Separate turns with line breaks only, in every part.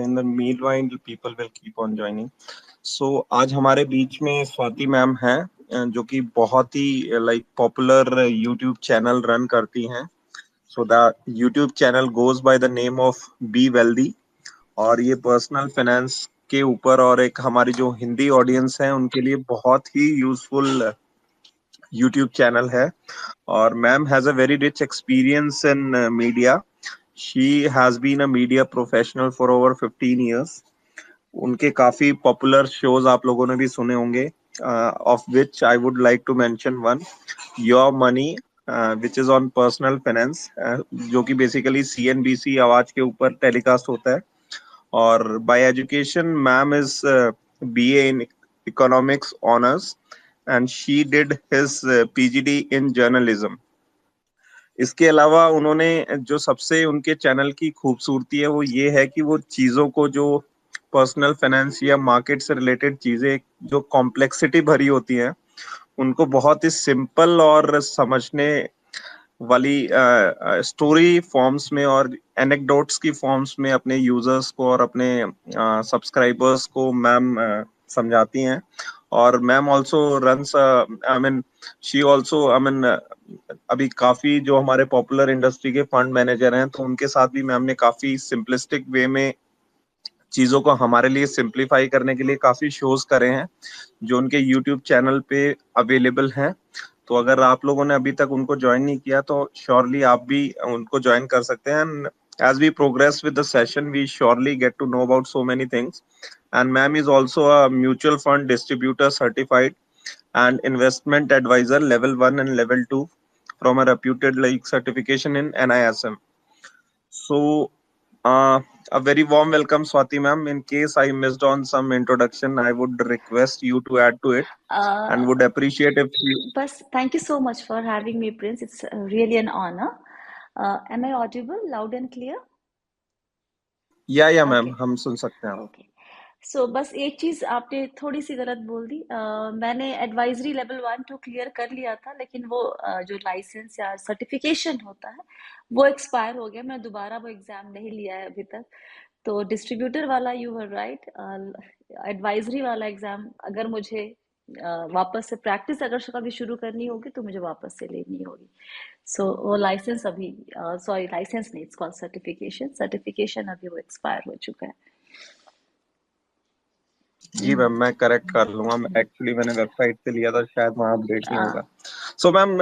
in the meanwhile people will keep on joining. So आज हमारे बीच में स्वाति मैम हैं, जो कि बहुत ही like popular YouTube channel run करती हैं. So the YouTube channel goes by the name of Be Wealthy, और ये पर्सनल फाइनेंस के ऊपर और एक हमारी जो हिंदी ऑडियंस है उनके लिए बहुत ही यूजफुल यूट्यूब चैनल है. और ma'am has a very rich experience in media. She has been a media professional for over 15 years. उनके काफी पॉपुलर शोज आप लोगों ने भी सुने होंगे, of which I would like to mention one, your money, which is on personal finance, जो कि बेसिकली CNBC आवाज के ऊपर टेलीकास्ट होता है. और bye education ma'am is BA in economics honours and she did his PGD in journalism. इसके अलावा उन्होंने जो सबसे उनके चैनल की खूबसूरती है वो ये है कि वो चीजों को, जो पर्सनल फाइनेंस या मार्केट से रिलेटेड चीजें जो कॉम्प्लेक्सिटी भरी होती हैं, उनको बहुत ही सिंपल और समझने वाली स्टोरी फॉर्म्स में और एनेक्डोट्स की फॉर्म्स में अपने यूजर्स को और अपने सब्सक्राइबर्स को मैम समझाती हैं. और ma'am also runs, I mean she also, I mean अभी काफी जो हमारे पॉपुलर इंडस्ट्री के फंड मैनेजर हैं, तो उनके साथ भी मैम ने काफी सिंपलिस्टिक वे में चीजों को हमारे लिए सिंप्लीफाई करने के लिए काफी शोज करे हैं, जो उनके यूट्यूब चैनल पे अवेलेबल हैं. तो अगर आप लोगों ने अभी तक उनको ज्वाइन नहीं किया तो श्योरली आप भी उनको ज्वाइन कर सकते हैं. As we progress with the session, we surely get to know about so many things. And ma'am is also a mutual fund distributor certified and investment advisor level 1 and level 2 from a reputed like certification in NISM. So, a very warm welcome, Swati ma'am. In case I missed on some introduction, I would request you to add to it and would appreciate if you.
Bas, thank you so much for having me, Prince. It's really an honor. Am I audible, loud and clear?
या ma'am,
Okay.
हम सुन सकते हैं.
Okay. सो बस एक चीज आपने थोड़ी सी गलत बोल दी. मैंने एडवाइजरी लेवल 1 2 क्लियर कर लिया था, लेकिन वो जो लाइसेंस या सर्टिफिकेशन होता है वो एक्सपायर हो गया. मैं दोबारा वो एग्जाम नहीं लिया है अभी तक. तो डिस्ट्रीब्यूटर वाला यू वर राइट. एडवाइजरी वाला एग्जाम अगर मुझे वापस से प्रैक्टिस अगर कभी शुरू करनी होगी तो मुझे वापस से लेनी होगी. सो वो लाइसेंस अभी, सॉरी लाइसेंस नहीं, इट्स कॉल्ड सर्टिफिकेशन. सर्टिफिकेशन अभी वो एक्सपायर हो चुका है.
जी मैम, मैं करेक्ट कर लूंगा. एक्चुअली मैंने वेबसाइट से लिया था, शायद वहाँ अपडेट नहीं होगा.
हाँ.
So ma'am,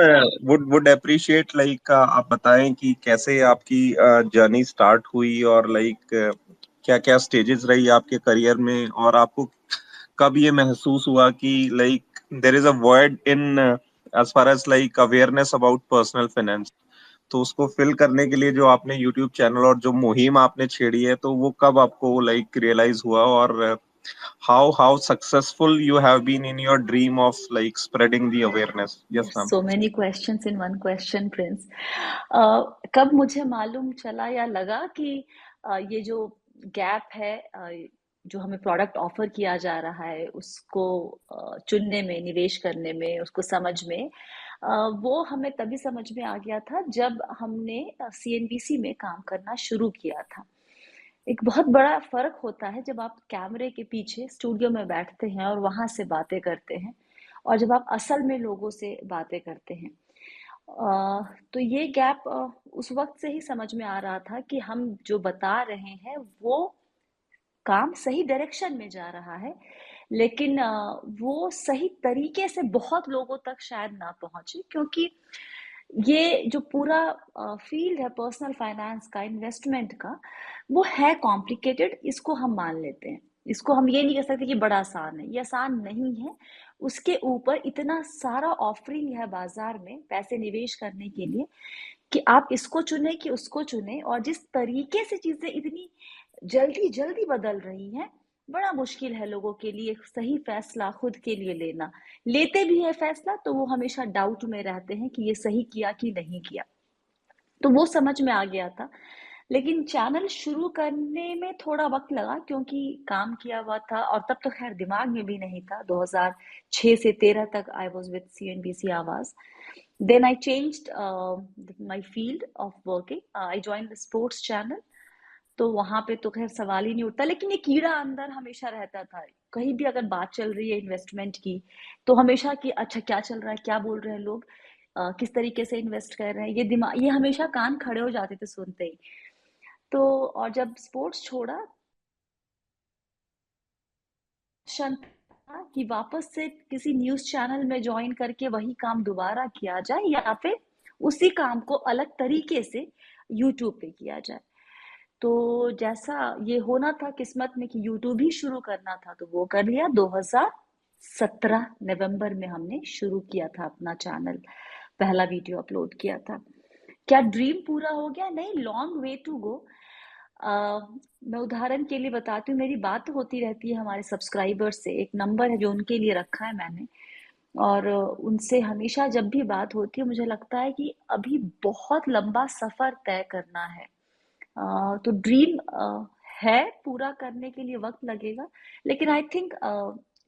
would appreciate like आप बताएं कि कैसे आपकी जर्नी स्टार्ट हुई और लाइक क्या क्या स्टेजेस रही आपके करियर में, और आपको कब ये महसूस हुआ कि like there is a word in as far as like awareness about personal finance. तो उसको फिल करने के लिए जो आपने यूट्यूब चैनल और जो मुहिम आपने छेड़ी है, तो वो कब आपको लाइक रियलाइज हुआ, और how successful you have been in your dream of like spreading the awareness? Yes ma'am.
So many questions in one question, Prince. कब मुझे मालूम चला या लगा कि ये जो गैप है, जो हमें प्रोडक्ट ऑफर किया जा रहा है उसको चुनने में, निवेश करने में, उसको समझ में, वो हमें तभी समझ में आ गया था जब हमने CNBC में काम करना शुरू किया था. एक बहुत बड़ा फर्क होता है जब आप कैमरे के पीछे स्टूडियो में बैठते हैं और वहां से बातें करते हैं, और जब आप असल में लोगों से बातें करते हैं. तो ये गैप उस वक्त से ही समझ में आ रहा था कि हम जो बता रहे हैं वो काम सही डायरेक्शन में जा रहा है, लेकिन वो सही तरीके से बहुत लोगों तक शायद ना पहुंचे, क्योंकि ये जो पूरा फील्ड है पर्सनल फाइनेंस का, इन्वेस्टमेंट का, वो है कॉम्प्लिकेटेड. इसको हम मान लेते हैं, इसको हम ये नहीं कह सकते कि बड़ा आसान है. ये आसान नहीं है. उसके ऊपर इतना सारा ऑफरिंग है बाजार में पैसे निवेश करने के लिए कि आप इसको चुने कि उसको चुने, और जिस तरीके से चीजें इतनी जल्दी जल्दी बदल रही हैं, बड़ा मुश्किल है लोगों के लिए सही फैसला खुद के लिए लेना. लेते भी है फैसला तो वो हमेशा डाउट में रहते हैं कि ये सही किया कि नहीं किया. तो वो समझ में आ गया था, लेकिन चैनल शुरू करने में थोड़ा वक्त लगा क्योंकि काम किया हुआ था, और तब तो खैर दिमाग में भी नहीं था. 2006 से 13 तक आई वाज विद CNBC आवाज. Then I changed my field of working. I joined the sports channel. तो वहां पे तो खैर सवाल ही नहीं उठता, लेकिन ये कीड़ा अंदर हमेशा रहता था। कहीं भी अगर बात चल रही है इन्वेस्टमेंट की, तो हमेशा कि अच्छा क्या चल रहा है, क्या बोल रहे हैं लोग, किस तरीके से इन्वेस्ट कर रहे हैं, ये हमेशा कान खड़े हो जाते थे सुनते ही। तो और जब स्पोर्ट्स छोड़ा, ऑप्शन था कि वापस से किसी न्यूज़ चैनल में जॉइन करके वही काम दोबारा किया जाए, या फिर उसी काम को अलग तरीके से यूट्यूब पे किया जाए। तो जैसा ये होना था किस्मत में कि यूट्यूब ही शुरू करना था, तो वो कर लिया। 2017 नवंबर में हमने शुरू किया था अपना चैनल, पहला वीडियो अपलोड किया था। क्या ड्रीम पूरा हो गया? नहीं, लॉन्ग वे टू गो। मैं उदाहरण के लिए बताती हूँ, मेरी बात होती रहती है हमारे सब्सक्राइबर्स से, एक नंबर है जो उनके लिए रखा है मैंने, और उनसे हमेशा जब भी बात होती है मुझे लगता है कि अभी बहुत लंबा सफर तय करना है। तो ड्रीम है, पूरा करने के लिए वक्त लगेगा, लेकिन I think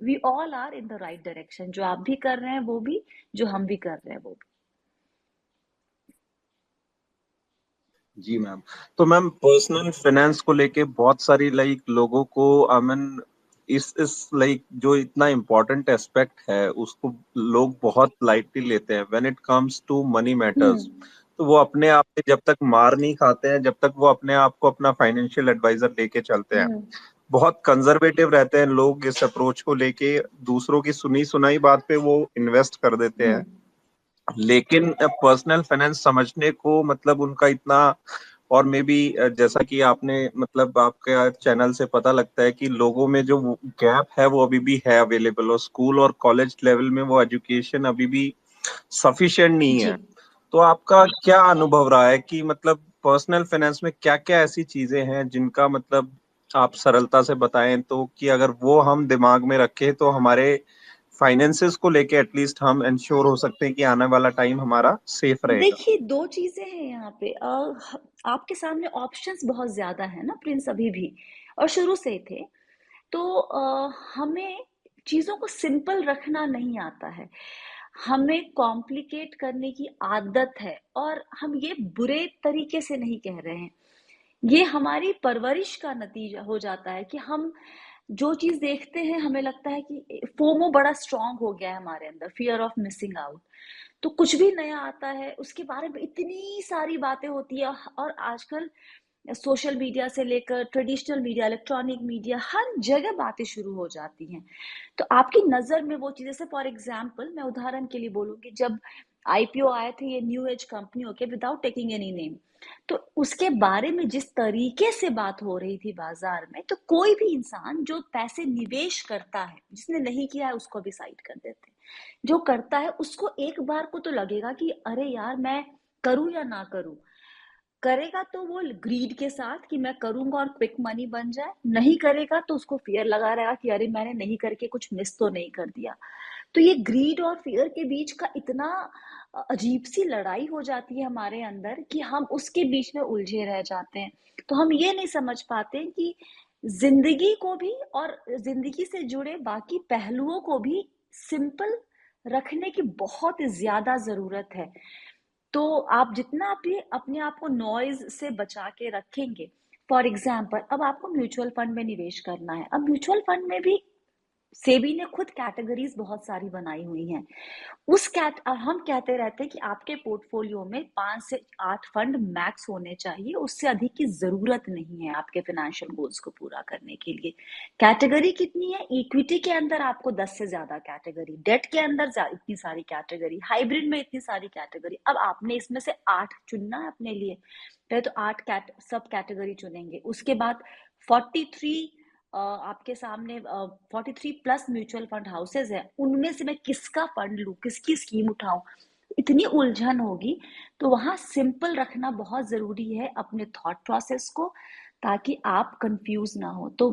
we all are in the right direction. जो आप भी कर रहे हैं वो भी, जो हम भी कर रहे हैं वो भी।
जी मैम। तो मैम पर्सनल फाइनेंस को लेके बहुत सारी लाइक लोगों को आई मीन इस लाइक जो इतना इम्पोर्टेंट एस्पेक्ट है उसको लोग बहुत लाइटली लेते हैं when it comes to money matters.
Hmm.
तो वो अपने आप पे जब तक मार नहीं खाते हैं, जब तक वो अपने आप को अपना फाइनेंशियल एडवाइजर लेके चलते हैं,
हम्म।
बहुत कंजर्वेटिव रहते हैं लोग इस अप्रोच को लेके, दूसरों की सुनी सुनाई बात पे वो इन्वेस्ट कर देते हैं।
हम्म।
लेकिन पर्सनल फाइनेंस समझने को मतलब उनका इतना, और मे बी जैसा कि आपने मतलब आपके चैनल से पता लगता है कि लोगों में जो गैप है वो अभी भी है अवेलेबल, और स्कूल और कॉलेज लेवल में वो एजुकेशन अभी भी सफिशिएंट नहीं
जी।
है। तो आपका क्या अनुभव रहा है कि मतलब पर्सनल फाइनेंस में क्या क्या ऐसी चीजें हैं जिनका मतलब आप सरलता से बताएं, तो कि अगर वो हम दिमाग में रखें तो हमारे फाइनेंसेस को लेके एटलीस्ट हम इंश्योर हो सकते हैं कि आने वाला टाइम हमारा सेफ रहेगा।
देखिए, दो चीजें हैं यहाँ पे। आपके सामने ऑप्शंस बहुत ज्यादा है ना प्रिंस, अभी भी और शुरू से ही थे। तो हमें चीजों को सिंपल रखना नहीं आता है, हमें कॉम्प्लिकेट करने की आदत है। और हम ये बुरे तरीके से नहीं कह रहे हैं, ये हमारी परवरिश का नतीजा हो जाता है कि हम जो चीज देखते हैं हमें लगता है कि फोमो बड़ा स्ट्रांग हो गया है हमारे अंदर, फियर ऑफ मिसिंग आउट। तो कुछ भी नया आता है उसके बारे में इतनी सारी बातें होती है, और आजकल सोशल मीडिया से लेकर ट्रेडिशनल मीडिया, इलेक्ट्रॉनिक मीडिया, हर जगह बातें शुरू हो जाती हैं। तो आपकी नजर में वो चीज, जैसे फॉर एग्जाम्पल मैं उदाहरण के लिए बोलूंगी, जब आईपीओ आए थे ये न्यू एज कंपनियों के, विदाउट टेकिंग एनी नेम, तो उसके बारे में जिस तरीके से बात हो रही थी बाजार में, तो कोई भी इंसान जो पैसे निवेश करता है, जिसने नहीं किया है उसको भी साइड कर देते हैं, जो करता है उसको एक बार को तो लगेगा कि अरे यार मैं करूं या ना करूं। करेगा तो वो ग्रीड के साथ कि मैं करूंगा और क्विक मनी बन जाए, नहीं करेगा तो उसको फियर लगा रहेगा कि अरे मैंने नहीं करके कुछ मिस तो नहीं कर दिया। तो ये ग्रीड और फियर के बीच का इतना अजीब सी लड़ाई हो जाती है हमारे अंदर कि हम उसके बीच में उलझे रह जाते हैं। तो हम ये नहीं समझ पाते कि जिंदगी को भी और जिंदगी से जुड़े बाकी पहलुओं को भी सिंपल रखने की बहुत ज्यादा जरूरत है। तो आप जितना भी अपने आप को नॉइज से बचा के रखेंगे, फॉर एग्जाम्पल अब आपको म्यूचुअल फंड में निवेश करना है, अब म्यूचुअल फंड में भी सेबी ने खुद कैटेगरीज बहुत सारी बनाई हुई हैं। उस कैट हम कहते रहते हैं कि आपके पोर्टफोलियो में 5 से 8 फंड मैक्स होने चाहिए, उससे अधिक की जरूरत नहीं है आपके फाइनेंशियल गोल्स को पूरा करने के लिए। कैटेगरी कितनी है? इक्विटी के अंदर आपको 10 से ज्यादा कैटेगरी, डेट के अंदर इतनी सारी कैटेगरी, हाइब्रिड में इतनी सारी कैटेगरी। अब आपने इसमें से 8 चुनना है अपने लिए। पहले तो 8 सब कैटेगरी चुनेंगे, उसके बाद 43 आपके सामने 43+ म्यूचुअल फंड हाउसेज है, उनमें से मैं किसका फंड लूं, किसकी स्कीम उठाऊं, इतनी उलझन होगी। तो वहां सिंपल रखना बहुत जरूरी है अपने थॉट प्रोसेस को, ताकि आप कंफ्यूज ना हो। तो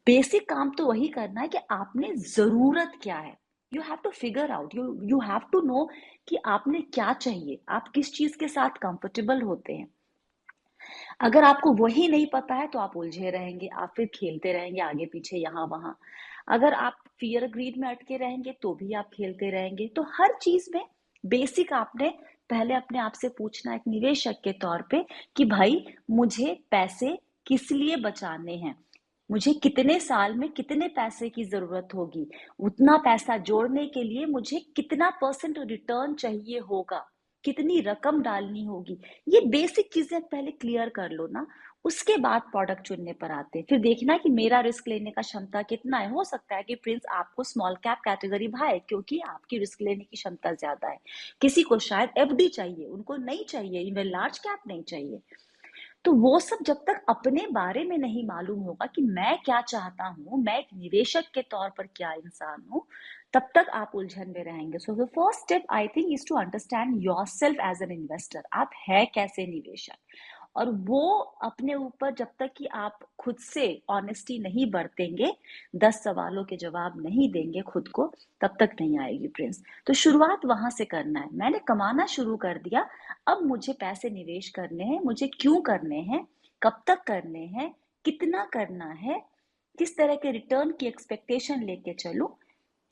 बेसिक काम तो वही करना है कि आपने जरूरत क्या है, you have to figure out, you have to know कि आपने क्या चाहिए, आप किस चीज के साथ कंफर्टेबल होते हैं। अगर आपको वही नहीं पता है तो आप उलझे रहेंगे, आप फिर खेलते रहेंगे आगे पीछे यहाँ वहां। अगर आप फियर ग्रीड में अटके रहेंगे तो भी आप खेलते रहेंगे। तो हर चीज में बेसिक आपने पहले अपने आप से पूछना, एक निवेशक के तौर पे, कि भाई मुझे पैसे किस लिए बचाने हैं, मुझे कितने साल में कितने पैसे की जरूरत होगी, उतना पैसा जोड़ने के लिए मुझे कितना % रिटर्न चाहिए होगा, कितनी रकम डालनी होगी। ये बेसिक चीजें पहले क्लियर कर लो ना, उसके बाद प्रोडक्ट चुनने पर आते हैं। फिर देखना कि मेरा रिस्क लेने का क्षमता कितना है। हो सकता है कि प्रिंस आपको स्मॉल कैप कैटेगरी भाए क्योंकि आपकी रिस्क लेने की क्षमता ज्यादा है, किसी को शायद एफडी चाहिए, उनको नहीं चाहिए, इवन लार्ज कैप नहीं चाहिए। तो वो सब जब तक अपने बारे में नहीं मालूम होगा कि मैं क्या चाहता हूँ, मैं एक निवेशक के तौर पर क्या इंसान हूँ, तब तक आप उलझन में रहेंगे। So the first step I think is to understand yourself as an investor, आप है कैसे निवेशक। और वो अपने ऊपर जब तक कि आप खुद से ऑनेस्टी नहीं बरतेंगे, 10 सवालों के जवाब नहीं देंगे खुद को, तब तक नहीं आएगी प्रिंस। तो शुरुआत वहां से करना है। मैंने कमाना शुरू कर दिया, अब मुझे पैसे निवेश करने हैं, मुझे क्यों करने हैं, कब तक करने हैं, कितना करना है, किस तरह के रिटर्न की एक्सपेक्टेशन लेके चलूं,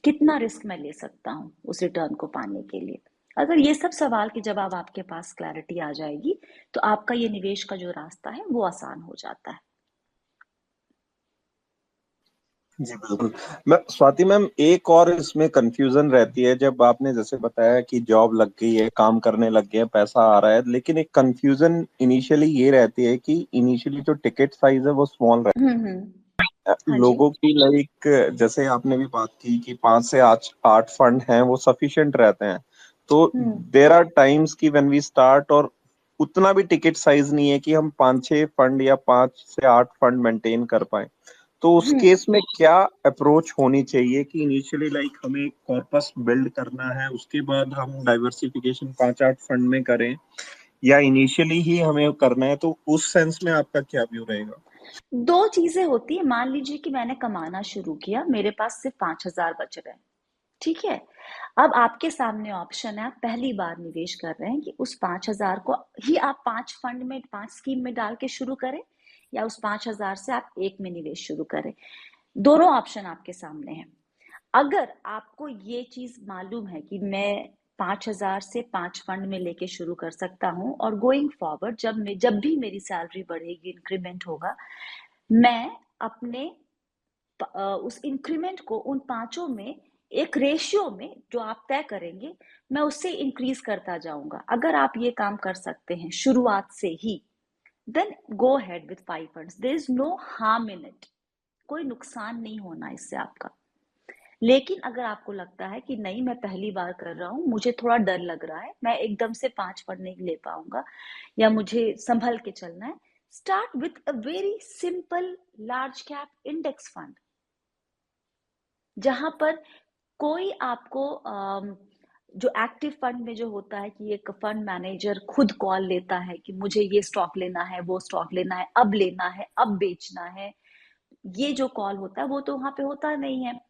कितना रिस्क मैं ले सकता हूँ उस रिटर्न को पाने के लिए। अगर ये सब सवाल के जवाब आपके पास क्लैरिटी आ जाएगी, तो आपका ये निवेश का जो रास्ता है वो आसान हो जाता है।
जी बिल्कुल। मैं स्वाति मैम, एक और इसमें कंफ्यूजन रहती है, जब आपने जैसे बताया कि जॉब लग गई है, काम करने लग गए हैं, पैसा आ रहा है, लेकिन एक कंफ्यूजन इनिशियली ये रहती है कि इनिशियली जो टिकट साइज है वो स्मॉल रहता है
हाँ जी।
लोगों की। लाइक जैसे आपने भी बात की कि 5 से 8 फंड हैं, वो सफिशिएंट रहते हैं। तो
हम्म
देर आर टाइम्स कि व्हेन वी स्टार्ट, और उतना भी टिकट साइज नहीं है कि हम 5-6 फंड या 5 से 8 फंड मेंटेन कर पाए। तो उस
हम्म
केस में क्या अप्रोच होनी चाहिए कि इनिशियली लाइक हमें कॉर्पस बिल्ड करना है, उसके बाद हम डाइवर्सिफिकेशन 5-8 फंड में करें, या इनिशियली ही हमें करना है? तो उस सेंस में आपका क्या व्यू रहेगा?
दो चीजें होती है। मान लीजिए कि मैंने कमाना शुरू किया, मेरे पास सिर्फ 5,000 बच गए, ठीक है। अब आपके सामने ऑप्शन है, आप पहली बार निवेश कर रहे हैं कि उस 5,000 को ही आप 5 फंड में, 5 स्कीम में डाल के शुरू करें, या उस 5,000 से आप एक में निवेश शुरू करें। दोनों ऑप्शन आपके सामने हैं। अगर आपको ये चीज मालूम है कि मैं 5,000 से 5 फंड में लेके शुरू कर सकता हूँ, और गोइंग फॉरवर्ड जब भी मेरी सैलरी बढ़ेगी, इंक्रीमेंट होगा, मैं अपने उस इंक्रीमेंट को उन पांचों में एक रेशियो में जो आप तय करेंगे, मैं उससे इंक्रीज करता जाऊंगा। अगर आप ये काम कर सकते हैं शुरुआत से ही, then go ahead with 5 funds, there is no harm in it, कोई नुकसान नहीं होना इससे आपका। लेकिन अगर आपको लगता है कि नहीं, मैं पहली बार कर रहा हूँ, मुझे थोड़ा डर लग रहा है, मैं एकदम से 5 फंड नहीं ले पाऊंगा, या मुझे संभल के चलना है, start with a very simple large cap index fund, जहां पर कोई आपको जो एक्टिव फंड में जो होता है कि एक फंड मैनेजर खुद कॉल लेता है कि मुझे ये स्टॉक लेना है, वो स्टॉक लेना है, अब लेना है, अब बेचना है, ये जो कॉल होता है वो तो वहां पे होता नहीं है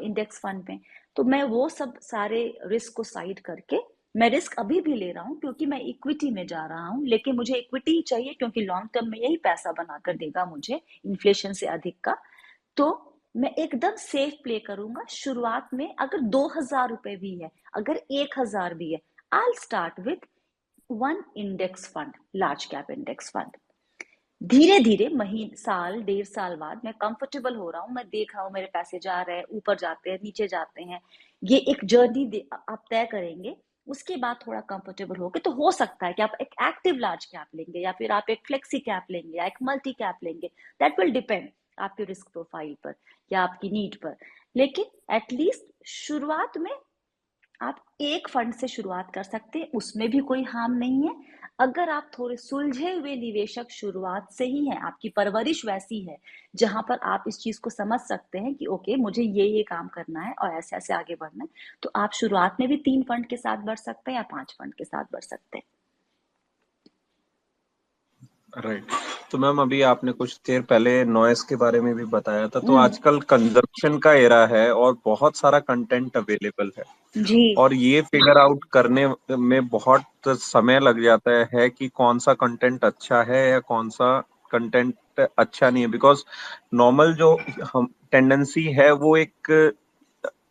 इंडेक्स फंड में। तो मैं वो सब सारे रिस्क को साइड करके, मैं रिस्क अभी भी ले रहा हूँ क्योंकि मैं इक्विटी में जा रहा हूँ, लेकिन मुझे इक्विटी ही चाहिए क्योंकि लॉन्ग टर्म में यही पैसा बनाकर देगा मुझे इन्फ्लेशन से अधिक का। तो मैं एकदम सेफ प्ले करूंगा शुरुआत में। अगर 2,000 रुपए भी है, अगर 1,000 भी है, I start with one index fund, large cap index fund. धीरे धीरे महीने, साल, 1.5 साल बाद मैं कंफर्टेबल हो रहा हूँ, मैं देख रहा हूँ मेरे पैसे जा रहे हैं, ऊपर जाते हैं, नीचे जाते हैं, ये एक जर्नी आप तय करेंगे। उसके बाद थोड़ा कंफर्टेबल होके तो हो सकता है कि आप एक एक्टिव लार्ज कैप लेंगे, या फिर आप एक फ्लेक्सी कैप लेंगे, या एक मल्टी कैप लेंगे। दैट विल डिपेंड आपके रिस्क प्रोफाइल पर या आपकी नीड पर। लेकिन एटलीस्ट शुरुआत में आप एक फंड से शुरुआत कर सकते हैं, उसमें भी कोई हार्म नहीं है। अगर आप थोड़े सुलझे हुए निवेशक शुरुआत से ही हैं, आपकी परवरिश वैसी है जहां पर आप इस चीज को समझ सकते हैं कि ओके, मुझे ये काम करना है और ऐसे ऐसे आगे बढ़ना है, तो आप शुरुआत में भी 3 फंड के साथ बढ़ सकते हैं या 5 फंड के साथ बढ़ सकते हैं।
राइट। तो मैम, अभी आपने कुछ देर पहले नॉइस के बारे में भी बताया था। तो
हम्म।
आजकल कंजप्शन का एरा है और बहुत सारा कंटेंट अवेलेबल है,
जी।
और ये फिगर आउट करने में बहुत समय लग जाता है कि कौन सा कंटेंट अच्छा है या कौन सा कंटेंट अच्छा नहीं है। बिकॉज नॉर्मल जो हम टेंडेंसी है वो एक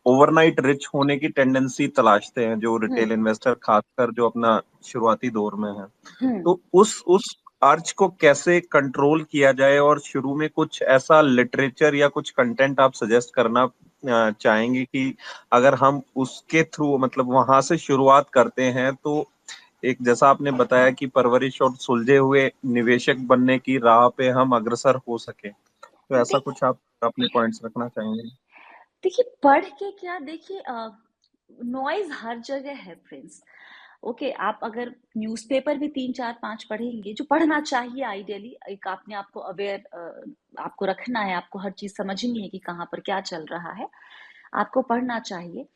ओवरनाइट रिच होने की टेंडेंसी तलाशते हैं जो
हम्म
रिटेल इन्वेस्टर, खासकर जो अपना शुरुआती दौर में है।
हम्म
तो उस अर्ज को कैसे कंट्रोल किया जाए, और शुरू में कुछ ऐसा लिटरेचर या कुछ कंटेंट आप सजेस्ट करना चाहेंगे कि अगर हम उसके थ्रू मतलब वहां से शुरुआत करते हैं तो एक जैसा आपने बताया कि परवरिश और सुलझे हुए निवेशक बनने की राह पे हम अग्रसर हो सके, तो ऐसा
देख
कुछ आप अपने पॉइंट्स रखना चाहेंगे?
देखिए पढ़ के क्या, देखिए नॉइज हर जगह है फ्रेंड्स। ओके, आप अगर न्यूज़पेपर भी 3 4 5 पढ़ेंगे, जो पढ़ना चाहिए आइडियली, एक आपने आपको अवेयर आपको रखना है, आपको हर चीज समझनी है कि कहाँ पर क्या चल रहा है, आपको पढ़ना चाहिए।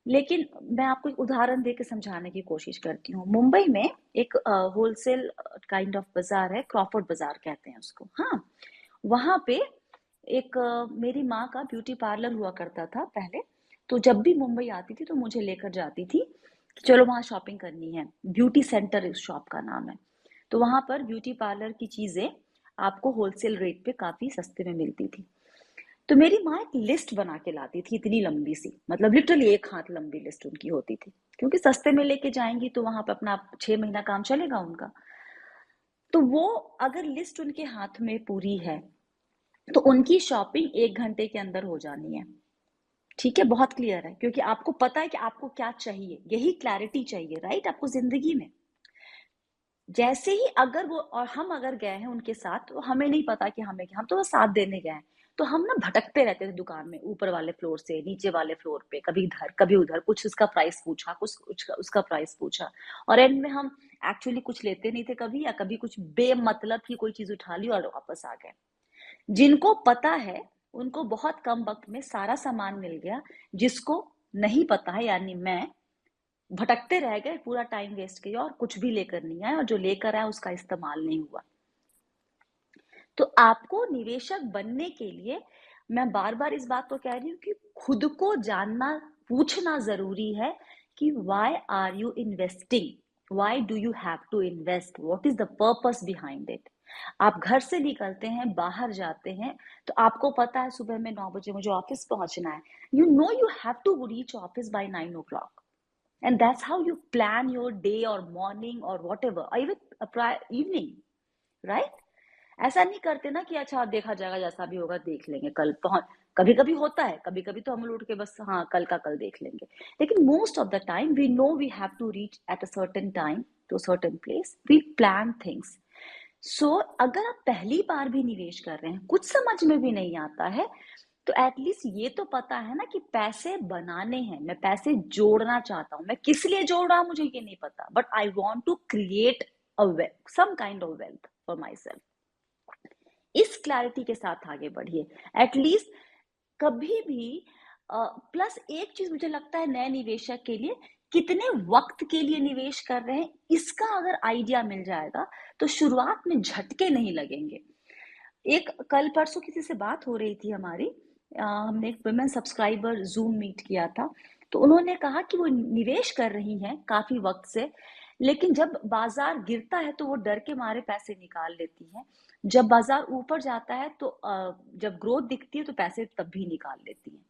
लेकिन मैं आपको एक उदाहरण दे के समझाने की कोशिश करती हूँ। मुंबई में एक होलसेल काइंड ऑफ बाजार है, क्रॉफर्ड बाजार कहते हैं उसको। हाँ, वहां पे एक मेरी माँ का ब्यूटी पार्लर हुआ करता था पहले। तो जब भी मुंबई आती थी तो मुझे लेकर जाती थी कि चलो वहाँ शॉपिंग करनी है। ब्यूटी सेंटर इस शॉप का नाम है। तो वहां पर ब्यूटी पार्लर की चीजें आपको होलसेल रेट पे काफी सस्ते में मिलती थी। तो मेरी माँ एक लिस्ट बना के लाती थी, इतनी लंबी सी, मतलब लिटरली एक हाथ लंबी लिस्ट उनकी होती थी, क्योंकि सस्ते में लेके जाएंगी तो वहां पर अपना 6 महीना काम चलेगा उनका। तो वो अगर लिस्ट उनके हाथ में पूरी है तो उनकी शॉपिंग 1 घंटे के अंदर हो जानी है। ठीक है, बहुत क्लियर है, क्योंकि आपको पता है कि आपको क्या चाहिए, यही क्लैरिटी चाहिए, राइट, आपको जिंदगी में। जैसे ही अगर वो और हम अगर गए हैं उनके साथ, तो हमें नहीं पता कि हमें क्या, हम तो बस साथ देने गए हैं। तो हम ना भटकते रहते थे दुकान में, ऊपर वाले फ्लोर से नीचे वाले फ्लोर पे, कभी इधर कभी उधर, कुछ उसका प्राइस पूछा, कुछ उसका प्राइस पूछा, और एंड में हम एक्चुअली कुछ लेते नहीं थे कभी, या कभी कुछ बेमतलब की कोई चीज उठा ली और वापस आ गए। जिनको पता है उनको बहुत कम वक्त में सारा सामान मिल गया। जिसको नहीं पता है, यानी मैं, भटकते रह गए, पूरा टाइम वेस्ट किया और कुछ भी लेकर नहीं आए, और जो लेकर आए उसका इस्तेमाल नहीं हुआ। तो आपको निवेशक बनने के लिए, मैं बार बार इस बात को कह रही हूँ कि खुद को जानना, पूछना जरूरी है कि why are you investing, why do you have to invest, what is the purpose behind it. आप घर से निकलते हैं, बाहर जाते हैं, तो आपको पता है सुबह में 9 बजे मुझे ऑफिस पहुंचना है। You know you have to reach office by 9 o'clock, and that's how you plan your day or morning or whatever, or even evening, right? ऐसा नहीं करते ना कि अच्छा देखा जाएगा, जैसा भी होगा देख लेंगे, कल पहुंच। कभी कभी होता है, कभी कभी तो हम लोग उठ के बस हाँ कल का कल देख लेंगे। लेकिन most of the time we know we have to reach at a certain time to certain place, we plan things. So अगर आप पहली बार भी निवेश कर रहे हैं, कुछ समझ में भी नहीं आता है, तो एटलीस्ट ये तो पता है ना कि पैसे बनाने हैं, मैं पैसे जोड़ना चाहता हूं। मैं किस लिए जोड़ रहा हूं मुझे ये नहीं पता, but I want to create a some kind of wealth for myself. इस क्लैरिटी के साथ आगे बढ़िए एटलीस्ट। कभी भी प्लस एक चीज मुझे लगता है नए निवेशक के लिए, कितने वक्त के लिए निवेश कर रहे हैं, इसका अगर आइडिया मिल जाएगा तो शुरुआत में झटके नहीं लगेंगे। एक कल परसों किसी से बात हो रही थी हमारी, हमने एक वुमेन सब्सक्राइबर जूम मीट किया था। तो उन्होंने कहा कि वो निवेश कर रही हैं काफी वक्त से, लेकिन जब बाजार गिरता है तो वो डर के मारे पैसे निकाल लेती हैं। जब बाजार ऊपर जाता है तो जब ग्रोथ दिखती है तो पैसे तब भी निकाल लेती हैं,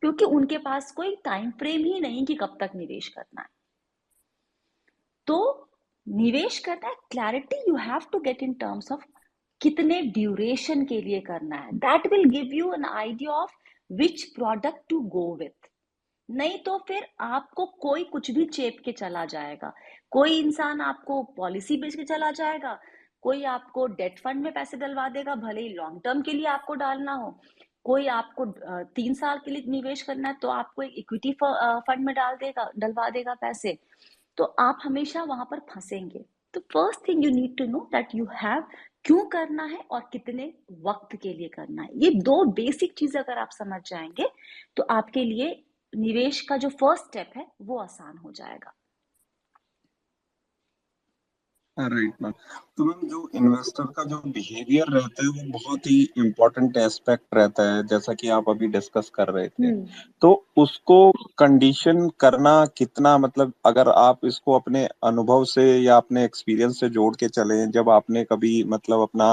क्योंकि उनके पास कोई टाइम फ्रेम ही नहीं कि कब तक निवेश करना है। तो निवेश करना है, clarity you have to get in terms of कितने ड्यूरेशन के लिए करना है। That will give you an idea of which product to go with. नहीं तो फिर आपको कोई कुछ भी चेप के चला जाएगा। कोई इंसान आपको पॉलिसी बेच के चला जाएगा, कोई आपको डेट फंड में पैसे डलवा देगा, भले ही लॉन्ग टर्म के लिए आपको डालना हो। कोई आपको 3 साल के लिए निवेश करना है तो आपको एक इक्विटी फंड में डलवा देगा पैसे। तो आप हमेशा वहां पर फंसेंगे। तो first thing you need to know that you have क्यों करना है और कितने वक्त के लिए करना है। ये दो बेसिक चीज अगर आप समझ जाएंगे तो आपके लिए निवेश का जो फर्स्ट स्टेप है वो आसान हो जाएगा।
Right ma'am. तो मैम जो इन्वेस्टर का जो बिहेवियर रहता है वो बहुत ही इम्पोर्टेंट एस्पेक्ट रहता है, जैसा कि आप अभी डिस्कस कर रहे थे।
हम्म।
तो उसको कंडीशन करना कितना, मतलब अगर आप इसको अपने अनुभव से या अपने एक्सपीरियंस से जोड़ के चलें, जब आपने कभी मतलब अपना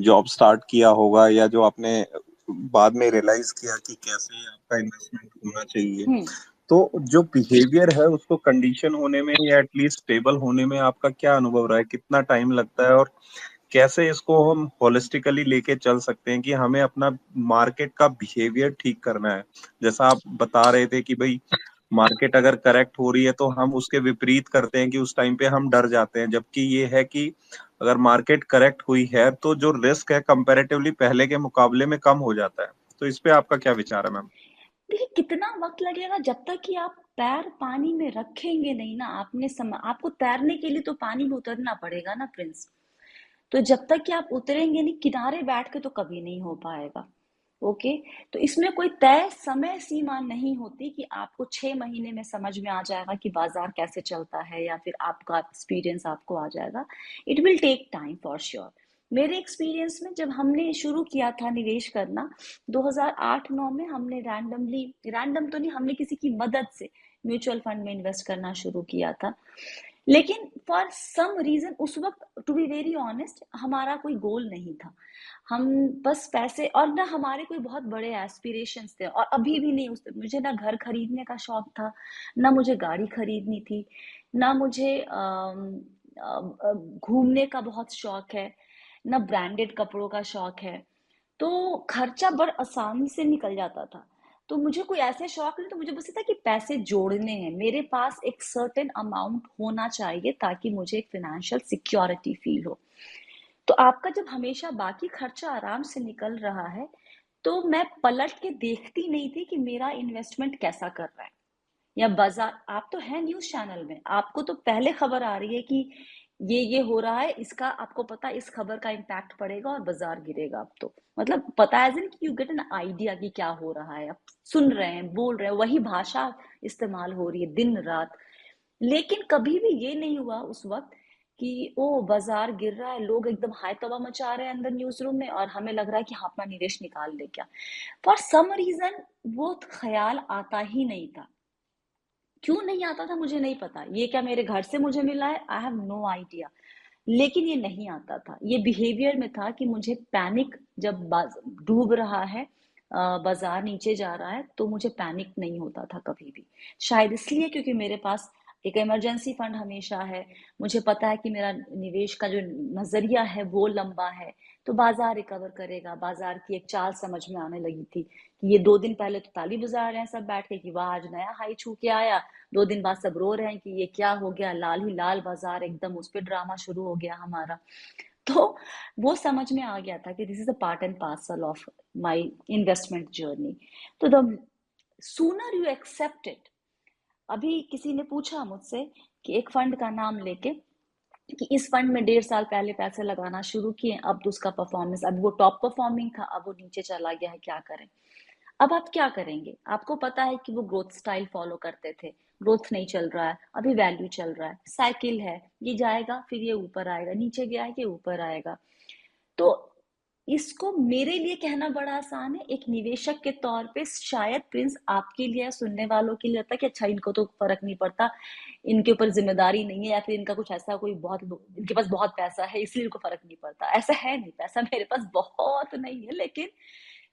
जॉब स्टार्ट किया होगा या जो आपने बाद में रियलाइज किया कि कैसे आपका इन्वेस्टमेंट होना चाहिए,
हम्म।
तो जो बिहेवियर है उसको कंडीशन होने में या एटलीस्ट स्टेबल होने में आपका क्या अनुभव रहा है, कितना टाइम लगता है, और कैसे इसको हम होलिस्टिकली लेके चल सकते हैं कि हमें अपना मार्केट का बिहेवियर ठीक करना है। जैसा आप बता रहे थे कि भाई मार्केट अगर करेक्ट हो रही है तो हम उसके विपरीत करते हैं कि उस टाइम पे हम डर जाते हैं, जबकि ये है कि अगर मार्केट करेक्ट हुई है तो जो रिस्क है कंपैरेटिवली पहले के मुकाबले में कम हो जाता है। तो इस पे आपका क्या विचार है मैम?
देखिए कितना वक्त लगेगा, जब तक कि आप पैर पानी में रखेंगे नहीं ना, आपको तैरने के लिए तो पानी में उतरना पड़ेगा ना प्रिंस। तो जब तक कि आप उतरेंगे नहीं किनारे बैठ के, तो कभी नहीं हो पाएगा। ओके। तो इसमें कोई तय समय सीमा नहीं होती कि आपको 6 महीने में समझ में आ जाएगा कि बाजार कैसे चलता है, या फिर आपका एक्सपीरियंस आपको आ जाएगा। It will take time for sure. मेरे एक्सपीरियंस में जब हमने शुरू किया था निवेश करना 2008-9 में, हमने रैंडम तो नहीं, हमने किसी की मदद से म्यूचुअल फंड में इन्वेस्ट करना शुरू किया था। लेकिन फॉर सम रीजन उस वक्त, टू बी वेरी ऑनेस्ट, हमारा कोई गोल नहीं था। हम बस पैसे, और ना हमारे कोई बहुत बड़े एस्पिरेशंस थे, और अभी भी नहीं। उस मुझे ना घर खरीदने का शौक था, ना मुझे गाड़ी खरीदनी थी, ना मुझे घूमने का बहुत शौक है, ना ब्रांडेड कपड़ों का शौक है। तो खर्चा बड़ आसानी से निकल जाता था। तो मुझे कोई ऐसे शौक नहीं, तो मुझे बस ये था कि पैसे जोड़ने हैं, मेरे पास एक सर्टेन अमाउंट होना चाहिए ताकि मुझे एक फाइनेंशियल सिक्योरिटी फील हो। तो आपका जब हमेशा बाकी खर्चा आराम से निकल रहा है, तो मैं पलट के देखती नहीं थी कि मेरा इन्वेस्टमेंट कैसा कर रहा है, या बाजार। आप तो है न्यूज चैनल में, आपको तो पहले खबर आ रही है कि ये हो रहा है, इसका आपको पता है, इस खबर का इम्पैक्ट पड़ेगा और बाजार गिरेगा। अब तो मतलब पता है, कि यू गेट एन आइडिया कि क्या हो रहा है। आप सुन रहे हैं, बोल रहे हैं, वही भाषा इस्तेमाल हो रही है दिन रात। लेकिन कभी भी ये नहीं हुआ उस वक्त कि ओ बाजार गिर रहा है, लोग एकदम हाय तौबा मचा रहे हैं अंदर न्यूज रूम में, और हमें लग रहा है कि हाँ अपना निवेश निकाल ले क्या। फॉर सम रीजन वो ख्याल आता ही नहीं था। क्यों नहीं आता था मुझे नहीं पता, ये क्या मेरे घर से मुझे मिला है, आई हैव नो आइडिया। लेकिन ये नहीं आता था, ये बिहेवियर में था कि मुझे पैनिक, जब डूब रहा है, बाजार नीचे जा रहा है, तो मुझे पैनिक नहीं होता था कभी भी। शायद इसलिए क्योंकि मेरे पास एक इमरजेंसी फंड हमेशा है। मुझे पता है कि मेरा निवेश का जो नजरिया है वो लंबा है। तो बाजार रिकवर करेगा, बाजार की एक चाल समझ में आने लगी थी कि ये 2 दिन पहले तो ताली बजा रहे हैं सब बैठ के कि वाह आज नया हाई छू के आया, 2 दिन बाद सब रो रहे हैं कि ये क्या हो गया, लाल ही लाल बाजार, एकदम उस पर ड्रामा शुरू हो गया हमारा। तो वो समझ में आ गया था कि this is a part and parcel of my investment journey. तो the sooner you accept it. अभी किसी ने पूछा मुझसे कि एक फंड का नाम लेके, कि इस फंड में 1.5 साल पहले पैसे लगाना शुरू किए, अब तो उसका परफॉर्मेंस, अब वो टॉप परफॉर्मिंग था, अब वो नीचे चला गया है, क्या करें। अब आप क्या करेंगे? आपको पता है कि वो ग्रोथ स्टाइल फॉलो करते थे, ग्रोथ नहीं चल रहा है, अभी वैल्यू चल रहा है, साइकिल है, ये जाएगा फिर ये ऊपर आएगा, नीचे गया है कि ऊपर आएगा। तो इसको मेरे लिए कहना बड़ा आसान है, एक निवेशक के तौर पे शायद प्रिंस आपके लिए, सुनने वालों के लिए लगता है कि अच्छा इनको तो फर्क नहीं पड़ता, इनके ऊपर जिम्मेदारी नहीं है, या फिर इनका कुछ ऐसा कोई बहुत, इनके पास बहुत पैसा है इसलिए इनको फर्क नहीं पड़ता। ऐसा है नहीं, पैसा मेरे पास बहुत नहीं है, लेकिन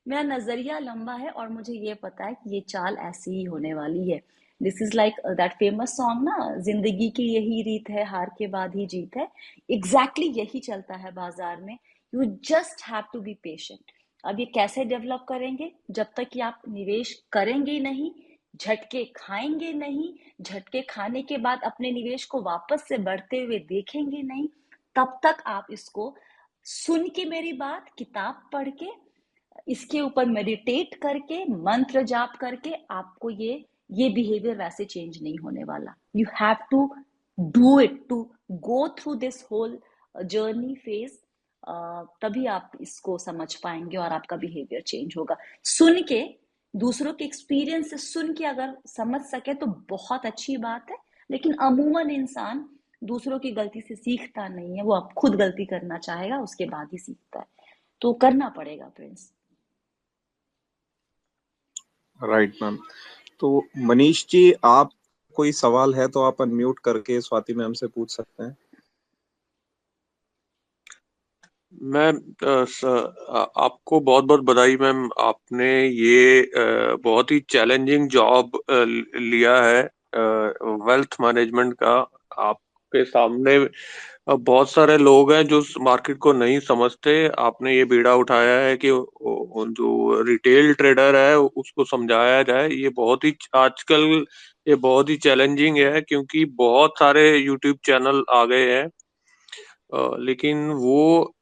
मेरा नजरिया लंबा है और मुझे ये पता है कि ये चाल ऐसी ही होने वाली है। This is like that famous song ना, जिंदगी की यही रीत है, हार के बाद ही जीत है। एग्जैक्टली यही चलता है बाजार में। You just have to be patient. अब ये कैसे डेवलप करेंगे? जब तक कि आप निवेश करेंगे नहीं, झटके खाएंगे नहीं, झटके खाने के बाद अपने निवेश को वापस से बढ़ते हुए देखेंगे नहीं, तब तक आप इसको सुन के, मेरी बात, किताब पढ़ के, इसके ऊपर मेडिटेट करके, मंत्र जाप करके, आपको ये बिहेवियर वैसे चेंज नहीं होने वाला। You have to do it, to go through this whole journey phase. तभी आप इसको समझ पाएंगे और आपका बिहेवियर चेंज होगा। सुन के, दूसरों के एक्सपीरियंस से सुन के अगर समझ सके तो बहुत अच्छी बात है, लेकिन अमूमन इंसान दूसरों की गलती से सीखता नहीं है, वो अब खुद गलती करना चाहेगा उसके बाद ही सीखता है। तो करना पड़ेगा प्रिंस।
Right ma'am. तो मनीष जी, आप कोई सवाल है तो आप अनम्यूट करके स्वाति मैम से पूछ सकते हैं।
मैम आपको बहुत बहुत बधाई मैम, आपने ये बहुत ही चैलेंजिंग जॉब लिया है वेल्थ मैनेजमेंट का। आपके सामने अब बहुत सारे लोग हैं जो मार्केट को नहीं समझते। आपने ये बीड़ा उठाया है कि जो रिटेल ट्रेडर है उसको समझाया जाए। ये बहुत ही आजकल ये बहुत ही चैलेंजिंग है, क्योंकि बहुत सारे यूट्यूब चैनल आ गए हैं, लेकिन वो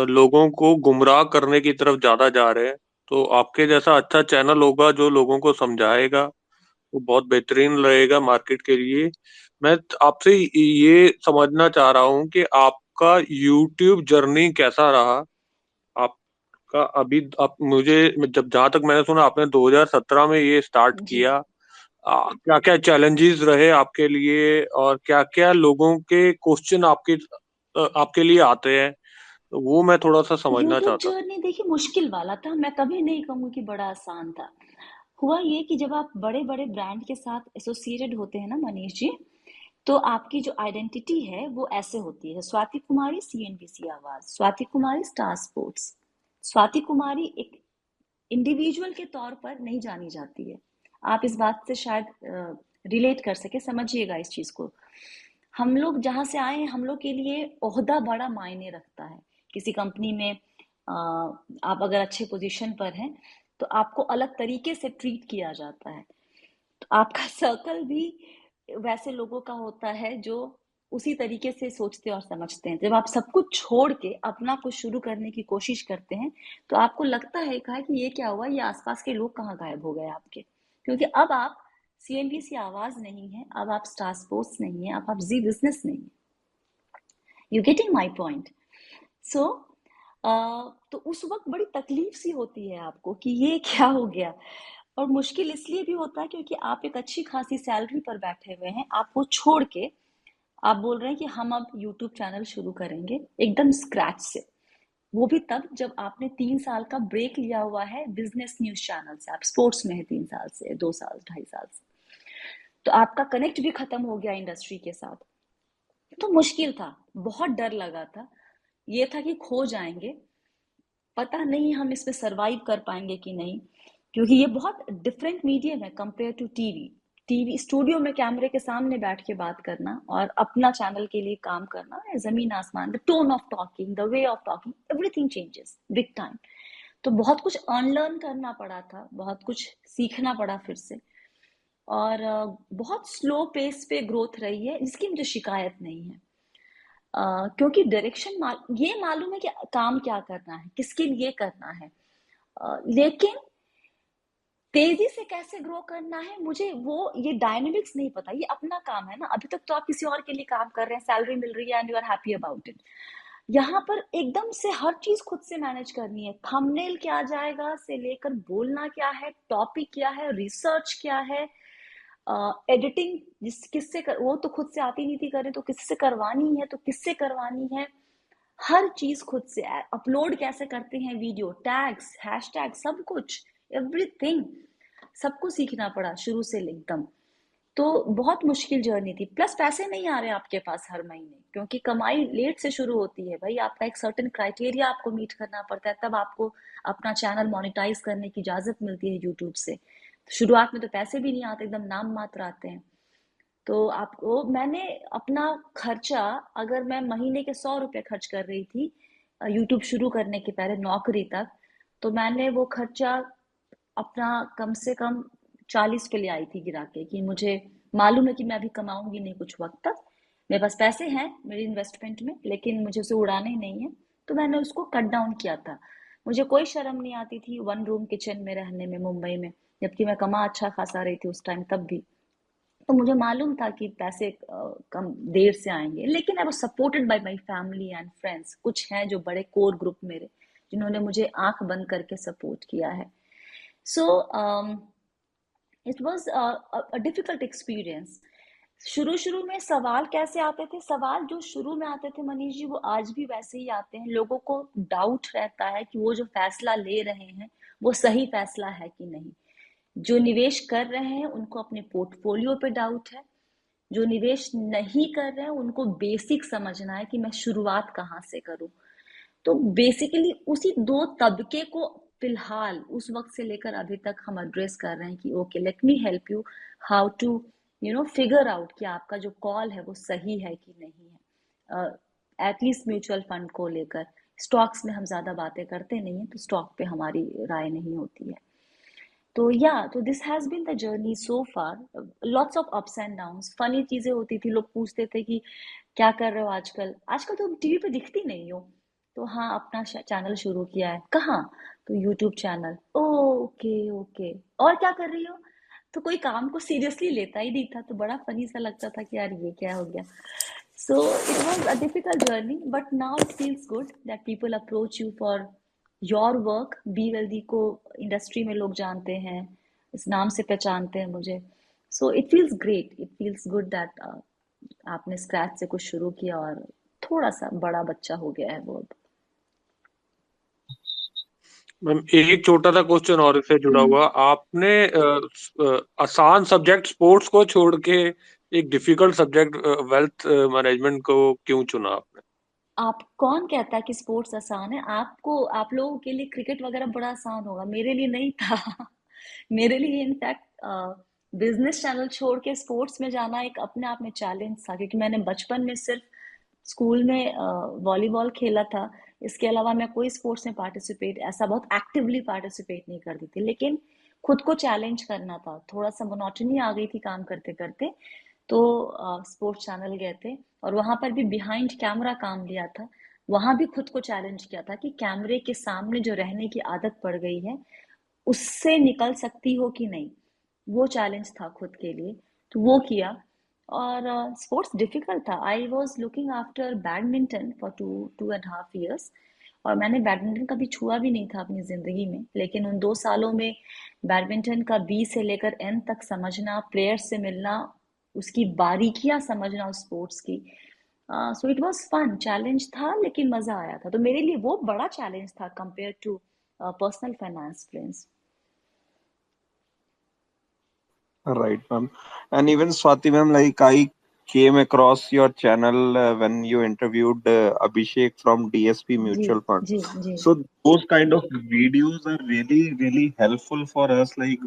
लोगों को गुमराह करने की तरफ ज्यादा जा रहे हैं। तो आपके जैसा अच्छा चैनल होगा जो लोगों को समझाएगा, वो बहुत बेहतरीन रहेगा मार्केट के लिए। मैं आपसे ये समझना चाह रहा हूँ कि आपका यूट्यूब जर्नी कैसा रहा। आपका अभी आप मुझे जब जहां तक मैंने सुना आपने 2017 में ये स्टार्ट
जी।
किया। क्या क्या चैलेंजेस रहे आपके लिए, और क्या क्या लोगों के क्वेश्चन आपके लिए आते हैं, तो वो मैं थोड़ा सा समझना
यूट्यूब
चाहता
जर्नी देखिए मुश्किल वाला था, मैं कभी नहीं कहूँगी कि बड़ा आसान था। हुआ ये कि जब आप बड़े बड़े ब्रांड के साथ एसोसिएटेड होते हैं ना मनीष जी, तो आपकी जो आइडेंटिटी है वो ऐसे होती है: स्वाति कुमारी सीएनबीसी आवाज, स्वाति कुमारी स्टार स्पोर्ट्स। स्वाति कुमारी एक इंडिविजुअल के तौर पर नहीं जानी जाती है। आप इस बात से शायद रिलेट कर सके, समझिएगा इस चीज को। हम लोग जहाँ से आए हैं, हम लोग के लिए ओहदा बड़ा मायने रखता है। किसी कंपनी में आप अगर अच्छे पोजीशन पर हैं तो आपको अलग तरीके से ट्रीट किया जाता है। तो आपका सर्कल भी वैसे लोगों का होता है जो उसी तरीके से सोचते और समझते हैं। जब आप सब कुछ छोड़ के अपना कुछ शुरू करने की कोशिश करते हैं तो आपको लगता है कहा कि ये क्या हुआ, ये आसपास के लोग कहाँ गायब हो गए आपके, क्योंकि अब आप सीएनबीसी आवाज नहीं है, अब आप स्टार स्पोर्ट्स नहीं है, अब आप जी बिजनेस नहीं है। You getting my point? So तो उस वक्त बड़ी तकलीफ सी होती है आपको कि ये क्या हो गया। और मुश्किल इसलिए भी होता है क्योंकि आप एक अच्छी खासी सैलरी पर बैठे हुए हैं, आप वो छोड़ के आप बोल रहे हैं कि हम अब यूट्यूब चैनल शुरू करेंगे एकदम स्क्रैच से। वो भी तब जब आपने 3 साल का ब्रेक लिया हुआ है बिजनेस न्यूज चैनल से, आप स्पोर्ट्स में है 3 साल से, 2 साल 2.5 साल से, तो आपका कनेक्ट भी खत्म हो गया इंडस्ट्री के साथ। तो मुश्किल था, बहुत डर लगा था, ये था कि खो जाएंगे, पता नहीं हम इसमें सरवाइव कर पाएंगे कि नहीं, क्योंकि ये बहुत डिफरेंट मीडियम है compare to TV. TV studio में कैमरे के सामने बैठ के बात करना और अपना चैनल के लिए काम करना, जमीन आसमान। The tone of talking, the way of talking, everything changes big time. तो बहुत कुछ अनलर्न करना पड़ा था, बहुत कुछ सीखना पड़ा फिर से। और बहुत स्लो पेस पे ग्रोथ रही है, इसकी मुझे शिकायत नहीं है। क्योंकि डायरेक्शन ये मालूम है कि काम क्या करना है, किसके लिए करना है, लेकिन तेजी से कैसे ग्रो करना है मुझे वो ये डायनेमिक्स नहीं पता। ये अपना काम है ना, अभी तक तो आप किसी और के लिए काम कर रहे हैं, सैलरी मिल रही है and you are happy about it. यहाँ पर एकदम से हर चीज खुद से मैनेज करनी है, थंबनेल क्या जाएगा से लेकर बोलना क्या है, टॉपिक क्या है, रिसर्च क्या है, एडिटिंग किससे वो तो खुद से आती नहीं थी करें, तो किससे करवानी है, तो किससे करवानी है, हर चीज खुद से। अपलोड कैसे करते हैं वीडियो, टैग्स, हैशटैग, सब कुछ, एवरीथिंग, सबको सीखना पड़ा शुरू से एकदम। तो बहुत मुश्किल जर्नी थी, प्लस पैसे नहीं आ रहे आपके पास हर महीने, क्योंकि कमाई लेट से शुरू होती है भाई। आपका एक सर्टेन क्राइटेरिया आपको मीट करना पड़ता है, तब आपको अपना चैनल मोनेटाइज करने की इजाजत मिलती है यूट्यूब से। शुरुआत में तो पैसे भी नहीं आते, एकदम नाम मात्र आते हैं। तो आपको मैंने अपना खर्चा, अगर मैं महीने के 100 रुपए खर्च कर रही थी यूट्यूब शुरू करने के पहले नौकरी तक, तो मैंने वो खर्चा अपना कम से कम 40 पे ले आई थी गिरा के, कि मुझे मालूम है कि मैं अभी कमाऊंगी नहीं कुछ वक्त तक, मेरे पास पैसे हैं मेरी इन्वेस्टमेंट में, लेकिन मुझे उसे उड़ाने ही नहीं है। तो मैंने उसको कट डाउन किया था। मुझे कोई शर्म नहीं आती थी 1 रूम किचन में रहने में मुंबई में, जबकि मैं कमा अच्छा खासा रही थी उस टाइम तब भी। तो मुझे मालूम था कि पैसे कम देर से आएंगे, लेकिन I was supported by my family and friends. कुछ हैं जो बड़े कोर ग्रुप मेरे, जिन्होंने मुझे आंख बंद करके सपोर्ट किया है। सो it was a difficult experience. शुरू शुरू में सवाल कैसे आते थे, सवाल जो शुरू में आते थे मनीष जी, वो आज भी वैसे ही आते हैं। लोगों को डाउट रहता है कि वो जो फैसला ले रहे हैं वो सही फैसला है कि नहीं। जो निवेश कर रहे हैं उनको अपने पोर्टफोलियो पे डाउट है, जो निवेश नहीं कर रहे हैं उनको बेसिक समझना है कि मैं शुरुआत कहाँ से करूं। तो बेसिकली उसी दो तबके को फिलहाल उस वक्त से लेकर अभी तक हम एड्रेस कर रहे हैं कि okay, let me help you how to figure out कि आपका जो कॉल है वो सही है कि नहीं है। एटलीस्ट म्यूचुअल फंड को लेकर। स्टॉक्स में हम ज़्यादा बातें करते नहीं हैं, तो स्टॉक पे हमारी राय नहीं होती है। तो तो this has been the journey so far, lots of ups and downs. Funny चीज़ें होती थी, लोग पूछते थे कि क्या कर रहे हो आजकल? आजकल तो टीवी पे दिखती नहीं हो। तो हाँ, अपना चैनल शुरू किया है। कहाँ? तो यूट्यूब चैनल। ओके ओके, और क्या कर रही हो? तो कोई काम को सीरियसली लेता ही नहीं था, तो बड़ा फनी सा लगता था कि यार ये क्या हो गया। So it was a difficult journey, but now it feels good that people approach you for your work. Be Wealthy को इंडस्ट्री में लोग जानते हैं, इस नाम से पहचानते हैं मुझे। So it feels great. It feels good that आपने स्क्रैच से कुछ शुरू किया और थोड़ा सा बड़ा बच्चा हो गया है वो अब।
मैम एक छोटा सा क्वेश्चन और इससे जुड़ा हुआ, आपने आसान सब्जेक्ट स्पोर्ट्स को छोड़ के एक डिफिकल्ट सब्जेक्ट वेल्थ मैनेजमेंट को क्यों चुना आपने?
आप कौन कहता है कि स्पोर्ट्स आसान है? आप लोगों के लिए क्रिकेट वगैरह बड़ा आसान होगा, मेरे लिए नहीं था। मेरे लिए इनफैक्ट बिजनेस चैनल छोड़ के स्पोर्ट्स में जाना एक अपने आप में चैलेंज था, क्योंकि मैंने बचपन में सिर्फ स्कूल में वॉलीबॉल खेला था। इसके अलावा मैं कोई स्पोर्ट्स में पार्टिसिपेट ऐसा बहुत एक्टिवली पार्टिसिपेट नहीं करती थी, लेकिन खुद को चैलेंज करना था। थोड़ा सा मोनोटनी आ गई थी काम करते करते, तो स्पोर्ट्स चैनल गए थे और वहां पर भी बिहाइंड कैमरा काम लिया था। वहां भी खुद को चैलेंज किया था कि कैमरे के सामने जो रहने की आदत पड़ गई है उससे निकल सकती हो कि नहीं। वो चैलेंज था खुद के लिए, तो वो किया। और स्पोर्ट्स डिफिकल्ट था। I was looking after badminton for 2.5 years, और मैंने बैडमिंटन कभी छुआ भी नहीं था अपनी जिंदगी में, लेकिन उन 2 सालों में बैडमिंटन का बी से लेकर एन तक समझना, प्लेयर्स से मिलना, उसकी बारीकियां समझना उस स्पोर्ट्स की। So it was fun, challenge था लेकिन मजा आया था। तो मेरे लिए वो बड़ा चैलेंज था compare to personal finance Prince.
Right, ma'am. And even Swati ma'am, like I came across your channel when you interviewed Abhishek from DSP
जी
Mutual Fund.
जी जी।
So those kind of videos are really, really helpful for us. Like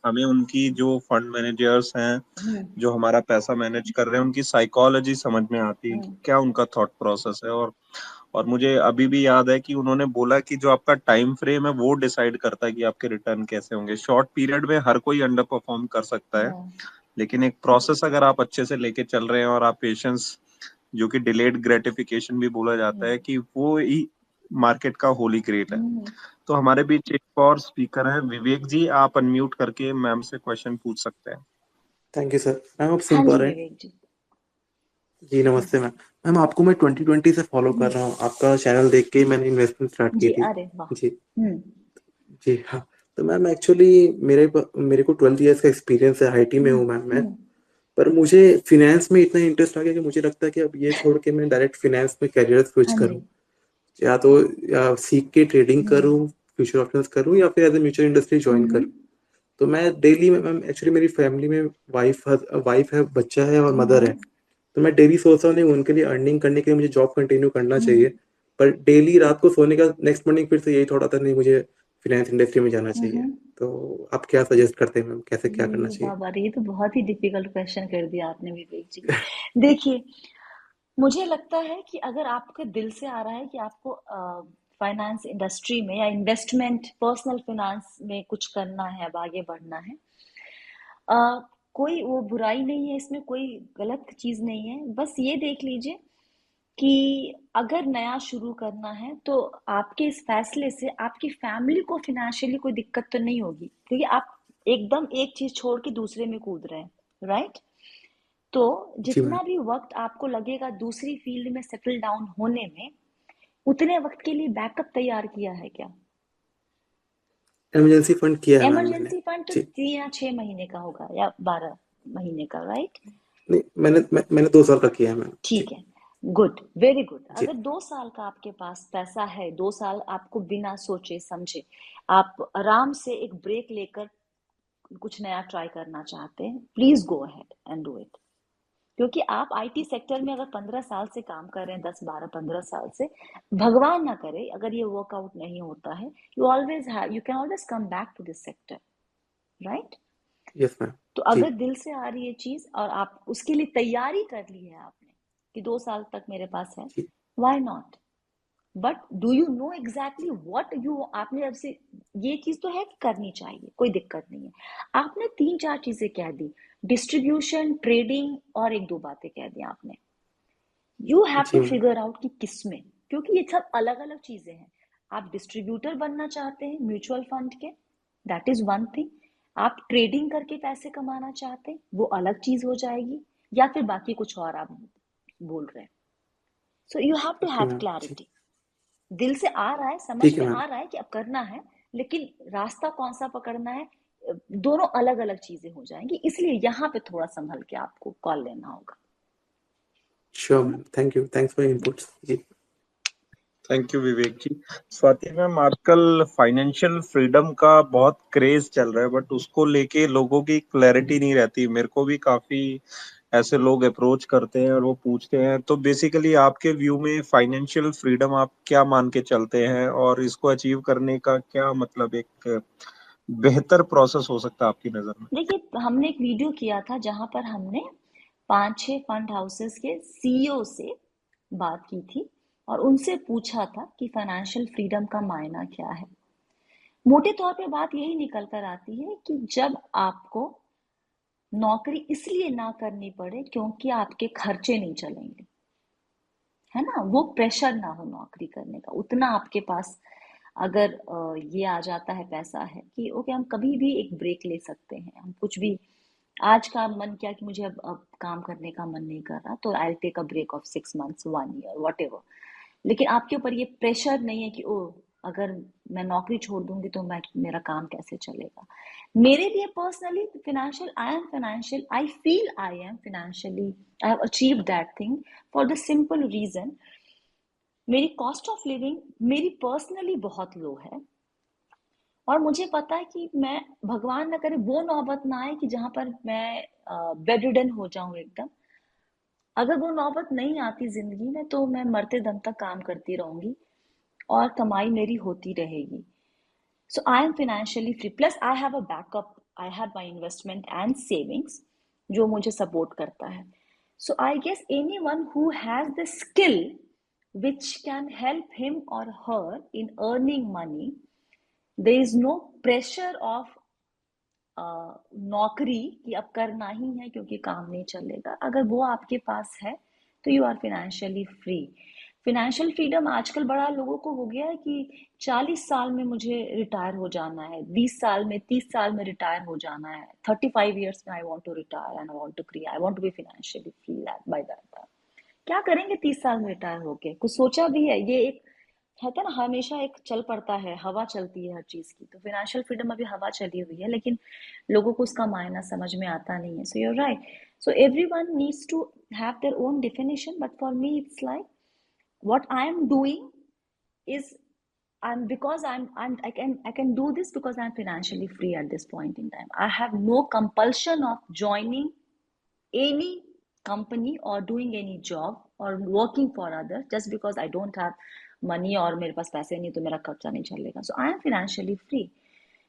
हमें उनकी जो fund managers हैं,
हम्म
जो हमारा पैसा मैनेज कर रहे हैं, उनकी साइकोलॉजी समझ में आती है,
हम्म
क्या उनका थॉट प्रोसेस है। और मुझे अभी भी याद है कि उन्होंने बोला कि जो आपका टाइम फ्रेम है वो डिसाइड करता है कि आपके रिटर्न कैसे होंगे। शॉर्ट पीरियड में हर कोई अंडर परफॉर्म कर सकता है,
हाँ
लेकिन एक प्रोसेस अगर आप अच्छे से लेके चल रहे हैं और आप पेशेंस, जो कि डिलेड ग्रेटिफिकेशन भी बोला जाता है,
हम्म
कि वो ही मार्केट का होली ग्रेल है।
हम्म।
तो हमारे बीच एक और स्पीकर है, विवेक जी, आप अनम्यूट करके मैम से क्वेश्चन पूछ सकते हैं।
Thank you sir. मैम आप सुन
हाँ
पा
जी
रहे हैं?
विवेक जी।
जी नमस्ते मैम। मैम आपको मैं 2020 से फॉलो कर रहा हूँ, आपका चैनल देख के ही मैंने इन्वेस्टमेंट स्टार्ट की
जी
थी।
अरे वाह।
जी
हम्म
जी हाँ। तो मैम एक्चुअली मेरे को 12 इयर्स का एक्सपीरियंस है, आईटी में हूँ मैम मैं।
हम्म।
पर मुझे फिनेंस में इतना इंटरेस्ट आ गया कि मुझे लगता है कि अब ये छोड़ के मैं डायरेक्ट फिनेंस में करियर स्विच
हाँ जी।
करूँ, या तो सीख के ट्रेडिंग
हम्म
करूँ, फ्यूचर ऑप्शंस करूँ, या फिर as a mutual industry join
hmm
करूँ। तो मैं डेली में मैम एक्चुअली मेरी फैमिली में वाइफ है, बच्चा है और मदर है।
हम्म
तो मैं डेली सोचता हूँ नहीं, उनके लिए अर्निंग करने के लिए मुझे जॉब कंटिन्यू करना चाहिए।
हम्म
पर डेली रात को सोने का नेक्स्ट मॉर्निंग फिर से यही थॉट आता नहीं, मुझे फाइनेंस इंडस्ट्री में जाना चाहिए।
हम्म।
तो आप क्या सजेस्ट करते हैं मैम, कैसे क्या करना
ये
चाहिए?
बाबा रे, ये तो बहुत ही डिफिकल्ट क्वेश्चन कर दिया आपने विवेक जी। देखिए, मुझे लगता है कि अगर आपके दिल से आ रहा है कि आपको फाइनेंस इंडस्ट्री में या इन्वेस्टमेंट पर्सनल फाइनेंस में कुछ करना है, अब आगे बढ़ना है, अ, कोई वो बुराई नहीं है इसमें, कोई गलत चीज नहीं है। बस ये देख लीजिए कि अगर नया शुरू करना है तो आपके इस फैसले से आपकी फैमिली को फिनेंशियली कोई दिक्कत तो नहीं होगी, क्योंकि आप एकदम एक चीज छोड़ के दूसरे में कूद रहे हैं, राइट? तो
जी मैम।
जितना भी वक्त आपको लगेगा दूसरी फील्ड में सेटल डाउन होने में, उतने वक्त के लिए बैकअप तैयार किया है क्या?
इमरजेंसी फंड किया है मैम मैंने।
इमरजेंसी फंड तो
जी
3 या 6 महीने का होगा या 12 महीने का, राइट?
नहीं, मैंने 2 साल का किया है मैम। जी
ठीक है, गुड, वेरी गुड।
जी
अगर 2 साल का आपके पास पैसा है, 2 साल आपको बिना सोचे समझे आप आराम से एक ब्रेक लेकर कुछ नया ट्राई करना चाहते हैं, please go ahead and do it. क्योंकि आप आईटी सेक्टर में अगर 15 साल से काम कर रहे हैं, 10, 12, 15 साल से, भगवान ना करे अगर ये वर्कआउट नहीं होता है, you can always come back to this sector, right?
Yes ma'am.
तो
जी
अगर दिल से आ रही है चीज और आप उसके लिए तैयारी कर ली है आपने कि 2 साल तक मेरे पास है,
जी
why not? But do you know exactly what you, आपने अब से ये चीज तो है कि करनी चाहिए, कोई दिक्कत नहीं है। आपने 3-4 चीजें कह दी, डिस्ट्रीब्यूशन, ट्रेडिंग और 1-2 बातें कह दी आपने। यू हैव
जी
टू
मैम।
फिगर आउट कि किसमें, क्योंकि ये सब अलग अलग चीजें हैं। आप डिस्ट्रीब्यूटर बनना चाहते हैं म्यूचुअल फंड के, दैट इज वन थिंग। आप ट्रेडिंग करके पैसे कमाना चाहते हैं, वो अलग चीज हो जाएगी। या फिर बाकी कुछ और आप बोल रहे हैं। So you have to
okay
have
ma'am. ठीक।
क्लैरिटी। दिल से आ रहा है, समझ
ठीक है
में
मैम।
आ रहा है कि अब करना है, लेकिन रास्ता कौन सा पकड़ना है, दोनों अलग अलग चीजें हो जाएंगी, इसलिए यहाँ पे थोड़ा संभल के आपको कॉल लेना होगा।
Sure ma'am, thank you, thanks for inputs जी।
थैंक यू विवेक जी। स्वाति मैम, आजकल फाइनेंशियल फ्रीडम का बहुत क्रेज चल रहा है, बट उसको लेके लोगों की क्लैरिटी नहीं रहती। मेरे को भी काफी ऐसे लोग अप्रोच करते हैं और वो पूछते हैं, तो बेसिकली आपके व्यू में फाइनेंशियल फ्रीडम आप क्या मान के चलते हैं, और इसको अचीव करने का क्या मतलब एक बेहतर प्रोसेस हो सकता है आपकी नजर में?
देखिए, हमने एक वीडियो किया था जहां पर हमने 5-6 फंड हाउसेस के सीईओ से बात की थी और उनसे पूछा था कि फाइनेंशियल फ्रीडम का मायना क्या है। मोटे तौर पे बात यही निकल कर आती है कि जब आपको नौकरी इसलिए ना करनी पड़े क्योंकि आपके खर्चे नहीं चलेंगे, है ना, वो प्रेशर ना हो नौकरी करने का, उतना आपके पास अगर ये आ जाता है, पैसा है कि ओके हम कभी भी एक ब्रेक ले सकते हैं, हम कुछ भी, आज का मन किया कि मुझे अब काम करने का मन नहीं कर रहा, तो I take a break of 6 months, 1 year, whatever. लेकिन आपके ऊपर ये प्रेशर नहीं है कि ओ, अगर मैं नौकरी छोड़ दूंगी तो मैं, मेरा काम कैसे चलेगा। मेरे लिए personally financial, I feel I am financially, I have achieved that thing for the simple reason, मेरी कॉस्ट ऑफ लिविंग मेरी पर्सनली बहुत लो है। और मुझे पता है कि मैं, भगवान न करे वो नौबत ना आए कि जहां पर मैं बेड रिडन हो जाऊं एकदम। अगर वो नौबत नहीं आती जिंदगी में तो मैं मरते दम तक काम करती रहूंगी और कमाई मेरी होती रहेगी। So I am financially free, plus I have a backup, I have my investment and savings जो मुझे सपोर्ट करता है। So I guess anyone who has the skill which can help him or her in earning money, there is no pressure of नौकरी कि अब करना ही है क्योंकि काम नहीं चलेगा। अगर वो आपके पास है तो you are financially free. Financial freedom आजकल बड़ा लोगों को हो गया है कि 40 साल में मुझे रिटायर हो जाना है, 20 साल में, 30 साल में रिटायर हो जाना है, 35 ईयर्स में I want to retire and I want to create, I want to be financially free by that. क्या करेंगे 30 साल में रिटायर होके, कुछ सोचा भी है? ये एक होता है ना, हमेशा एक चल पड़ता है, हवा चलती है हर चीज की। तो फाइनेंशियल फ्रीडम अभी हवा चली हुई है, लेकिन लोगों को उसका मायना समझ में आता नहीं है। So you are right, so everyone needs to have their own definition, but for me it's like what I am doing is, I'm because I can do this because I'm financially free at this point in time. I have no compulsion of joining any company or doing any job or working for others just because I don't have money और मेरे पास पैसे नहीं तो मेरा खर्चा नहीं चलेगा। सो I am financially free.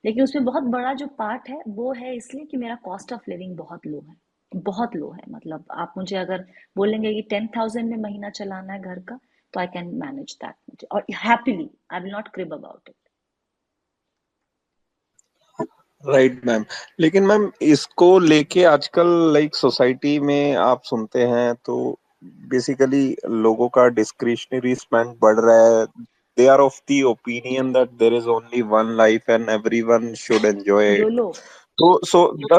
लेकिन उसमें बहुत बड़ा जो पार्ट है वो है इसलिए कि मेरा कॉस्ट ऑफ लिविंग बहुत लो है, बहुत लो है। मतलब आप मुझे अगर बोलेंगे कि 10,000 में महीना चलाना है घर का, तो आई कैन मैनेज दैट और happily, I will not crib about it.
Right ma'am. लेकिन मैम, इसको लेके आजकल लाइक सोसाइटी में आप सुनते हैं तो बेसिकली लोगों का डिस्क्रिशनरी स्पेंड बढ़ रहा है। They are of the opinion that there is only one life and everyone should enjoy it.
YOLO.
So the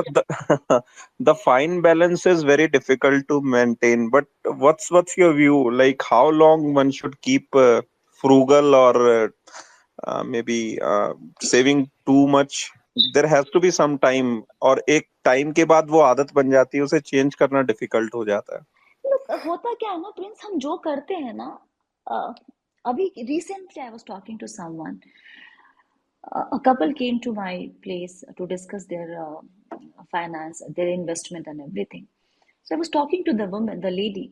the fine balance is very difficult to maintain. But what's your view? Like how long one should keep frugal or maybe saving too much? There has to be some time, और एक time के बाद वो आदत बन जाती है, उसे चेंज करना डिफिकल्ट हो जाता है।
Look, होता क्या है ना प्रिंस, हम जो करते हैं ना, अभी recently I was talking to someone, a couple came to my place to discuss their finance, their investment, and everything. So I was talking to the woman, the lady,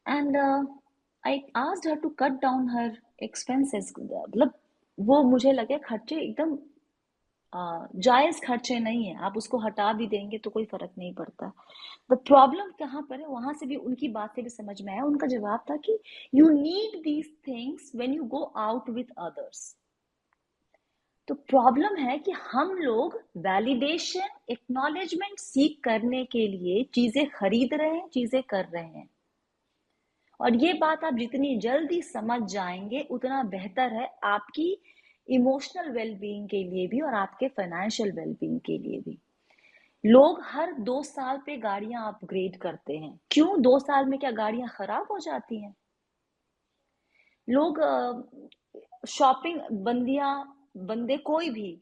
and I asked her to cut down her expenses. मतलब वो मुझे लगे खर्चे एकदम जायज खर्चे नहीं है, आप उसको हटा भी देंगे तो कोई फर्क नहीं पड़ता। द प्रॉब्लम कहाँ पर है, वहां से भी उनकी बात से भी समझ में आया। उनका जवाब था कि you need these things when you go out with others. तो प्रॉब्लम है कि हम लोग वैलिडेशन, एक्नॉलेजमेंट सीख करने के लिए चीजें खरीद रहे हैं, चीजें कर रहे हैं। और ये बात आप जितनी जल्दी समझ जाएंगे उतना बेहतर है आपकी इमोशनल वेलबींग के लिए भी और आपके फाइनेंशियल वेलबींग के लिए भी। लोग हर 2 साल पे गाड़ियां अपग्रेड करते हैं। क्यों? 2 साल में क्या गाड़ियां खराब हो जाती हैं? लोग शॉपिंग, बंदे कोई भी,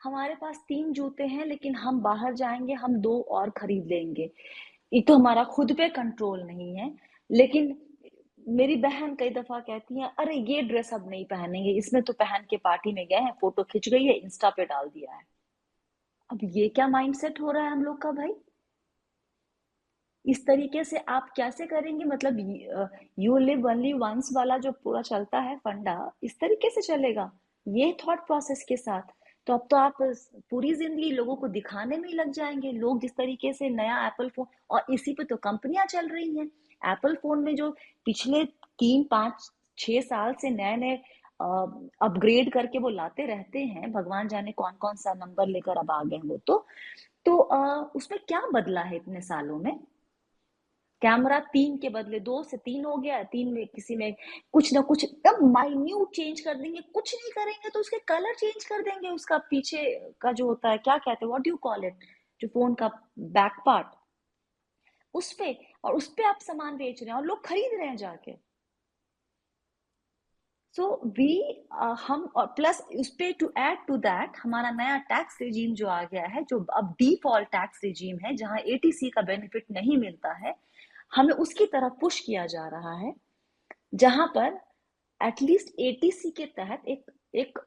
हमारे पास 3 जूते हैं लेकिन हम बाहर जाएंगे, हम 2 और खरीद लेंगे। ये तो हमारा खुद पे कंट्रोल नहीं है। लेकिन मेरी बहन कई दफा कहती है, अरे ये ड्रेस अब नहीं पहनेंगे, इसमें तो पहन के पार्टी में गए हैं, फोटो खिंच गई है, इंस्टा पे डाल दिया है। अब ये क्या माइंडसेट हो रहा है हम लोग का भाई? इस तरीके से आप कैसे करेंगे? मतलब यू लिव ओनली वंस वाला जो पूरा चलता है फंडा, इस तरीके से चलेगा ये थॉट प्रोसेस के साथ? तो अब तो आप पूरी जिंदगी लोगों को दिखाने में ही लग जाएंगे। लोग जिस तरीके से नया एप्पल फोन, और इसी पे तो कंपनियां चल रही हैं। एप्पल फोन में जो पिछले 3 5 6 साल से नए नए अपग्रेड करके वो लाते रहते हैं, भगवान जाने कौन कौन सा नंबर लेकर अब आ गए वो तो उसमें क्या बदला है इतने सालों में? कैमरा 3 के बदले 2 से 3 हो गया, 3 में किसी में कुछ ना कुछ एकदम माइन्यूट चेंज कर देंगे। कुछ नहीं करेंगे तो उसके कलर चेंज कर देंगे, उसका पीछे का जो होता है, क्या कहते हैं, व्हाट डू कॉल इट, जो फोन का बैक पार्ट, उस पे, और उस पे आप सामान बेच रहे हैं और लोग खरीद रहे हैं जाके। सो वी हम, और प्लस उस पे टू ऐड टू दैट हमारा नया टैक्स रिजीम जो आ गया है, जो अब डिफॉल्ट टैक्स रिजीम है, जहां एटीसी का बेनिफिट नहीं मिलता है, हमें उसकी तरफ पुश किया जा रहा है, जहां पर एटलीस्ट एटीसी के तहत एक एक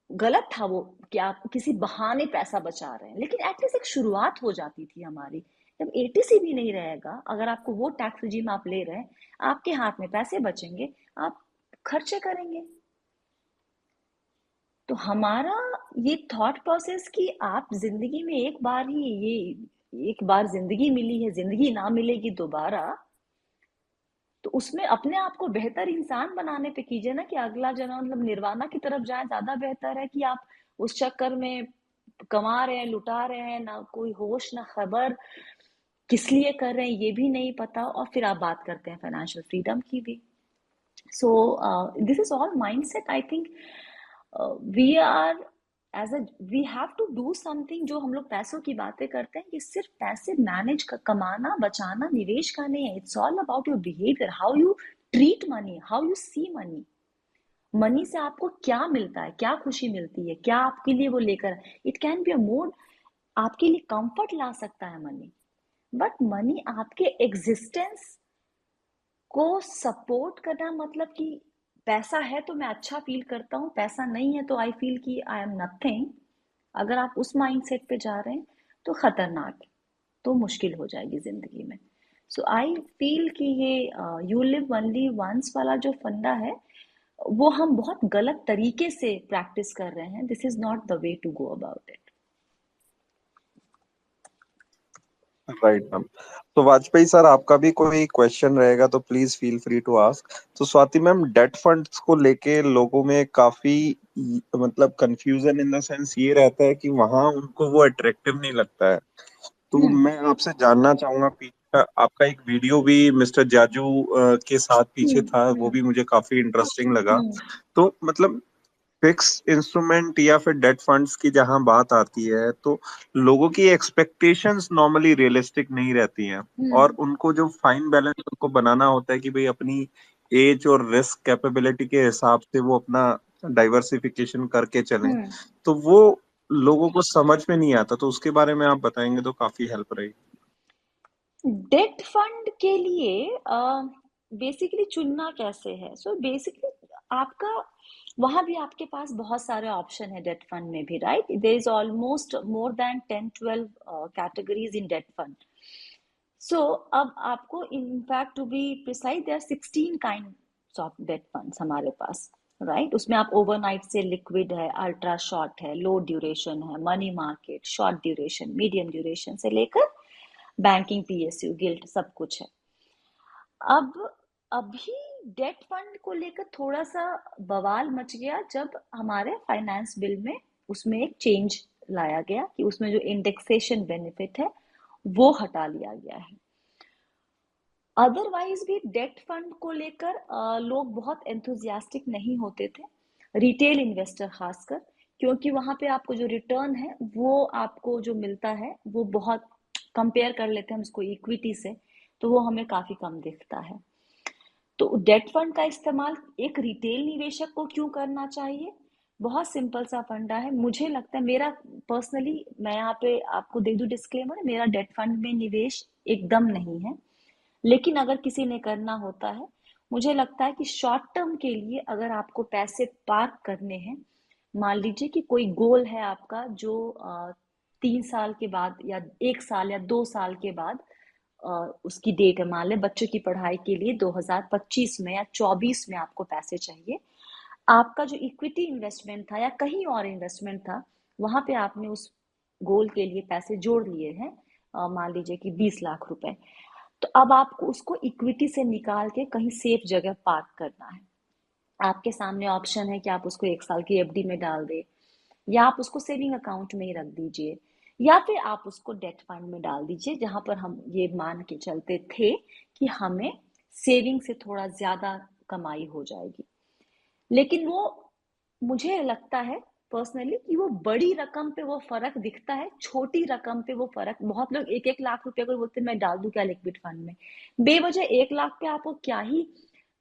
गलत था वो कि आप किसी बहाने पैसा बचा रहे हैं, लेकिन एटलीस्ट एक शुरुआत हो जाती थी हमारी। जब एटीसी भी नहीं रहेगा, अगर आपको वो टैक्स रिजीम आप ले रहे हैं, आपके हाथ में पैसे बचेंगे, आप खर्चे करेंगे। तो हमारा ये थॉट प्रोसेस कि आप जिंदगी में एक बार ही, ये एक बार जिंदगी मिली है, जिंदगी ना मिलेगी दोबारा, तो उसमें अपने आप को बेहतर इंसान बनाने पे कीजिए ना, कि अगला जन्म मतलब निर्वाणा की तरफ जाए, ज्यादा बेहतर है कि आप उस चक्कर में कमा रहे हैं, लुटा रहे हैं, ना कोई होश ना खबर, किस लिए कर रहे हैं ये भी नहीं पता, और फिर आप बात करते हैं फाइनेंशियल फ्रीडम की भी। So this is all mindset. I think we are as a we have to do something. जो हम लोग पैसों की बातें करते हैं, कि सिर्फ पैसे मैनेज कमाना, बचाना, निवेश का नहीं है। It's all about your behaviour, how you treat money, how you see money. Money से आपको क्या मिलता है, क्या खुशी मिलती है, क्या आपके लिए वो लेकर, it can be a mode, आपके लिए कंफर्ट ला सकता है मनी, बट मनी आपके एग्जिस्टेंस को सपोर्ट करना, मतलब कि पैसा है तो मैं अच्छा फील करता हूँ, पैसा नहीं है तो आई फील कि आई एम नथिंग, अगर आप उस माइंडसेट पे जा रहे हैं तो खतरनाक है, तो मुश्किल हो जाएगी जिंदगी में। सो आई फील कि ये यू लिव ओनली वंस वाला जो फंडा है, वो हम बहुत गलत तरीके से प्रैक्टिस कर रहे हैं। This is not the way to go about it.
Right ma'am. तो वाजपेयी सर, आपका भी कोई क्वेश्चन रहेगा तो please feel free to ask. तो स्वाति मैम, डेट फंड्स को लेके लोगों में काफी मतलब कंफ्यूजन इन द सेंस ये रहता है कि वहां उनको वो अट्रैक्टिव नहीं लगता है। तो मैं आपसे जानना चाहूंगा, आपका एक वीडियो भी मिस्टर जाजू के साथ पीछे था, वो भी मुझे काफी इंटरेस्टिंग लगा। तो मतलब फिक्स इंस्ट्रूमेंट या फिर डेट फंड्स की जहां बात आती है, तो लोगों की एक्सपेक्टेशंस नॉर्मली रियलिस्टिक नहीं रहती हैं, और उनको जो फाइन बैलेंस उनको बनाना होता है कि भाई अपनी एज और रिस्क कैपेबिलिटी के हिसाब से वो अपना डाइवर्सिफिकेशन करके चलें, तो वो लोगों को समझ में नहीं आता। तो उसके बारे में आप बताएंगे तो काफी हेल्प रहेगी।
डेट फंड के लिए बेसिकली चुनना कैसे है? सो बेसिकली आपका वहां भी आपके पास बहुत सारे ऑप्शन है डेट फंड में भी, right? There is almost more than 10-12 categories in debt fund. So अब आपको, in fact to be precise, there 16 kinds of debt funds हमारे पास। राइट। उसमें आप ओवरनाइट से लिक्विड है, अल्ट्रा शॉर्ट है, लो ड्यूरेशन है, money market, short duration, medium duration से लेकर बैंकिंग, पीएसयू, गिल्ट, सब कुछ है। अब अभी डेट फंड को लेकर थोड़ा सा बवाल मच गया जब हमारे फाइनेंस बिल में उसमें एक चेंज लाया गया कि उसमें जो इंडेक्सेशन बेनिफिट है वो हटा लिया गया है। अदरवाइज भी डेट फंड को लेकर लोग बहुत एंथुजियास्टिक नहीं होते थे, रिटेल इन्वेस्टर खासकर, क्योंकि वहां पे आपको जो रिटर्न है वो आपको जो मिलता है वो बहुत, कंपेयर कर लेते हैं हम उसको इक्विटी से, तो वो हमें काफी कम दिखता है। तो डेट फंड का इस्तेमाल एक रिटेल निवेशक को क्यों करना चाहिए? बहुत सिंपल सा फंडा है। मुझे लगता है, मेरा पर्सनली, मैं यहाँ पे आपको दे दूं डिस्क्लेमर, मेरा डेट फंड में निवेश एकदम नहीं है, लेकिन अगर किसी ने करना होता है, मुझे लगता है कि शॉर्ट टर्म के लिए अगर आपको पैसे पार्क करने हैं, मान लीजिए कि कोई गोल है आपका जो 3 साल के बाद या 1 साल या 2 साल के बाद उसकी डेट है, मान लें बच्चों की पढ़ाई के लिए 2025 में या 24 में आपको पैसे चाहिए, आपका जो इक्विटी इन्वेस्टमेंट था या कहीं और इन्वेस्टमेंट था, वहां पे आपने उस गोल के लिए पैसे जोड़ लिए हैं, मान लीजिए कि 20 लाख रुपए, तो अब आपको उसको इक्विटी से निकाल के कहीं सेफ जगह पार्क करना है। आपके सामने ऑप्शन है कि आप उसको 1 साल की एफडी में डाल दे, या आप उसको सेविंग अकाउंट में ही रख दीजिए, या फिर आप उसको डेट फंड में डाल दीजिए, जहां पर हम ये मान के चलते थे कि हमें सेविंग से थोड़ा ज्यादा कमाई हो जाएगी। लेकिन वो, मुझे लगता है पर्सनली कि वो बड़ी रकम पे वो फर्क दिखता है, छोटी रकम पे वो फर्क, बहुत लोग 1-1 लाख रुपए को बोलते हैं मैं डाल दूं क्या लिक्विड फंड में, बेवजह 1 लाख पे आपको क्या ही,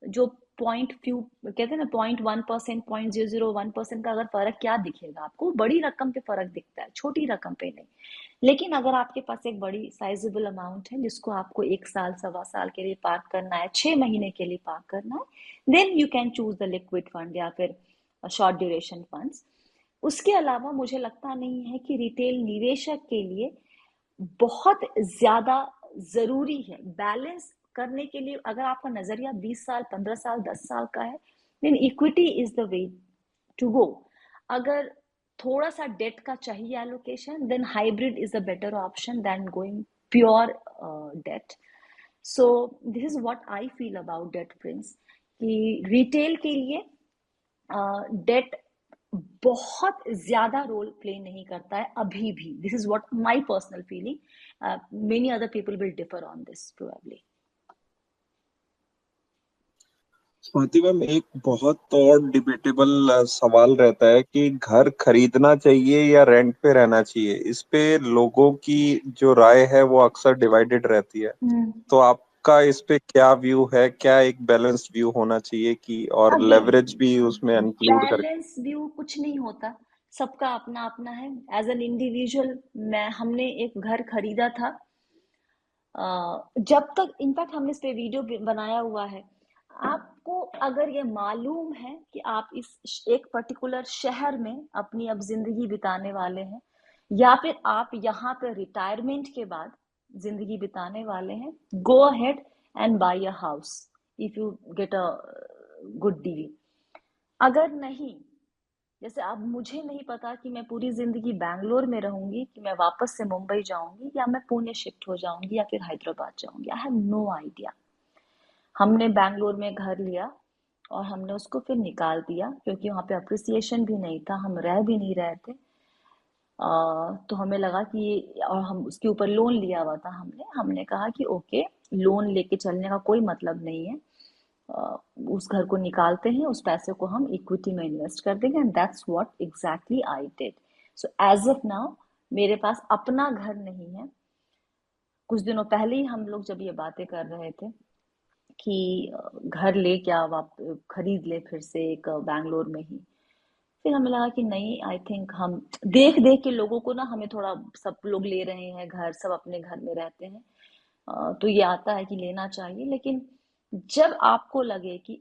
जो पॉइंट फ्यू कहते हैं ना, 0.1%, 0.001% का अगर फर्क क्या दिखेगा आपको, बड़ी रकम पे फर्क दिखता है, छोटी रकम पे नहीं। लेकिन अगर आपके पास एक बड़ी साइजेबल अमाउंट है जिसको आपको 1 साल, 1.25 साल के लिए पार्क करना है, 6 महीने के लिए पार्क करना है, then you can choose the liquid fund या फिर शॉर्ट ड्यूरेशन फंड्स। उसके अलावा मुझे लगता नहीं है कि रिटेल निवेशक के लिए बहुत ज्यादा जरूरी है बैलेंस करने के लिए। अगर आपका नजरिया 20 साल, 15 साल, 10 साल का है, then equity is the way to go. अगर थोड़ा सा डेट का चाहिए allocation, then hybrid is a better option than going pure debt. So this is what I feel about debt Prince, कि रिटेल के लिए डेट बहुत ज्यादा रोल प्ले नहीं करता है अभी भी। This is what my personal feeling, many other people will differ on this probably.
Swati ma'am, एक बहुत और डिबेटेबल सवाल रहता है कि घर खरीदना चाहिए या रेंट पे रहना चाहिए। इस पे लोगों की जो राय है वो अक्सर डिवाइडेड रहती है। तो आपका इस पे क्या व्यू है? क्या एक बैलेंस्ड व्यू होना चाहिए कि, और लेवरेज भी उसमें इंक्लूड करके?
बैलेंस व्यू कुछ नहीं होता, सबका अपना अपना है। एज एन इंडिविजुअल, हमने एक घर खरीदा था, जब तक, इनफैक्ट हमने इस पे वीडियो बनाया हुआ है, आपको अगर ये मालूम है कि आप इस एक पर्टिकुलर शहर में अपनी अब जिंदगी बिताने वाले हैं, या फिर आप यहाँ पे रिटायरमेंट के बाद जिंदगी बिताने वाले हैं, go ahead and buy a house if you get a good deal. अगर नहीं, जैसे अब मुझे नहीं पता कि मैं पूरी जिंदगी बैंगलोर में रहूंगी, कि मैं वापस से मुंबई जाऊंगी, या मैं पुणे शिफ्ट हो जाऊंगी, या फिर हैदराबाद जाऊंगी, आई हैव नो आइडिया। हमने बैंगलोर में घर लिया और हमने उसको फिर निकाल दिया, क्योंकि वहाँ पे अप्रिसिएशन भी नहीं था, हम रह भी नहीं रहे थे। तो हमें लगा कि, और हम उसके ऊपर लोन लिया हुआ था, हमने हमने कहा कि ओके, लोन लेके चलने का कोई मतलब नहीं है, उस घर को निकालते हैं, उस पैसे को हम इक्विटी में इन्वेस्ट कर देंगे, and that's what exactly I did. So as of now मेरे पास अपना घर नहीं है। कुछ दिनों पहले ही हम लोग जब ये बातें कर रहे थे कि घर ले क्या, खरीद ले फिर से एक बैंगलोर में ही, फिर हमें लगा कि नहीं, आई थिंक हम देख देख के लोगों को ना, हमें थोड़ा, सब लोग ले रहे हैं घर, सब अपने घर में रहते हैं, तो ये आता है कि लेना चाहिए। लेकिन जब आपको लगे कि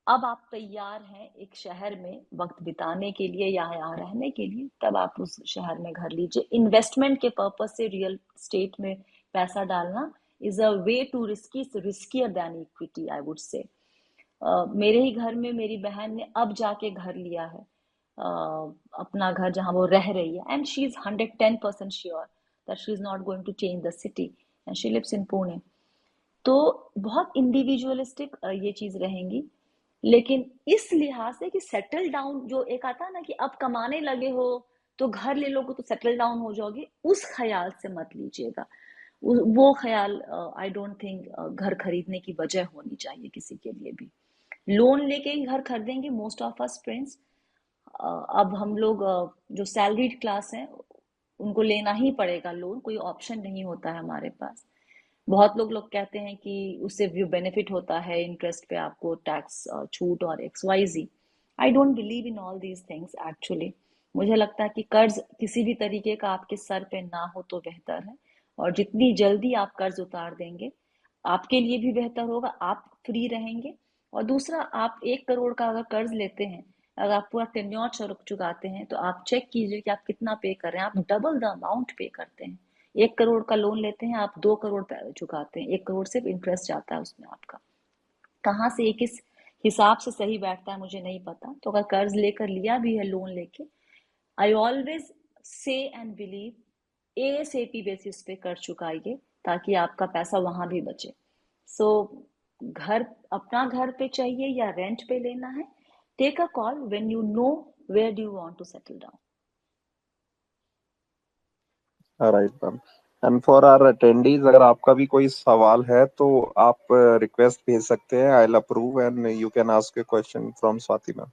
अब आप तैयार हैं एक शहर में वक्त बिताने के लिए या यहाँ रहने के लिए, तब आप उस शहर में घर लीजिए। इन्वेस्टमेंट के पर्पज से रियल स्टेट में पैसा डालना is a way too risky, riskier than equity, I would say. मेरे ही घर में मेरी बहन ने अब जाके घर लिया है, अपना घर जहाँ वो रह रही है, and she is 110% sure that she is not going to change the city and she lives in Pune. तो बहुत इंडिविजुअलिस्टिक ये चीज रहेंगी, लेकिन इस लिहाज से कि सेटल डाउन जो एक आता है ना कि अब कमाने लगे हो तो घर ले लोगे तो सेटल डाउन हो जाओगे, उस ख्याल से मत लीजिएगा। वो ख्याल आई डोंट थिंक घर खरीदने की वजह होनी चाहिए किसी के लिए भी। लोन लेके ही घर खरीदेंगे मोस्ट ऑफ अस फ्रेंड्स। अब हम लोग जो सैलरीड क्लास हैं उनको लेना ही पड़ेगा लोन, कोई ऑप्शन नहीं होता है हमारे पास। बहुत लोग कहते हैं कि उससे व्यू बेनिफिट होता है, इंटरेस्ट पे आपको टैक्स छूट और XYZ। I don't believe in all these things actually. मुझे लगता है कि कर्ज किसी भी तरीके का आपके सर पे ना हो तो बेहतर है, और जितनी जल्दी आप कर्ज उतार देंगे आपके लिए भी बेहतर होगा, आप फ्री रहेंगे। और दूसरा, आप 1 करोड़ का अगर कर्ज लेते हैं, अगर आप पूरा टेन्योर चुकाते हैं तो आप चेक कीजिए कि आप कितना पे कर रहे हैं, आप डबल द अमाउंट पे करते हैं। 1 करोड़ का लोन लेते हैं, आप 2 करोड़ चुकाते हैं, 1 करोड़ सिर्फ इंटरेस्ट जाता है उसमें आपका। कहाँ से ये किस हिसाब से सही बैठता है मुझे नहीं पता। तो अगर कर्ज लेकर लिया भी है लोन लेके, I always say and believe ASAP basis पे कर चुकाइए ताकि आपका पैसा वहां भी बचे। सो घर, अपना घर पे चाहिए या रेंट पे लेना है, take a call when you know where do you want to settle down.
Right ma'am. And for our attendees, अगर आपका भी कोई सवाल है तो आप रिक्वेस्ट भेज सकते हैं, I will approve and you can ask a question from Swati ma'am.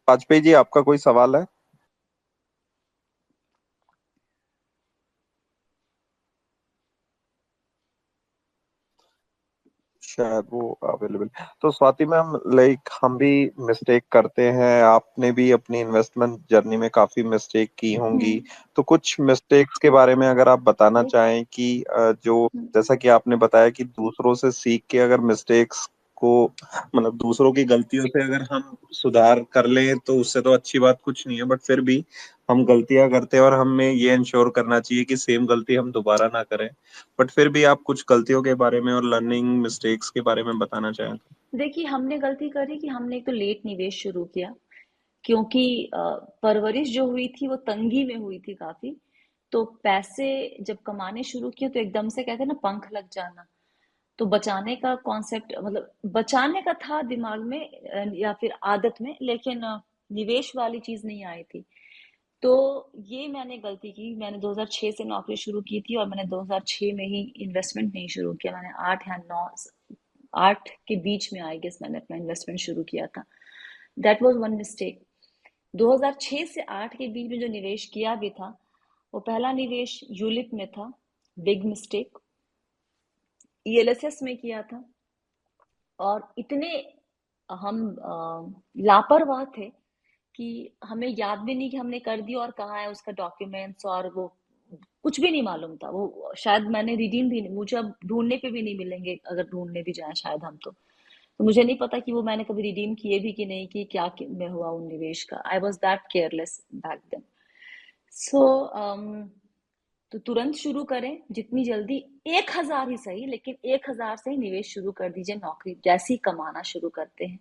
Vajpayee ji, आपका कोई सवाल है? शायद वो अवेलेबल। तो स्वाति मैम, लाइक हम भी मिस्टेक करते हैं, आपने भी अपनी इन्वेस्टमेंट जर्नी में काफी मिस्टेक की होंगी, तो कुछ मिस्टेक्स के बारे में अगर आप बताना चाहें कि जो जैसा कि आपने बताया कि दूसरों से सीख के अगर मिस्टेक्स को, मतलब दूसरों की गलतियों से अगर हम सुधार कर लें तो उससे तो अच्छी बात कुछ नहीं है, बट फिर भी हम गलतियां करते हैं और हमें ये इंश्योर करना चाहिए कि सेम गलती हम दोबारा ना करें। बट फिर भी आप कुछ गलतियों के बारे में और लर्निंग मिस्टेक्स के बारे में बताना चाहें तो।
देखिए, हमने गलती करी कि हमने एक तो लेट निवेश शुरू किया, क्योंकि परवरिश जो हुई थी वो तंगी में हुई थी काफी। तो पैसे जब कमाने शुरू किए तो एकदम से कहते हैं ना पंख लग जाना, तो बचाने का कॉन्सेप्ट, मतलब बचाने का था दिमाग में या फिर आदत में, लेकिन निवेश वाली चीज नहीं आई थी। तो ये मैंने गलती की। मैंने 2006 से नौकरी शुरू की थी और मैंने 2006 में ही इन्वेस्टमेंट नहीं शुरू किया। मैंने 8 या 9, 8 के बीच में आई गेस मैंने अपना इन्वेस्टमेंट शुरू किया था। That was one mistake. 2006 से 8 के बीच में जो निवेश किया भी था, वो पहला निवेश यूलिप में था, बिग मिस्टेक। ELSS में किया था, और इतने हम लापरवाह थे कि हमें याद भी नहीं कि हमने कर दिया और कहाँ है उसका डॉक्यूमेंट्स, और वो कुछ भी नहीं मालूम था। वो शायद मैंने रिडीम भी नहीं, मुझे अब ढूंढने पे भी नहीं मिलेंगे अगर ढूंढने भी जाए शायद हम तो मुझे नहीं पता कि वो मैंने कभी रिडीम किए भी कि नहीं, कि क्या में हुआ उन निवेश का। I was that careless back then. So तो तुरंत शुरू करें जितनी जल्दी, 1,000 ही सही, लेकिन 1,000 से ही निवेश शुरू कर दीजिए। नौकरी जैसे ही कमाना शुरू करते हैं,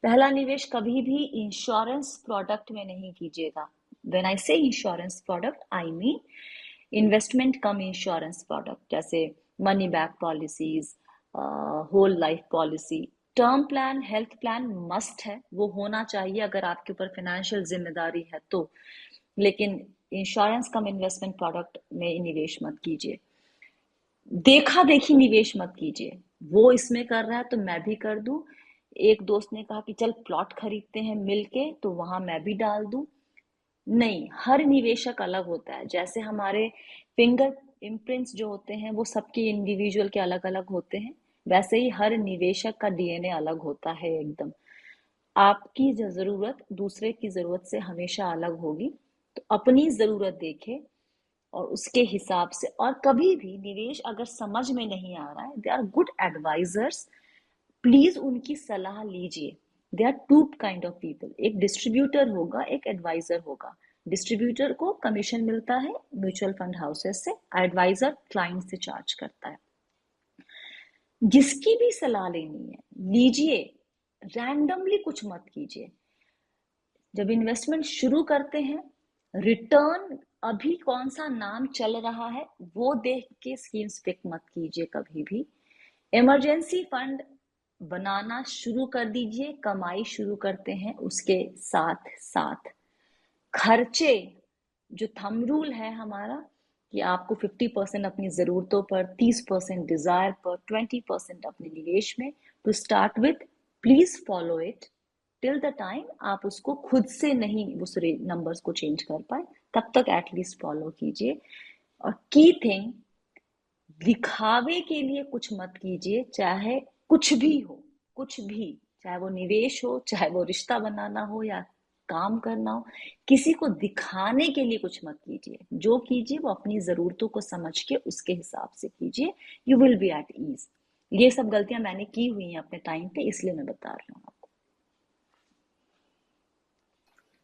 पहला निवेश कभी भी इंश्योरेंस प्रोडक्ट में नहीं कीजिएगा। When I say insurance product, I mean investment cum insurance product, जैसे money back policies, whole life policy, term plan, health plan must है, वो होना चाहिए अगर आपके ऊपर फाइनेंशियल जिम्मेदारी है तो। लेकिन इंश्योरेंस कम इन्वेस्टमेंट प्रोडक्ट में निवेश मत कीजिए। देखा देखी निवेश मत कीजिए, वो इसमें कर रहा है तो मैं भी कर दूं। एक दोस्त ने कहा कि चल प्लॉट खरीदते हैं मिलके, तो वहां मैं भी डाल दूं। नहीं, हर निवेशक अलग होता है। जैसे हमारे फिंगर इम्प्रिंट्स जो होते हैं वो सबके इंडिविजुअल के अलग अलग होते हैं, वैसे ही हर निवेशक का DNA अलग होता है एकदम। आपकी जरूरत दूसरे की जरूरत से हमेशा अलग होगी, तो अपनी जरूरत देखें और उसके हिसाब से। और कभी भी निवेश अगर समझ में नहीं आ रहा है, they are good advisors, please उनकी सलाह लीजिए। They are two kind of people, एक डिस्ट्रीब्यूटर होगा, एक एडवाइजर होगा। डिस्ट्रीब्यूटर को कमीशन मिलता है म्यूचुअल फंड हाउसेस से, एडवाइजर क्लाइंट से चार्ज करता है। जिसकी भी सलाह लेनी है लीजिए, रैंडमली कुछ मत कीजिए। जब इन्वेस्टमेंट शुरू करते हैं, रिटर्न अभी कौन सा नाम चल रहा है वो देख के स्कीम्स पिक मत कीजिए कभी भी। इमरजेंसी फंड बनाना शुरू कर दीजिए, कमाई शुरू करते हैं उसके साथ साथ खर्चे, जो थंब रूल है हमारा कि आपको 50% अपनी ज़रूरतों पर, 30% डिज़ायर पर, 20% अपने निवेश में to start with. Please follow it till the time आप उसको खुद से नहीं उस नंबर्स को चेंज कर पाए, तब तक एटलीस्ट फॉलो कीजिए। और की थिंग, दिखावे के लिए कुछ मत कीजिए, चाहे कुछ भी हो, कुछ भी, चाहे वो निवेश हो, चाहे वो रिश्ता बनाना हो या काम करना हो, किसी को दिखाने के लिए कुछ मत कीजिए। जो कीजिए वो अपनी जरूरतों को समझ के उसके हिसाब से कीजिए, you will be at ease. ये सब गलतियां मैंने की हुई हैं अपने टाइम पे, इसलिए मैं बता रही हूँ आपको।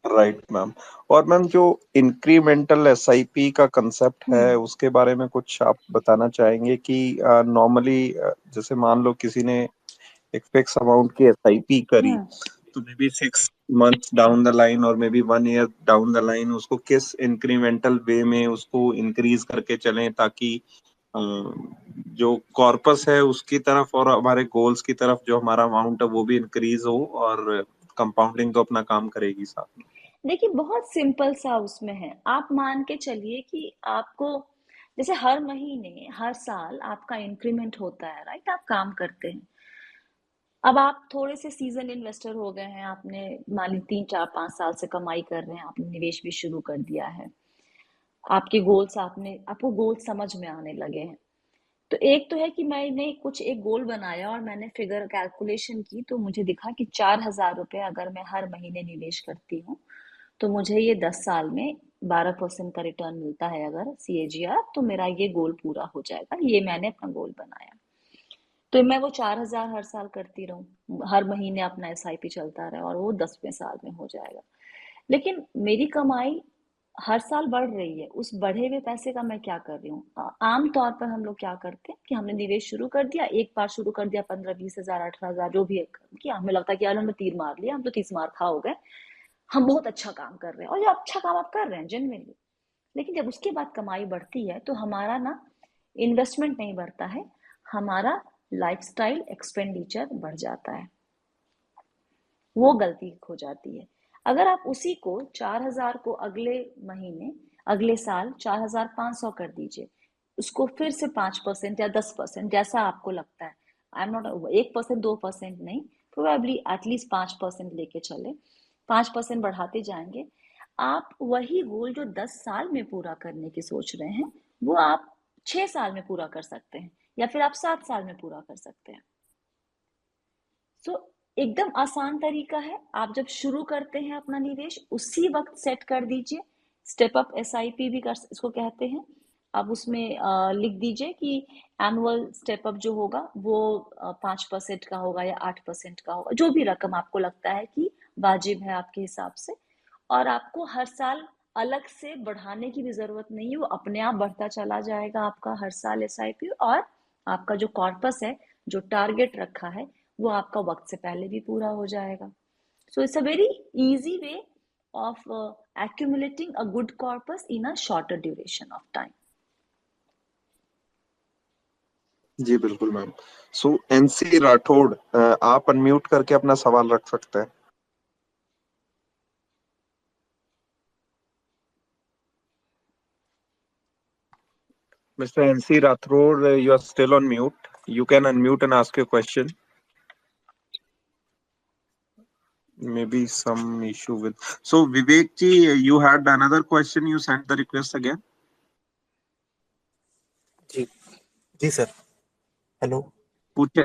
Right ma'am. और मैम जो इंक्रीमेंटल एसआईपी का कंसेप्ट है उसके बारे में कुछ आप बताना चाहेंगे कि नॉर्मली जैसे मान लो किसी ने एक फिक्स अमाउंट की एसआईपी करी, तो maybe 6 months down the line और maybe 1 year down the line उसको किस इंक्रीमेंटल वे में उसको इंक्रीज करके चलें ताकि जो कॉर्पस है उसकी तरफ और हमारे गोल्स की तरफ जो हमारा अमाउंट है वो भी इंक्रीज हो और कंपाउंडिंग तो अपना काम करेगी साथ में।
देखिए बहुत सिंपल सा उसमें है। आप मान के चलिए कि आपको जैसे हर महीने हर साल आपका इंक्रीमेंट होता है, राइट? आप काम करते हैं। अब आप थोड़े से सीजन इन्वेस्टर हो गए हैं, आपने मान ली 3 4 5 साल से कमाई कर रहे हैं, आपने निवेश भी शुरू कर दिया है, आपके गोल्स आपको गोल्स समझ में आने लगे हैं। तो एक तो है कि मैंने कुछ एक गोल बनाया और मैंने फिगर कैलकुलेशन की, तो मुझे दिखा कि 4,000 रुपये अगर मैं हर महीने निवेश करती हूँ तो मुझे ये 10 साल में 12% का रिटर्न मिलता है अगर CAGR, तो मेरा ये गोल पूरा हो जाएगा। ये मैंने अपना गोल बनाया, तो मैं वो 4,000 हर साल करती रहूं, हर महीने अपना SIP चलता रहे और वो 10वें साल में हो जाएगा। लेकिन मेरी कमाई हर साल बढ़ रही है, उस बढ़े हुए पैसे का मैं क्या कर रही हूँ? आम तौर पर हम लोग क्या करते हैं कि हमने निवेश शुरू कर दिया, एक बार शुरू कर दिया 15 20 हजार 18 हजार जो भी है किया, हमें लगता है कि यार हमने तीर मार लिया, हम तो 30 मार खा हो गए, हम बहुत अच्छा काम कर रहे हैं। और ये अच्छा काम आप कर रहे हैं जेन्युइनली, लेकिन जब उसके बाद कमाई बढ़ती है तो हमारा ना इन्वेस्टमेंट नहीं बढ़ता है, हमारा लाइफस्टाइल एक्सपेंडिचर बढ़ जाता है, वो गलती हो जाती है। अगर आप उसी को 4,000 को अगले महीने अगले साल 4,500 कर दीजिए, उसको फिर से 5% या 10% जैसा आपको लगता है, आई एम नॉट 1% 2% नहीं, प्रोबेबली एटलीस्ट 5% लेके चले, 5% बढ़ाते जाएंगे, आप वही गोल जो 10 साल में पूरा करने की सोच रहे हैं वो आप 6 साल में पूरा कर सकते हैं, या फिर आप 7 साल में पूरा कर सकते हैं। सो एकदम आसान तरीका है, आप जब शुरू करते हैं अपना निवेश उसी वक्त सेट कर दीजिए। स्टेप अप SIP भी कर इसको कहते हैं। आप उसमें लिख दीजिए कि एनुअल स्टेप अप जो होगा वो 5% का होगा या 8% का होगा, जो भी रकम आपको लगता है कि वाजिब है आपके हिसाब से, और आपको हर साल अलग से बढ़ाने की भी जरूरत नहीं है, वो अपने आप बढ़ता चला जाएगा आपका हर साल SIP, और आपका जो कॉर्पस है, जो टारगेट रखा है, वो आपका वक्त से पहले भी पूरा हो जाएगा। So it's a very easy way of accumulating a good corpus in a shorter duration of time.
जी बिल्कुल मैम। सो एनसी राठौड़, आप अनम्यूट करके अपना सवाल रख सकते हैं। Mr. NC Rathore, you are still on mute. You can unmute and ask your question. Maybe some issue with. So Vivek ji, you had another question. You sent the request again.
जी जी sir, hello.
पूछे।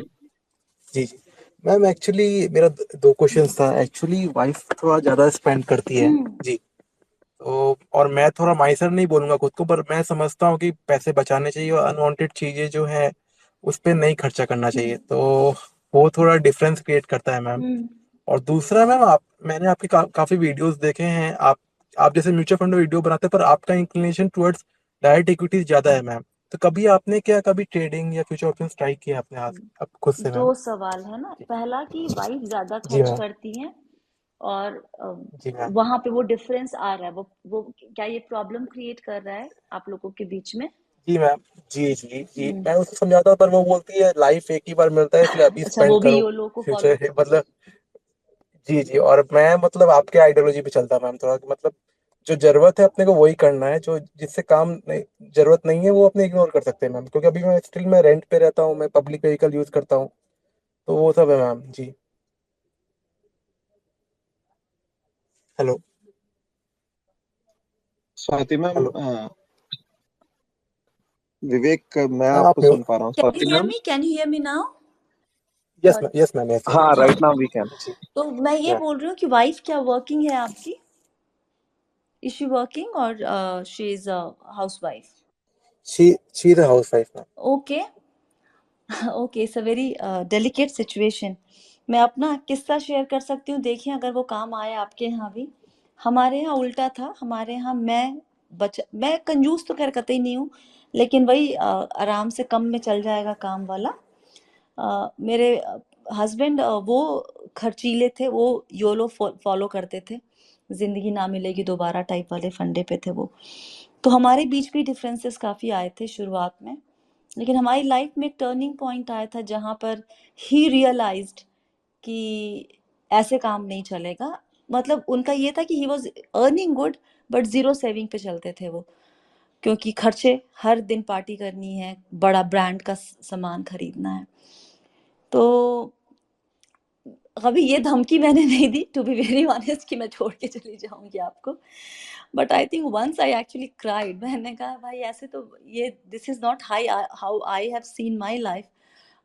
जी जी ma'am, actually मेरा दो questions था। Actually wife थोड़ा ज़्यादा spend करती है जी, तो और मैं थोड़ा माइसर नहीं बोलूँगा खुद को, पर मैं समझता हूँ कि पैसे बचाने चाहिए और अनवांटेड चीज़ें जो है उस पे नहीं खर्चा करना चाहिए, तो वो थोड़ा डिफरेंस क्रिएट करता है मैम। और दूसरा मैम, मैंने आपके काफ़ी वीडियोस देखे हैं, आप जैसे म्यूचुअल फंड वीडियो बनाते हैं, पर आपका इंक्लिनेशन टुवर्ड्स डायरेक्ट इक्विटीज ज़्यादा है मैम। तो कभी आपने क्या कभी ट्रेडिंग या फ्यूचर ऑप्शंस ट्राई किया आपने हाथ अब खुद से मैम?
दो सवाल है ना, पहला कि वाइफ ज्यादा
जी
खर्च
मैम।
करती हैं और
जी मैम।
वहां पे वो डिफरेंस आ रहा है, वो क्या ये प्रॉब्लम क्रिएट कर रहा है आप लोगों के बीच में?
जी मैम। जी जी जी,
हम्म,
मैं उसको समझाता हूँ, पर वो बोलती है लाइफ एक ही बार मिलता है, इसलिए अभी
अच्छा,
स्पेंड
वो भी
करो,
योलो को फॉलो।
फ्यूचर मतलब। जी जी, और मैं मतलब आपके आइडियोलॉजी पे चलता मैम थोड़ा, कि मतलब जो जरूरत है अपने को वही करना है, जो जिससे काम नहीं, जरूरत नहीं है वो अपने इग्नोर कर सकते हैं मैम, क्योंकि अभी मैं रेंट पे रहता हूँ, मैं पब्लिक व्हीकल यूज करता हूँ, तो वो सब है मैम। जी। Hello.
Swati ma'am,
hello.
Vivek, मैं
हाँ
आपको
आप।
सुन पा रहा हूँ।
Can
Swati
you hear
ma'am.
Me? Can you hear me now?
Yes ma'am, yes ma'am, yes yes.
हाँ,
जी
हाँ,
राइट नाउ वी कैन।
जी।
तो मैं ये
या
बोल रही हूँ कि वाइफ क्या वर्किंग है आपकी? इज शी वर्किंग और she is house wife?
She the house wife ma'am.
Okay. Okay, it's a very delicate situation. मैं अपना किस्सा शेयर कर सकती हूँ, देखिए अगर वो काम आए आपके यहाँ भी। हमारे यहाँ उल्टा था, हमारे यहाँ मैं कंजूस तो खैर कतई नहीं हूँ, लेकिन वही आराम से कम में चल जाएगा काम वाला। मेरे हस्बैंड वो खर्चीले थे, वो योलो फॉलो करते थे, जिंदगी ना मिलेगी दोबारा टाइप वाले फंडे पे थे वो। तो हमारे बीच भी डिफरेंसेस काफी आए थे शुरुआत में, लेकिन हमारी लाइफ में एक टर्निंग पॉइंट आया था जहां पर ही रियलाइज्ड कि ऐसे काम नहीं चलेगा। मतलब उनका ये था कि he was earning good, but zero saving पे चलते थे वो, क्योंकि खर्चे हर दिन पार्टी करनी है, बड़ा ब्रांड का सामान खरीदना है। तो कभी ये धमकी मैंने नहीं दी, टू बी वेरी ऑनेस्ट, कि मैं छोड़ के चली जाऊंगी आपको। But I think once I actually cried, मैंने कहा भाई ऐसे तो ये this is not how I have seen my life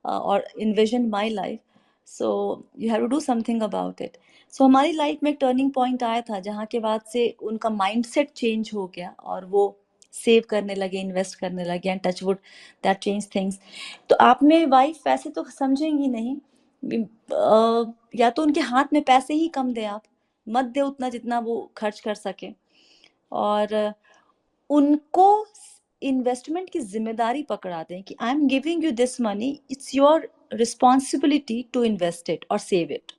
और envision my life, so you have to do something about it. So हमारी लाइफ में एक टर्निंग पॉइंट आया था जहाँ के बाद से उनका माइंडसेट चेंज हो गया और वो सेव करने लगे, इन्वेस्ट करने लगे, and touch wood that change things. तो आप में वाइफ वैसे तो समझेंगी नहीं, या तो उनके हाथ में पैसे ही कम दे आप, मत दे उतना जितना वो खर्च कर सके, और उनको इन्वेस्टमेंट की जिम्मेदारी पकड़ा दें कि I am giving you this money, it's your responsibility to invest it और save it.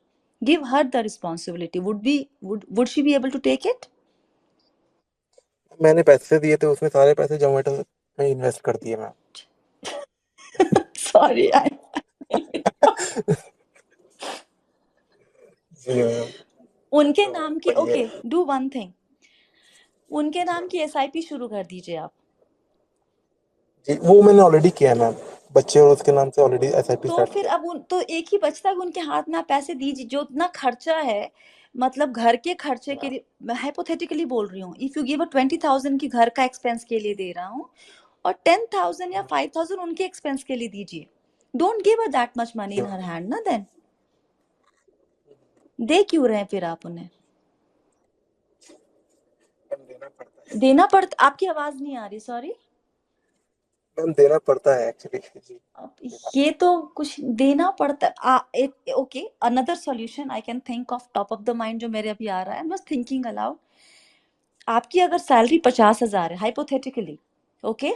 Give her the responsibility. Would she be able to take it?
मैंने पैसे दिए थे, उसमें सारे पैसे जोमेटो में इन्वेस्ट कर दिए मैम।
सॉरी आई
जी मैम।
उनके
तो
नाम की,
वही है।
ओके, डू वन थिंग, उनके
जी
नाम
मैम।
की एसआईपी शुरू कर दीजिए आप।
जी, वो मैंने ऑलरेडी किया है मैम, बच्चे और उसके नाम से ऑलरेडी एसआईपी
तो
स्टार्ट
फिर
किया है।
अब तो एक ही बचता है कि उनके हाथ में आप पैसे दीजिए, जो उतना खर्चा है, मतलब घर के खर्चे
जी
के
मैम।
लिए मैं हाइपोथेटिकली बोल रही हूँ, इफ यू गिव अ 20,000 की घर का एक्सपेंस के लिए दे रहा हूँ, और 10,000 या 5,000 उनके एक्सपेंस के लिए दीजिए। Don't give a that much money
जी
इन
मैम।
हर हैंड ना, देन दे क्यों रहे हैं फिर आप उन्हें?
मैम देना पड़ता है।
देना पड़ता, आपकी आवाज नहीं आ रही, सॉरी।
मैम देना पड़ता है एक्चुअली। जी।
अब ये तो कुछ देना पड़ता है। Okay, another solution I can think of top of the mind जो मेरे अभी आ रहा है, आई एम थिंकिंग अलाउड। आपकी अगर सैलरी 50,000 है हाइपोथेटिकली, ओके,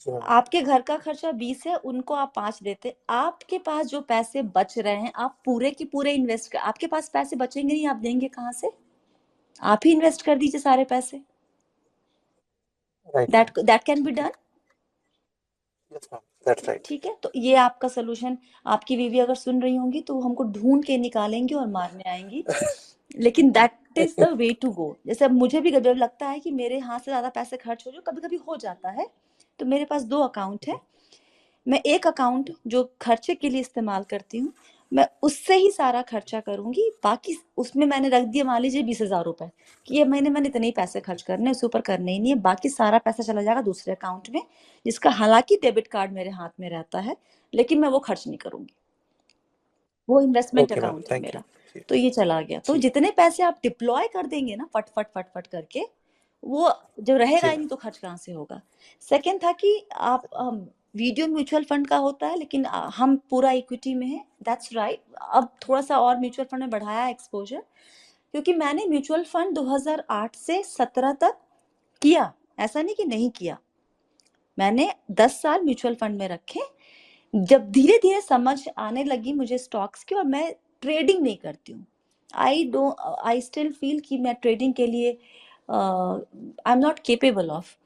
जी मैम।
आपके घर का खर्चा 20 है, उनको आप 5 देते, आपके पास जो पैसे बच रहे हैं आप पूरे के पूरे इन्वेस्ट कर, आपके पास पैसे बचेंगे नहीं, आप देंगे कहाँ से? आप ही इन्वेस्ट कर दीजिए सारे पैसे।
Right ma'am.
That can be
ठीक है।
Done.
Yes ma'am, that's right.
ठीक है, तो ये आपका सोल्यूशन, आपकी बीवी अगर सुन रही होंगी तो हमको ढूंढ के निकालेंगी और मारने आएंगी, लेकिन that is the way to go. जैसे अब मुझे भी कभी लगता है कि मेरे हाथ से ज्यादा पैसे खर्च हो, जो कभी कभी हो जाता है, तो मेरे पास 2 अकाउंट है। मैं एक अकाउंट जो खर्चे के लिए इस्तेमाल करती हूँ, मैं उससे ही सारा खर्चा करूंगी, बाकी उसमें मैंने रख दिया मान लीजिए 20,000 रुपए, कि ये महीने मैंने इतने ही पैसे खर्च करने हैं, उससे ऊपर करने ही नहीं है, बाकी सारा पैसा चला जाएगा दूसरे अकाउंट में, जिसका हालांकि डेबिट कार्ड मेरे हाथ में रहता है, लेकिन मैं वो खर्च नहीं करूंगी, वो इन्वेस्टमेंट
ओके मैम,
अकाउंट है
थैंक यू।
मेरा।
जी।
तो ये चला गया, तो
जी।
जितने पैसे आप डिप्लॉय कर देंगे ना फट फट फट फट करके, वो जब रहेगा
जी
ही
मैम।
नहीं तो खर्च कहाँ से होगा? सेकंड था कि आप वीडियो म्यूचुअल फंड का होता है, लेकिन हम पूरा इक्विटी में है, दैट्स राइट। अब थोड़ा सा और म्यूचुअल फंड में बढ़ाया एक्सपोजर, क्योंकि मैंने म्यूचुअल फंड 2008 से 17 तक किया, ऐसा नहीं कि नहीं किया। मैंने 10 साल म्यूचुअल फंड में रखे। जब धीरे धीरे समझ आने लगी मुझे स्टॉक्स की, और मैं ट्रेडिंग नहीं करती हूँ, आई स्टिल फील कि मैं ट्रेडिंग के लिए I am not capable of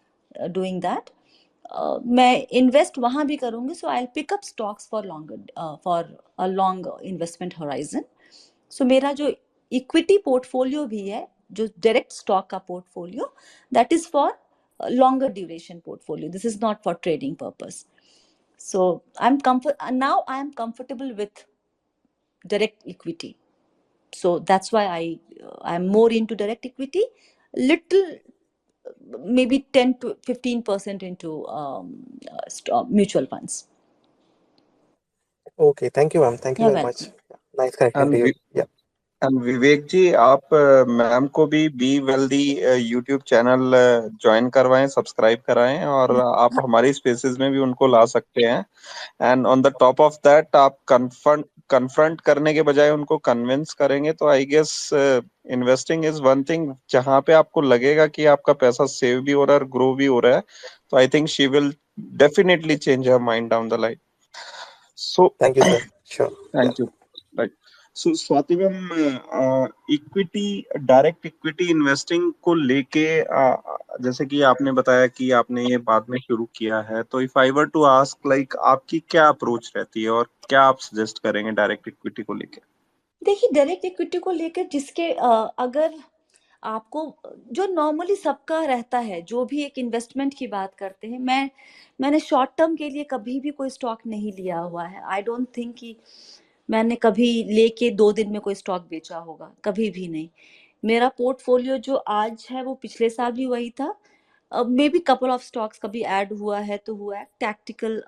doing that. मैं इन्वेस्ट वहां भी करूंगी, so I pick up stocks for longer, for a long investment horizon. So मेरा जो इक्विटी पोर्टफोलियो भी है, जो डायरेक्ट स्टॉक का portfolio, that is for longer duration portfolio. This is not for trading purpose. So now I am comfortable with direct equity. So that's why I'm more into direct equity, little maybe 10 to 15% into mutual funds.
Okay, thank you, ma'am. Thank you
You're
very much.
welcome.
Nice connecting
And
to you. Yeah.
विवेक जी, आप ma'am को भी be wealthy YouTube channel join करवाएं, subscribe कराएं, और आप हमारी spaces में भी उनको ला सकते हैं। And on the top of that, आप कन्फ्रंट करने के बजाय उनको कन्विंस करेंगे, तो I guess investing is one thing जहां पे आपको लगेगा कि आपका पैसा सेव भी हो रहा है और ग्रो भी हो रहा है, तो I think she will definitely change her mind down the line. So
Thank you, sir. Sure. Yeah.
Thank you. So Swati ma'am, equity, direct equity investing को लेके जैसे कि आपने बताया कि आपने ये बाद में शुरू किया है, तो if I were to ask, like आपकी क्या अप्रोच रहती है और क्या आप सजेस्ट करेंगे डायरेक्ट इक्विटी को लेके?
देखिए, डायरेक्ट इक्विटी को लेकर जिसके अगर आपको, जो नॉर्मली सबका रहता है, जो भी एक इन्वेस्टमेंट की बात करते हैं, मैंने शॉर्ट टर्म के लिए कभी भी कोई स्टॉक नहीं लिया हुआ है। आई डोंट थिंक कि मैंने कभी लेके 2 दिन में कोई स्टॉक बेचा होगा, कभी भी नहीं। मेरा पोर्टफोलियो जो आज है वो पिछले साल भी वही था। May be couple of stocks कभी ऐड हुआ है तो हुआ है टैक्टिकल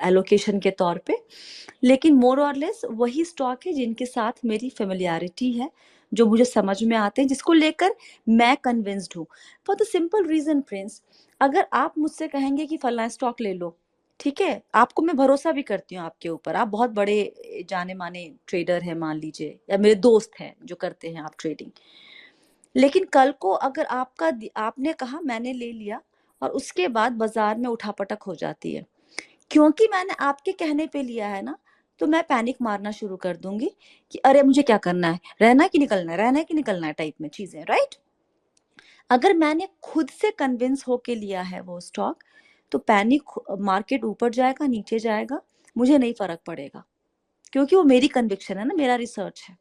एलोकेशन के तौर पे, लेकिन मोर और लेस वही स्टॉक है जिनके साथ मेरी फेमिलियरिटी है, जो मुझे समझ में आते हैं, जिसको लेकर मैं कन्विंस्ड हूँ। For the simple reason Prince, अगर आप मुझसे कहेंगे कि फलाना स्टॉक ले लो, ठीक है, आपको मैं भरोसा भी करती हूँ आपके ऊपर, आप बहुत बड़े जाने माने ट्रेडर हैं मान लीजिए, या मेरे दोस्त हैं जो करते हैं आप ट्रेडिंग, लेकिन कल को अगर आपने कहा मैंने ले लिया और उसके बाद बाजार में उठापटक हो जाती है, क्योंकि मैंने आपके कहने पे लिया है ना, तो मैं पैनिक मारना शुरू कर दूंगी कि अरे मुझे क्या करना है, रहना है कि निकलना है, रहना है कि निकलना है टाइप में चीजें, राइट। अगर मैंने खुद से कन्विंस होके लिया है वो स्टॉक, तो पैनिक, मार्केट ऊपर जाएगा नीचे जाएगा, मुझे नहीं फर्क पड़ेगा, क्योंकि वो मेरी कन्विक्शन है ना, मेरा रिसर्च है।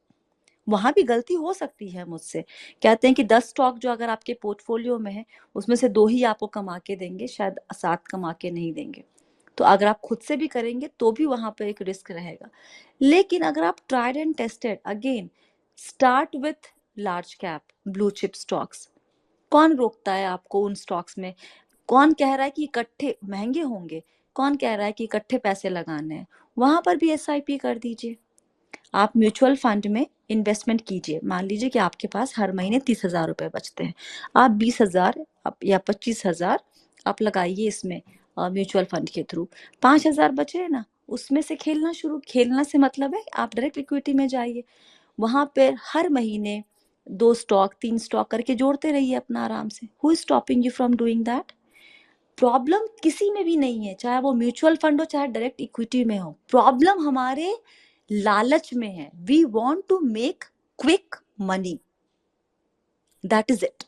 वहां भी गलती हो सकती है मुझसे। कहते हैं कि 10 स्टॉक जो अगर आपके पोर्टफोलियो में है, उसमें से 2 ही आपको कमा के देंगे, शायद 7 कमा के नहीं देंगे। तो अगर आप खुद से भी करेंगे तो भी वहां पर एक रिस्क रहेगा। लेकिन अगर आप tried and tested, again start with large cap blue chip stocks. कौन रोकता है आपको उन स्टॉक्स में? कौन कह रहा है कि इकट्ठे महंगे होंगे? कौन कह रहा है कि इकट्ठे पैसे लगाने हैं? वहां पर भी SIP कर दीजिए। आप म्यूचुअल फंड में इन्वेस्टमेंट कीजिए, मान लीजिए कि आपके पास हर महीने 30,000 रुपए बचते हैं, आप 20,000 या 25,000 आप लगाइए इसमें म्यूचुअल फंड के थ्रू। 5,000 बचे है ना, उसमें से खेलना से मतलब है आप डायरेक्ट इक्विटी में जाइए, वहां पर हर महीने 2 स्टॉक 3 स्टॉक करके जोड़ते रहिए अपना आराम से। Who is stopping you from doing that? Problem किसी में भी नहीं है, चाहे वो म्यूचुअल फंड हो चाहे डायरेक्ट इक्विटी में हो, प्रॉब्लम हमारे लालच में है। We want to make quick money, that is it,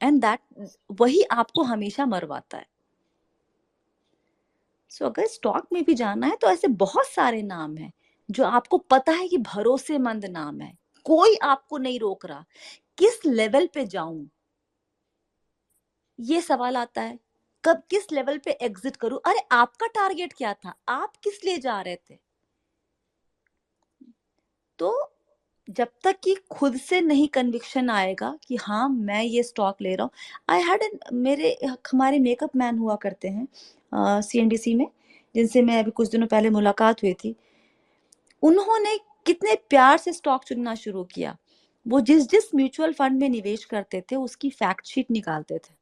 and that वही आपको हमेशा मरवाता है। सो अगर स्टॉक में भी जाना है तो ऐसे बहुत सारे नाम हैं जो आपको पता है कि भरोसेमंद नाम है, कोई आपको नहीं रोक रहा। किस लेवल पे जाऊं, ये सवाल आता है, कब किस लेवल पे एग्जिट करूं? अरे आपका टारगेट क्या था, आप किस लिए जा रहे थे? तो जब तक कि खुद से नहीं कन्विक्शन आएगा कि हाँ मैं ये स्टॉक ले रहा हूँ। आई हैड हमारे मेकअप मैन हुआ करते हैं CNDC में, जिनसे मैं अभी कुछ दिनों पहले मुलाकात हुई थी। उन्होंने कितने प्यार से स्टॉक चुनना शुरू किया। वो जिस म्यूचुअल फंड में निवेश करते थे उसकी फैक्ट शीट निकालते थे,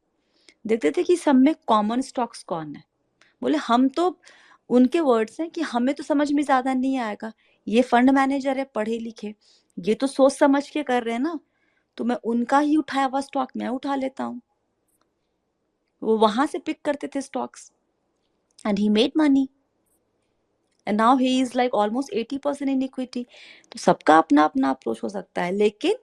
देखते थे कि सब में कॉमन स्टॉक्स कौन है। बोले हम तो, उनके वर्ड्स हैं कि हमें तो समझ में ज्यादा नहीं आएगा, ये फंड मैनेजर है पढ़े लिखे, ये तो सोच समझ के कर रहे हैं ना, तो मैं उनका ही उठाया हुआ स्टॉक मैं उठा लेता हूँ। वो वहां से पिक करते थे stocks and he made money and now he is like almost 80% in equity. तो सबका अपना अपना अप्रोच हो सकता है, लेकिन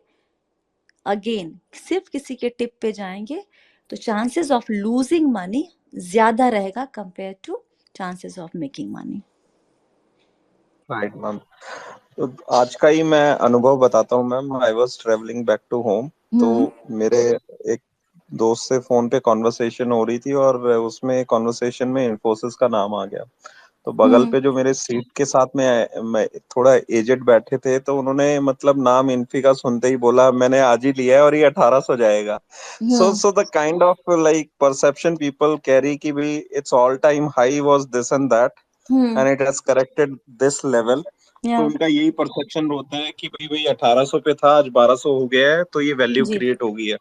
अगेन सिर्फ किसी के टिप पे जाएंगे तो चांसेस ऑफ लूजिंग मनी ज्यादा रहेगा compare to chances of making money.
Right ma'am. तो आज का ही मैं अनुभव बताता हूँ ma'am. I was travelling back to home, तो मेरे एक दोस्त से फोन पे कॉन्वर्सेशन हो रही थी और उसमें कॉन्वर्सेशन में इन्फोसिस का नाम आ गया। तो बगल पे जो मेरे सीट के साथ में मैं थोड़ा एजेड बैठे थे, तो उन्होंने मतलब नाम इन्फी का सुनते ही बोला मैंने आज ही लिया है और ये 1800 जाएगा। So the kind of like perception people carry कि भाई it's all time high was this and that and it has corrected this level. तो उनका यही परसेप्शन होता है कि भाई भाई 1800 पे था, आज 1200 हो गया है, तो ये वैल्यू
जी।
क्रिएट हो गई है।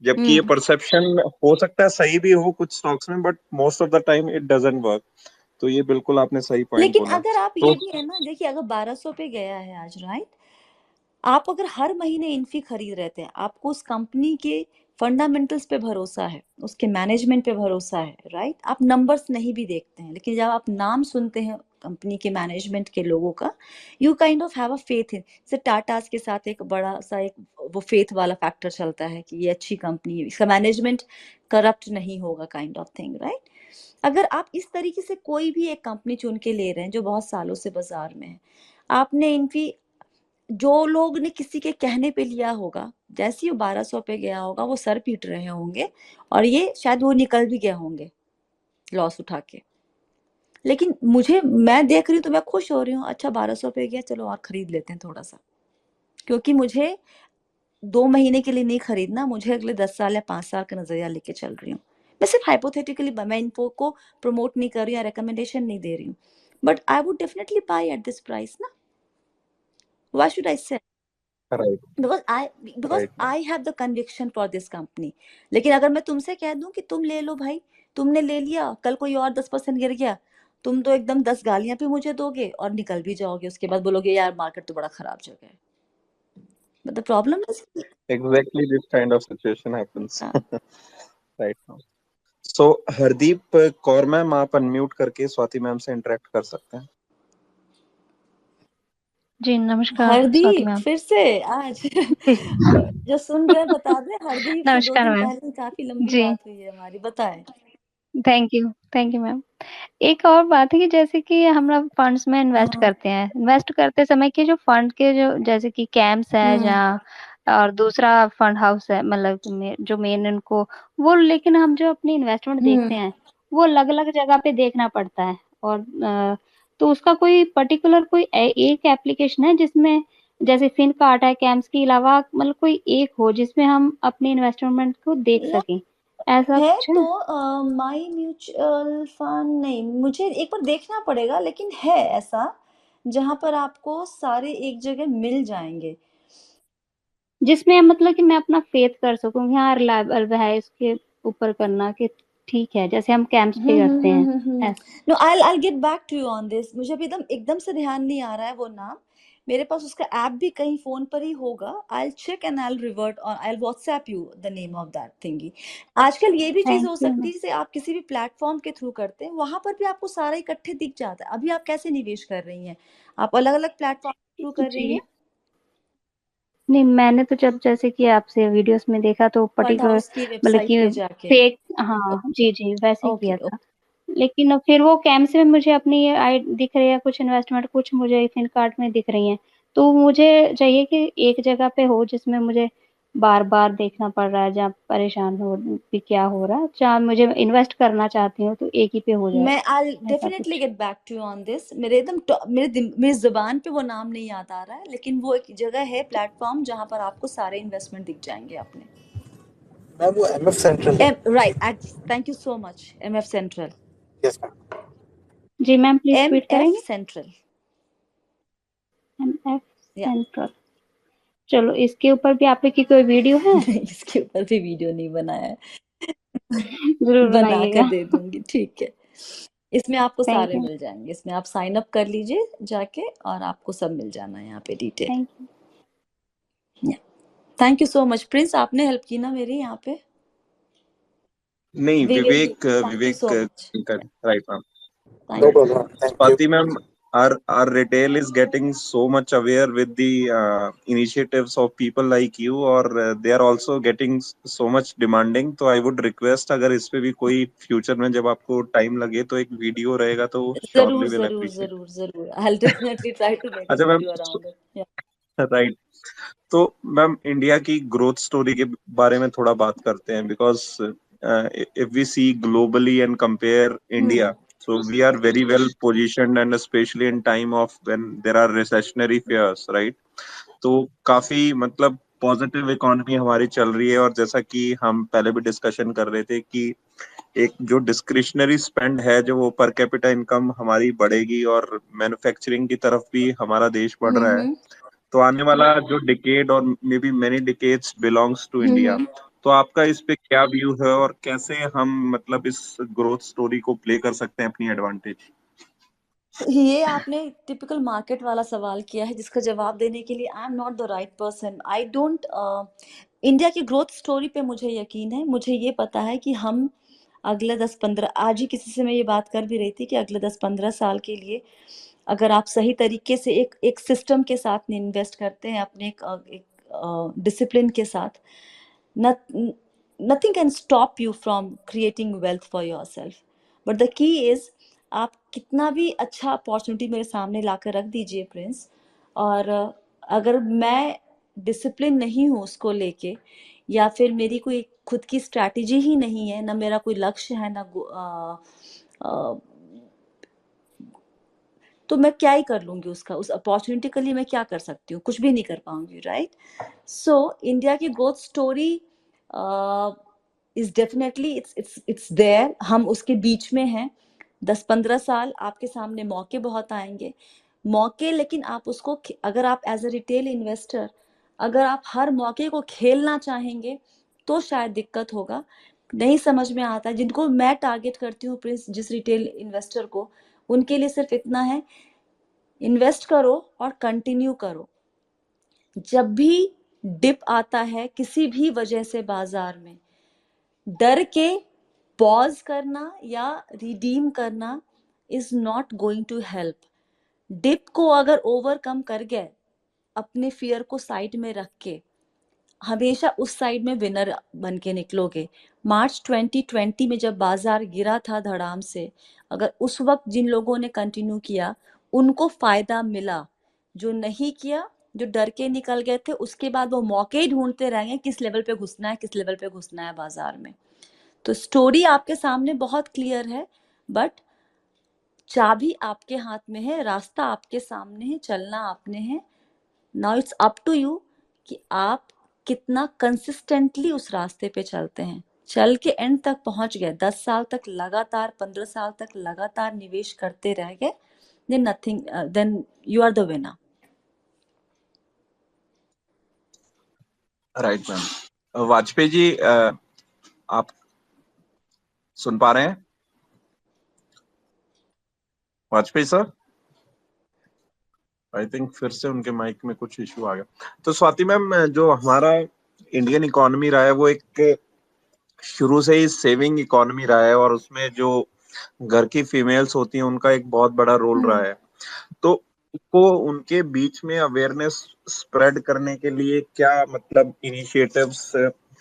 जबकि ये परसेप्शन हो सकता है सही भी हो कुछ स्टॉक्स में, but most of the time it doesn't work. तो ये बिल्कुल आपने सही पॉइंट
लेकिन
बोला।
अगर आप
तो
ये भी है ना, देखिए अगर 1200 पे गया है आज, राइट, आप अगर हर महीने इन्फी खरीद रहे थे, आपको उस कंपनी के फंडामेंटल्स पे भरोसा है, उसके मैनेजमेंट पे भरोसा है, राइट, आप नंबर्स नहीं भी देखते हैं, लेकिन जब आप नाम सुनते हैं कंपनी के मैनेजमेंट के लोगों का, you kind of have a faith in. जैसे टाटास के साथ एक बड़ा सा एक वो फेथ वाला फैक्टर चलता है कि ये अच्छी कंपनी है, इसका मैनेजमेंट करप्ट नहीं होगा, काइंड ऑफ थिंग, राइट। अगर आप इस तरीके से कोई भी एक कंपनी चुन के ले रहे हैं जो बहुत सालों से बाजार में है, आपने इनकी जो लोग ने किसी के कहने पे लिया होगा, जैसे ही 1200 पे गया होगा वो सर पीट रहे होंगे और ये शायद वो निकल भी गए होंगे लॉस उठा के। लेकिन मैं देख रही हूँ तो मैं खुश हो रही हूँ, अच्छा 1200 पे गया, चलो और खरीद लेते हैं थोड़ा सा, क्योंकि मुझे 2 महीने के लिए नहीं खरीदना, मुझे अगले 10 साल या 5 साल का नजरिया लेके चल रही हूँ। मैं सिर्फ हाइपोथेटिकली, मैं इनको को प्रमोट नहीं कर रही हूँ या रिकमेंडेशन नहीं दे रही हूँ, but I would definitely by at this price ना। व्हाई शुड आई से?
Right
because
right
I have the conviction for this company। लेकिन अगर मैं तुमसे कह दूं कि तुम ले लो भाई, तुमने ले लिया, कल कोई और 10% गिर गया, तुम तो एकदम 10 गालियां भी मुझे दोगे और निकल भी जाओगे, उसके बाद बोलोगे यार मार्केट तो बड़ा खराब जगह है। But the problem is
exactly this kind of situation happens right now. So Hardeep Kaur ma'am, आप अनम्यूट करके स्वाति मैम से इंटरेक्ट कर सकते हैं।
जी नमस्कार स्वाति
हरदीप
मैम।
फिर से आज जो सुन रहे हैं बता दें, हरदीप से 2
नमस्कार
दिन
मैम।
पहले काफी लंबी
जी
बात हुई है हमारी, बताएं।
Thank you ma'am. एक और बात है कि जैसे कि हम लोग फंड्स में इन्वेस्ट करते हैं, इन्वेस्ट करते समय के जो फंड के जो जैसे कि कैम्स है जहाँ और दूसरा फंड हाउस है, मतलब जो मेन उनको वो, लेकिन हम जो अपनी इन्वेस्टमेंट देखते हैं वो अलग अलग जगह पे देखना पड़ता है। और तो उसका कोई पर्टिकुलर कोई एक एप्लीकेशन है जिसमें जैसे फिन कार्ड है कैम्स के अलावा, मतलब कोई एक हो जिसमें हम अपनी इन्वेस्टमेंट को देख सकें, ऐसा
है
कुछ है?
तो माई म्यूचुअल फंड नहीं, मुझे एक बार देखना पड़ेगा, लेकिन है ऐसा जहां पर आपको सारे एक जगह मिल जाएंगे।
जिसमें मतलब कि मैं अपना फेथ कर सकूं कि हाँ रिलायबल है, इसके ऊपर करना कि ठीक है, जैसे हम कैंप्स पे करते हैं ऐसा।
No, I'll get back to you on this। मुझे अभी एकदम एकदम से ध्यान नहीं आ रहा है वो नाम, मेरे पास उसका ऐप भी कहीं फोन पर ही होगा। I'll check and I'll revert or I'll WhatsApp you the name of that thingy। आजकल ये भी चीज
थैंक
हो
यू
सकती
मैम।
है, जैसे आप किसी भी प्लेटफॉर्म के थ्रू करते हैं, वहां पर भी आपको सारा इकट्ठे दिख जाता है। अभी आप कैसे निवेश कर रही हैं? आप अलग अलग प्लेटफॉर्म के थ्रू कर रही
जी
हैं?
नहीं, मैंने तो जब जैसे कि आपसे वीडियोस में देखा तो
फंड
पर्टिकुलर
हाउस की
मतलब
वेबसाइट
कि
पे जाके।
फेक, हाँ जी वैसे ही
ओके।
किया था। लेकिन फिर वो कैम्प्स में मुझे अपनी आई दिख रही है कुछ इन्वेस्टमेंट, कुछ मुझे फिन कार्ड में दिख रही है, तो मुझे चाहिए कि एक जगह पे हो जिसमें मुझे बार बार देखना पड़ रहा है, जहाँ परेशान हो कि क्या हो रहा है, जहाँ मुझे इन्वेस्ट करना चाहती हूँ तो एक ही पे हो जाए,
मैं I'll
ऐसा
definitely
कुछ।
get back to you on this। मेरे एकदम मेरी जुबान पे वो नाम नहीं याद आ रहा है, लेकिन वो एक जगह है, प्लेटफॉर्म, जहां पर आपको सारे इन्वेस्टमेंट दिख जाएंगे अपने।
मैम वो एमएफ सेंट्रल है।
Right, thank you so much. MF central.
Yes ma'am.
जी मैम प्लीज ट्वीट
MF
करेंगे।
सेंट्रल।
एमएफ
या
सेंट्रल। चलो इसके ऊपर भी आपने की कोई वीडियो है?
इसके ऊपर भी वीडियो नहीं बनाया है।
जरूर
बना कर
बनाइएगा।
दे दूंगी, ठीक है। इसमें आपको
थैंक
सारे
यू।
मिल जाएंगे, इसमें आप साइन अप कर लीजिए जाके और आपको सब मिल जाना है यहाँ पे detail.
Thank you.
Thank you so much Prince, आपने हेल्प की ना मेरी यहाँ पे।
नहीं,
We will be.
Vivek
Thank you so much.
Right ma'am.
Thank
No
you.
problem. Thank you.
Swati ma'am, our retail is getting so much aware with the initiatives of people like you, or they are also getting so much demanding. तो I would request अगर इस पे भी कोई future में जब आपको time लगे तो एक video रहेगा तो
जरूर
surely will
जरूर
appreciate.
जरूर जरूर. I'll definitely try to make a
अच्छा ma'am,
video around it. Yeah.
Right, तो मैम इंडिया की ग्रोथ स्टोरी के बारे में थोड़ा बात करते हैं, because if we see globally and compare India, so we are very well positioned and especially in time of when there are recessionary fears, right? तो काफी मतलब पॉजिटिव इकोनॉमी हमारी चल रही है, और जैसा कि हम पहले भी डिस्कशन कर रहे थे कि एक जो डिस्क्रिशनरी स्पेंड है, जो वो पर कैपिटा इनकम हमारी बढ़ेगी और मैन्युफैक्चरिंग की तरफ भी हमारा देश बढ़ रहा है। तो आने वाला जो डिकेड और maybe many decades belongs to India, तो आपका इस पे क्या व्यू है और कैसे हम मतलब इस ग्रोथ स्टोरी को प्ले कर सकते हैं अपनी एडवांटेज?
ये आपने टिपिकल मार्केट वाला सवाल किया है जिसका जवाब देने के लिए I am not the right person. I don't. India की ग्रोथ स्टोरी पे मुझे यकीन है. मुझे ये पता है कि हम अगले 10-15, आज ही किसी से मैं ये बात कर भी रही थी कि अगले 10-15 साल के लिए अगर आप सही तरीके से एक सिस्टम के साथ इन्वेस्ट करते हैं, अपने एक डिसिप्लिन के साथ, nothing can stop you from creating wealth for yourself. But the key is आप कितना भी अच्छा अपॉर्चुनिटी मेरे सामने लाकर रख दीजिए प्रिंस, और अगर मैं डिसिप्लिन नहीं हूँ उसको लेके, या फिर मेरी कोई खुद की स्ट्रैटेजी ही नहीं है, ना मेरा कोई लक्ष्य है, ना तो मैं क्या ही कर लूंगी उसका, उस अपॉर्चुनिटी के लिए मैं क्या कर सकती हूँ? कुछ भी नहीं कर पाऊंगी, राइट? सो इंडिया की growth story is definitely it's there. हम उसके बीच में हैं. 10-15 साल आपके सामने मौके बहुत आएंगे, मौके, लेकिन आप उसको अगर आप एज अ रिटेल इन्वेस्टर अगर आप हर मौके को खेलना चाहेंगे तो शायद दिक्कत होगा. नहीं समझ में आता. जिनको मैं टारगेट करती हूँ प्रिंस, जिस रिटेल इन्वेस्टर को, उनके लिए सिर्फ इतना है, इन्वेस्ट करो और कंटिन्यू करो. जब भी डिप आता है किसी भी वजह से बाजार में, डर के पॉज करना या रिडीम करना is not going to help. Dip को अगर ओवरकम कर गए, अपने फियर को साइड में रख के, हमेशा उस साइड में विनर बन के निकलोगे. मार्च 2020 में जब बाजार गिरा था धड़ाम से, अगर उस वक्त जिन लोगों ने कंटिन्यू किया उनको फायदा मिला. जो नहीं किया, जो डर के निकल गए थे, उसके बाद वो मौके ही ढूंढते रहेंगे किस लेवल पे घुसना है, किस लेवल पे घुसना है बाजार में. तो स्टोरी आपके सामने बहुत क्लियर है, बट चाबी आपके हाथ में है, रास्ता आपके सामने है, चलना आपने है. Now it's up to you कि आप कितना कंसिस्टेंटली उस रास्ते पे चलते हैं. चल के एंड तक पहुंच गए, 10 साल तक लगातार, 15 साल तक लगातार निवेश करते रह गए, then nothing, then you are the winner.
Right ma'am. Vajpayee ji, आप सुन पा रहे हैं? वाजपेयी सर, आई थिंक फिर से उनके माइक में कुछ इशू आ गया. तो स्वाति मैम, जो हमारा इंडियन इकोनॉमी रहा है वो एक शुरू से ही सेविंग इकोनॉमी रहा है, और उसमें जो घर की फीमेल्स होती हैं उनका एक बहुत बड़ा रोल रहा है. तो को उनके बीच में अवेयरनेस स्प्रेड करने के लिए क्या मतलब इनिशिएटिव्स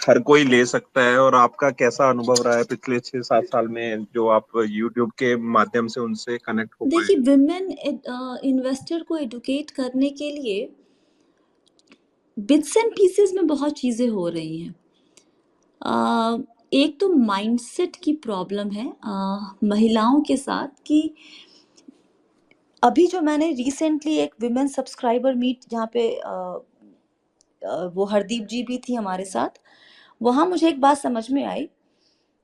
हर कोई ले सकता है, और आपका कैसा अनुभव रहा है पिछले 6-7 साल में जो आप यूट्यूब के माध्यम से उनसे कनेक्ट हो पाए?
देखिए, विमेन इन्वेस्टर को एडुकेट करने के लिए बिट्स एंड पीसेस में बहुत चीजें हो रही हैं. एक तो माइंडसेट की प्रॉब्लम है महिलाओं के साथ, कि अभी जो मैंने रिसेंटली एक विमेन सब्सक्राइबर मीट, जहाँ पे वो हरदीप जी भी थी हमारे साथ, वहाँ मुझे एक बात समझ में आई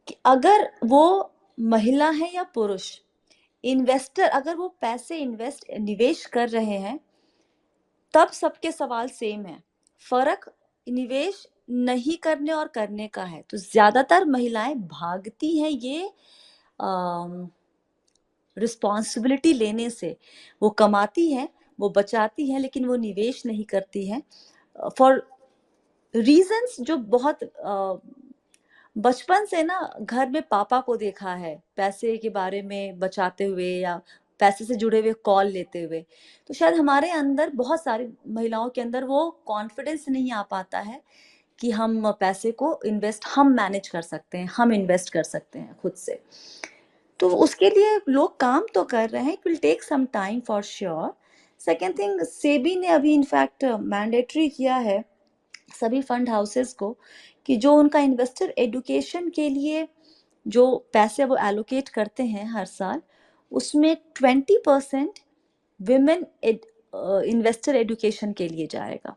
कि अगर वो महिला है या पुरुष इन्वेस्टर, अगर वो पैसे निवेश कर रहे हैं, तब सबके सवाल सेम है. फर्क निवेश नहीं करने और करने का है. तो ज्यादातर महिलाएं भागती हैं ये रिस्पॉन्सिबिलिटी लेने से. वो कमाती हैं, वो बचाती हैं, लेकिन वो निवेश नहीं करती हैं फॉर रीजंस जो बहुत बचपन से ना घर में पापा को देखा है पैसे के बारे में बचाते हुए या पैसे से जुड़े हुए कॉल लेते हुए, तो शायद हमारे अंदर, बहुत सारी महिलाओं के अंदर वो कॉन्फिडेंस नहीं आ पाता है कि हम पैसे को हम मैनेज कर सकते हैं, हम इन्वेस्ट कर सकते हैं खुद से। तो उसके लिए लोग काम तो कर रहे हैं, it will take some time for sure. Second thing, SEBI ने अभी इनफैक्ट मैंडेटरी किया है सभी फंड हाउसेस को कि जो उनका इन्वेस्टर एडुकेशन के लिए जो पैसे वो एलोकेट करते हैं हर साल, उसमें 20% विमेन इन्वेस्टर एडुकेशन के लिए जाएगा।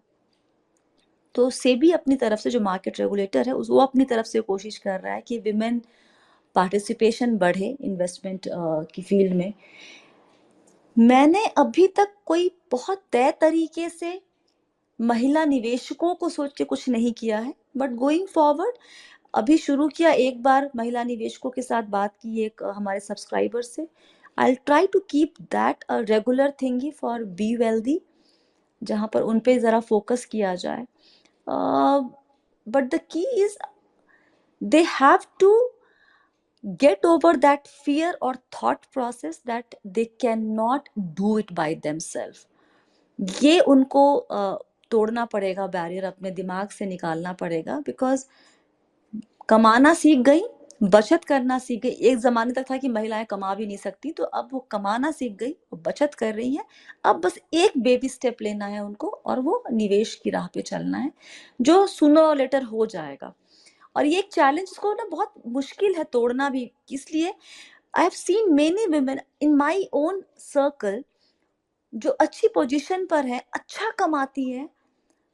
तो सेबी अपनी तरफ से, जो मार्केट रेगुलेटर है, वो अपनी तरफ से कोशिश कर रहा है कि विमेन पार्टिसिपेशन बढ़े इन्वेस्टमेंट की फील्ड में। मैंने अभी तक कोई बहुत तय तरीके से महिला निवेशकों को सोच के कुछ नहीं किया है, बट गोइंग फॉरवर्ड अभी शुरू किया, एक बार महिला निवेशकों के साथ बात की एक हमारे सब्सक्राइबर से। I try to keep that a regular thing for be wealthy, जहाँ पर उन पे ज़रा फोकस किया जाए। But the key is they have to get over that fear or thought process that they cannot do it by themselves. ये उनको तोड़ना पड़ेगा, बैरियर अपने दिमाग से निकालना पड़ेगा, बिकॉज कमाना सीख गई, बचत करना सीख गई। एक जमाने तक था कि महिलाएं कमा भी नहीं सकती, तो अब वो कमाना सीख गई, वो बचत कर रही है। अब बस एक बेबी स्टेप लेना है उनको, और वो निवेश की राह पे चलना है, जो सूनर और लेटर हो जाएगा। और ये एक चैलेंज को ना बहुत मुश्किल है तोड़ना भी, इसलिए I have seen many women in my own circle जो अच्छी पोजीशन पर है, अच्छा कमाती है,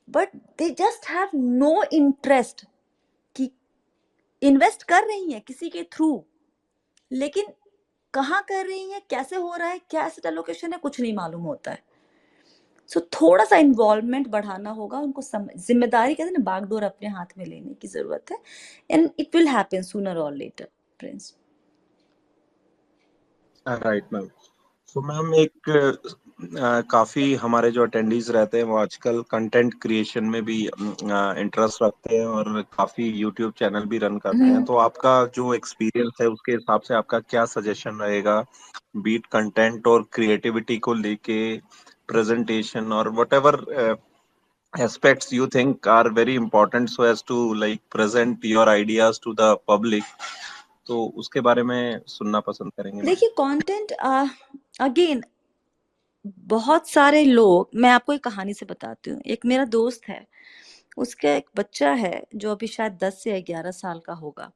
but they just have no interest कि इन्वेस्ट कर रही हैं किसी के थ्रू, लेकिन कहाँ कर रही हैं, कैसे हो रहा है, क्या एसेट एलोकेशन है, कुछ नहीं मालूम होता है। सो थोड़ा सा इन्वॉल्वमेंट बढ़ाना होगा उनको, जिम्मेदारी कहते हैं ना, बागडोर अपने हाथ में लेने की जरूरत है, and it will happen sooner और later, Prince.
Right ma'am. So ma'am, एक काफी हमारे जो अटेंडीज रहते हैं वो आजकल कंटेंट क्रिएशन में भी इंटरेस्ट रखते हैं और काफी यूट्यूब चैनल भी रन करते हैं। तो आपका जो एक्सपीरियंस है उसके हिसाब से आपका क्या सजेशन रहेगा, बीट कंटेंट और क्रिएटिविटी को लेके, प्रेजेंटेशन और whatever aspects you think are very important so as to like present your ideas to the public, तो उसके बारे में सुनना पसंद करेंगे मैम।
देखिए, कंटेंट अगेन बहुत सारे लोग, मैं आपको एक कहानी से बताती हूँ। एक मेरा दोस्त है, उसका एक बच्चा है जो अभी शायद 10 से 11 साल का होगा।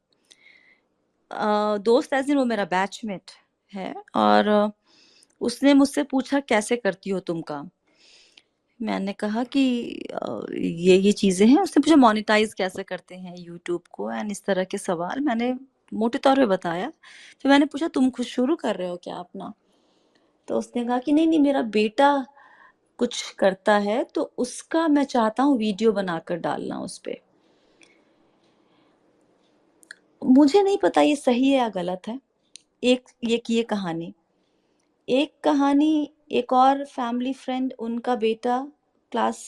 दोस्त एज इन वो मेरा बैचमेट है, और उसने मुझसे पूछा कैसे करती हो तुम काम। मैंने कहा कि ये चीजें हैं। उसने पूछा मोनेटाइज कैसे करते हैं यूट्यूब को, एंड इस तरह के सवाल मैंने मोटे तौर पे बताया। फिर मैंने पूछा तुम खुद शुरू कर रहे हो क्या अपना? तो उसने कहा कि नहीं नहीं, मेरा बेटा कुछ करता है तो उसका मैं चाहता हूँ वीडियो बनाकर डालना उस पे। मुझे नहीं पता ये सही है या गलत है। ये कहानी, एक कहानी, एक और फैमिली फ्रेंड, उनका बेटा क्लास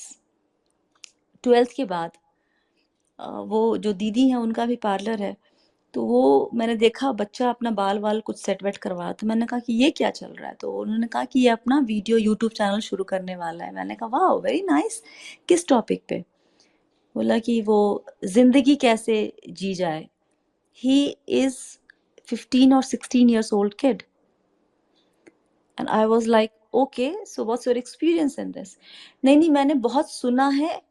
12th के बाद, वो जो दीदी है उनका भी पार्लर है, तो वो मैंने देखा बच्चा अपना बाल वाल कुछ सेट वेट करवा रहा था। मैंने कहा कि ये क्या चल रहा है? तो उन्होंने कहा कि ये अपना वीडियो यूट्यूब चैनल शुरू करने वाला है। मैंने कहा वाह, वेरी नाइस। किस टॉपिक पे? बोला कि वो जिंदगी कैसे जी जाए। He is 15 or 16 years old kid, and I was like, okay, so what's your experience in this? नहीं, मैंने बहुत सुना है।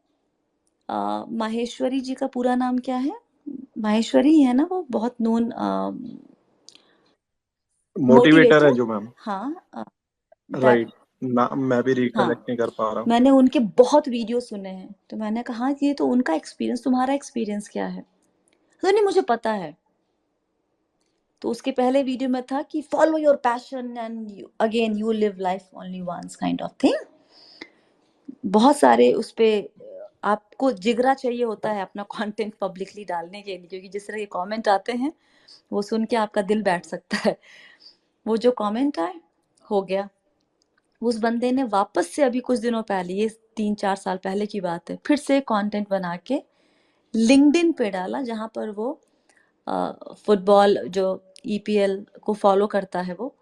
माहेश्वरी जी का पूरा नाम क्या है? माहेश्वरी है ना, वो बहुत नोन
मोटिवेटर है
मोटिवेटर।
जो मैम।
हाँ,
राइट, नाम मैं भी रिकलेक्ट
हाँ,
नहीं कर पा रहा हूँ।
मैंने उनके बहुत वीडियो सुने हैं। तो मैंने कहा ये तो उनका एक्सपीरियंस, तुम्हारा एक्सपीरियंस क्या है? तो नहीं, मुझे पता है। तो उसके पहले वीडियो में था कि follow your passion and again you live life only once, kind of thing. बहुत सारे उस पे आपको जिगरा चाहिए होता है अपना कंटेंट पब्लिकली डालने के लिए, क्योंकि जिस तरह के कमेंट आते हैं वो सुन के आपका दिल बैठ सकता है। वो जो कमेंट आए, हो गया। उस बंदे ने वापस से अभी कुछ दिनों पहले, ये 3-4 साल पहले की बात है, फिर से कंटेंट बना के लिंक्डइन पे डाला, जहां पर वो फुटबॉल जो ईपीएल को फॉलो करता है वो,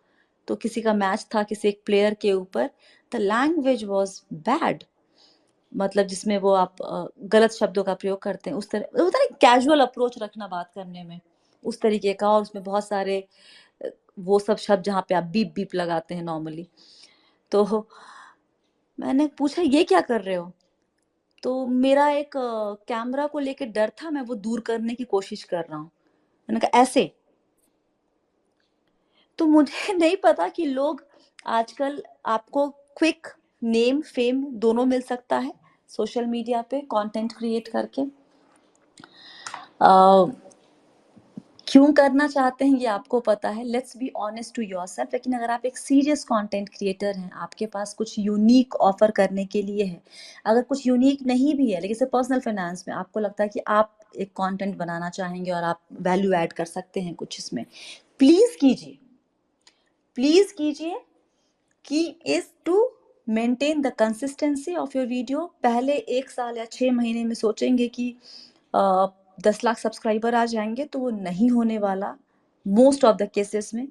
तो किसी का मैच था किसी एक प्लेयर के ऊपर, द लैंग्वेज वाज बैड, मतलब जिसमें वो आप गलत शब्दों का प्रयोग करते हैं, उस तरह होता है कैजुअल अप्रोच रखना बात करने में, उस तरीके का, और उसमें बहुत सारे वो सब शब्द जहाँ पे आप बीप बीप लगाते हैं नॉर्मली। तो मैंने पूछा ये क्या कर रहे हो, तो मेरा एक कैमरा को लेके डर था, मैं वो दूर करने की कोशिश कर रहा हूँ। मैंने कहा ऐसे, तो मुझे नहीं पता कि लोग आजकल आपको क्विक नेम फेम दोनों मिल सकता है सोशल मीडिया पे कंटेंट क्रिएट करके। क्यों करना चाहते हैं ये आपको पता है, let's be honest to yourself. लेकिन अगर आप एक सीरियस कंटेंट क्रिएटर हैं, आपके पास कुछ यूनिक ऑफर करने के लिए है, अगर कुछ यूनिक नहीं भी है लेकिन जैसे पर्सनल फाइनेंस में आपको लगता है कि आप एक कंटेंट बनाना चाहेंगे और आप वैल्यू ऐड कर सकते हैं कुछ इसमें, प्लीज कीजिए, प्लीज कीजिए। Key is to maintain the consistency of your video. पहले 1 साल या 6 महीने में सोचेंगे कि 10 लाख सब्सक्राइबर आ जाएंगे, तो वो नहीं होने वाला। मोस्ट ऑफ द केसेस में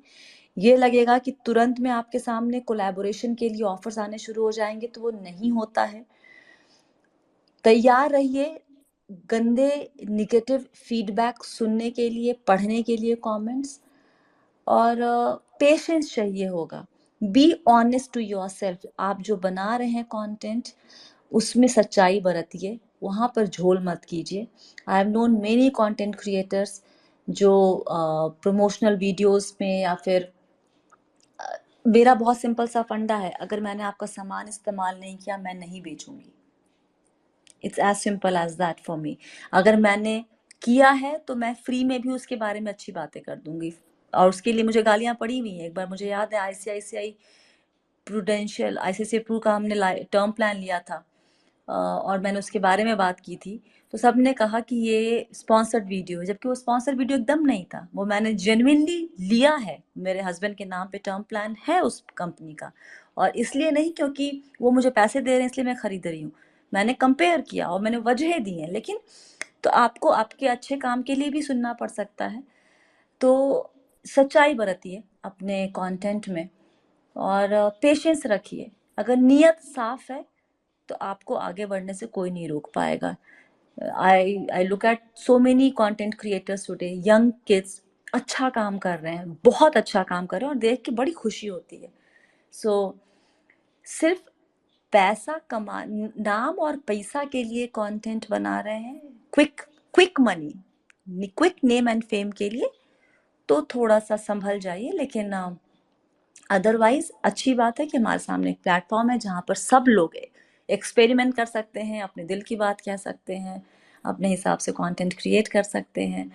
ये लगेगा कि तुरंत में आपके सामने कोलैबोरेशन के लिए ऑफर्स आने शुरू हो जाएंगे, तो वो नहीं होता है। तैयार रहिए गंदे निगेटिव फीडबैक सुनने के लिए, पढ़ने के लिए कमेंट्स, और पेशेंस चाहिए होगा। Be honest to yourself. आप जो बना रहे हैं कंटेंट, उसमें सच्चाई बरतिए, वहां पर झोल मत कीजिए। I have known many content creators जो प्रमोशनल वीडियोस में, या फिर मेरा बहुत सिंपल सा फंडा है, अगर मैंने आपका सामान इस्तेमाल नहीं किया मैं नहीं बेचूंगी। It's as simple as that for me. अगर मैंने किया है तो मैं फ्री में भी उसके बारे में अच्छी बातें कर दूंगी, और उसके लिए मुझे गालियां पड़ी हुई हैं। एक बार मुझे याद है आईसीआईसीआई प्रू का हमने टर्म प्लान लिया था, और मैंने उसके बारे में बात की थी, तो सबने कहा कि ये स्पॉन्सर्ड वीडियो है, जबकि वो स्पॉन्सर्ड वीडियो एकदम नहीं था। वो मैंने जेन्युइनली लिया है, मेरे हस्बैंड के नाम पे टर्म प्लान है उस कंपनी का, और इसलिए नहीं क्योंकि वो मुझे पैसे दे रहे हैं इसलिए मैं खरीद रही हूँ। मैंने कंपेयर किया और मैंने वजह दी हैं, लेकिन तो आपको आपके अच्छे काम के लिए भी सुनना पड़ सकता है। तो सच्चाई बरतिए अपने कंटेंट में, और पेशेंस रखिए। अगर नीयत साफ है तो आपको आगे बढ़ने से कोई नहीं रोक पाएगा। I look at so many content creators today, young kids अच्छा काम कर रहे हैं, बहुत अच्छा काम कर रहे हैं, और देख के बड़ी खुशी होती है। सो सिर्फ पैसा कमा, नाम और पैसा के लिए कंटेंट बना रहे हैं, quick money, quick name and fame के लिए, तो थोड़ा सा संभल जाइए। लेकिन अदरवाइज अच्छी बात है कि हमारे सामने एक प्लेटफॉर्म है जहाँ पर सब लोग एक्सपेरिमेंट कर सकते हैं, अपने दिल की बात कह सकते हैं, अपने हिसाब से कंटेंट क्रिएट कर सकते हैं।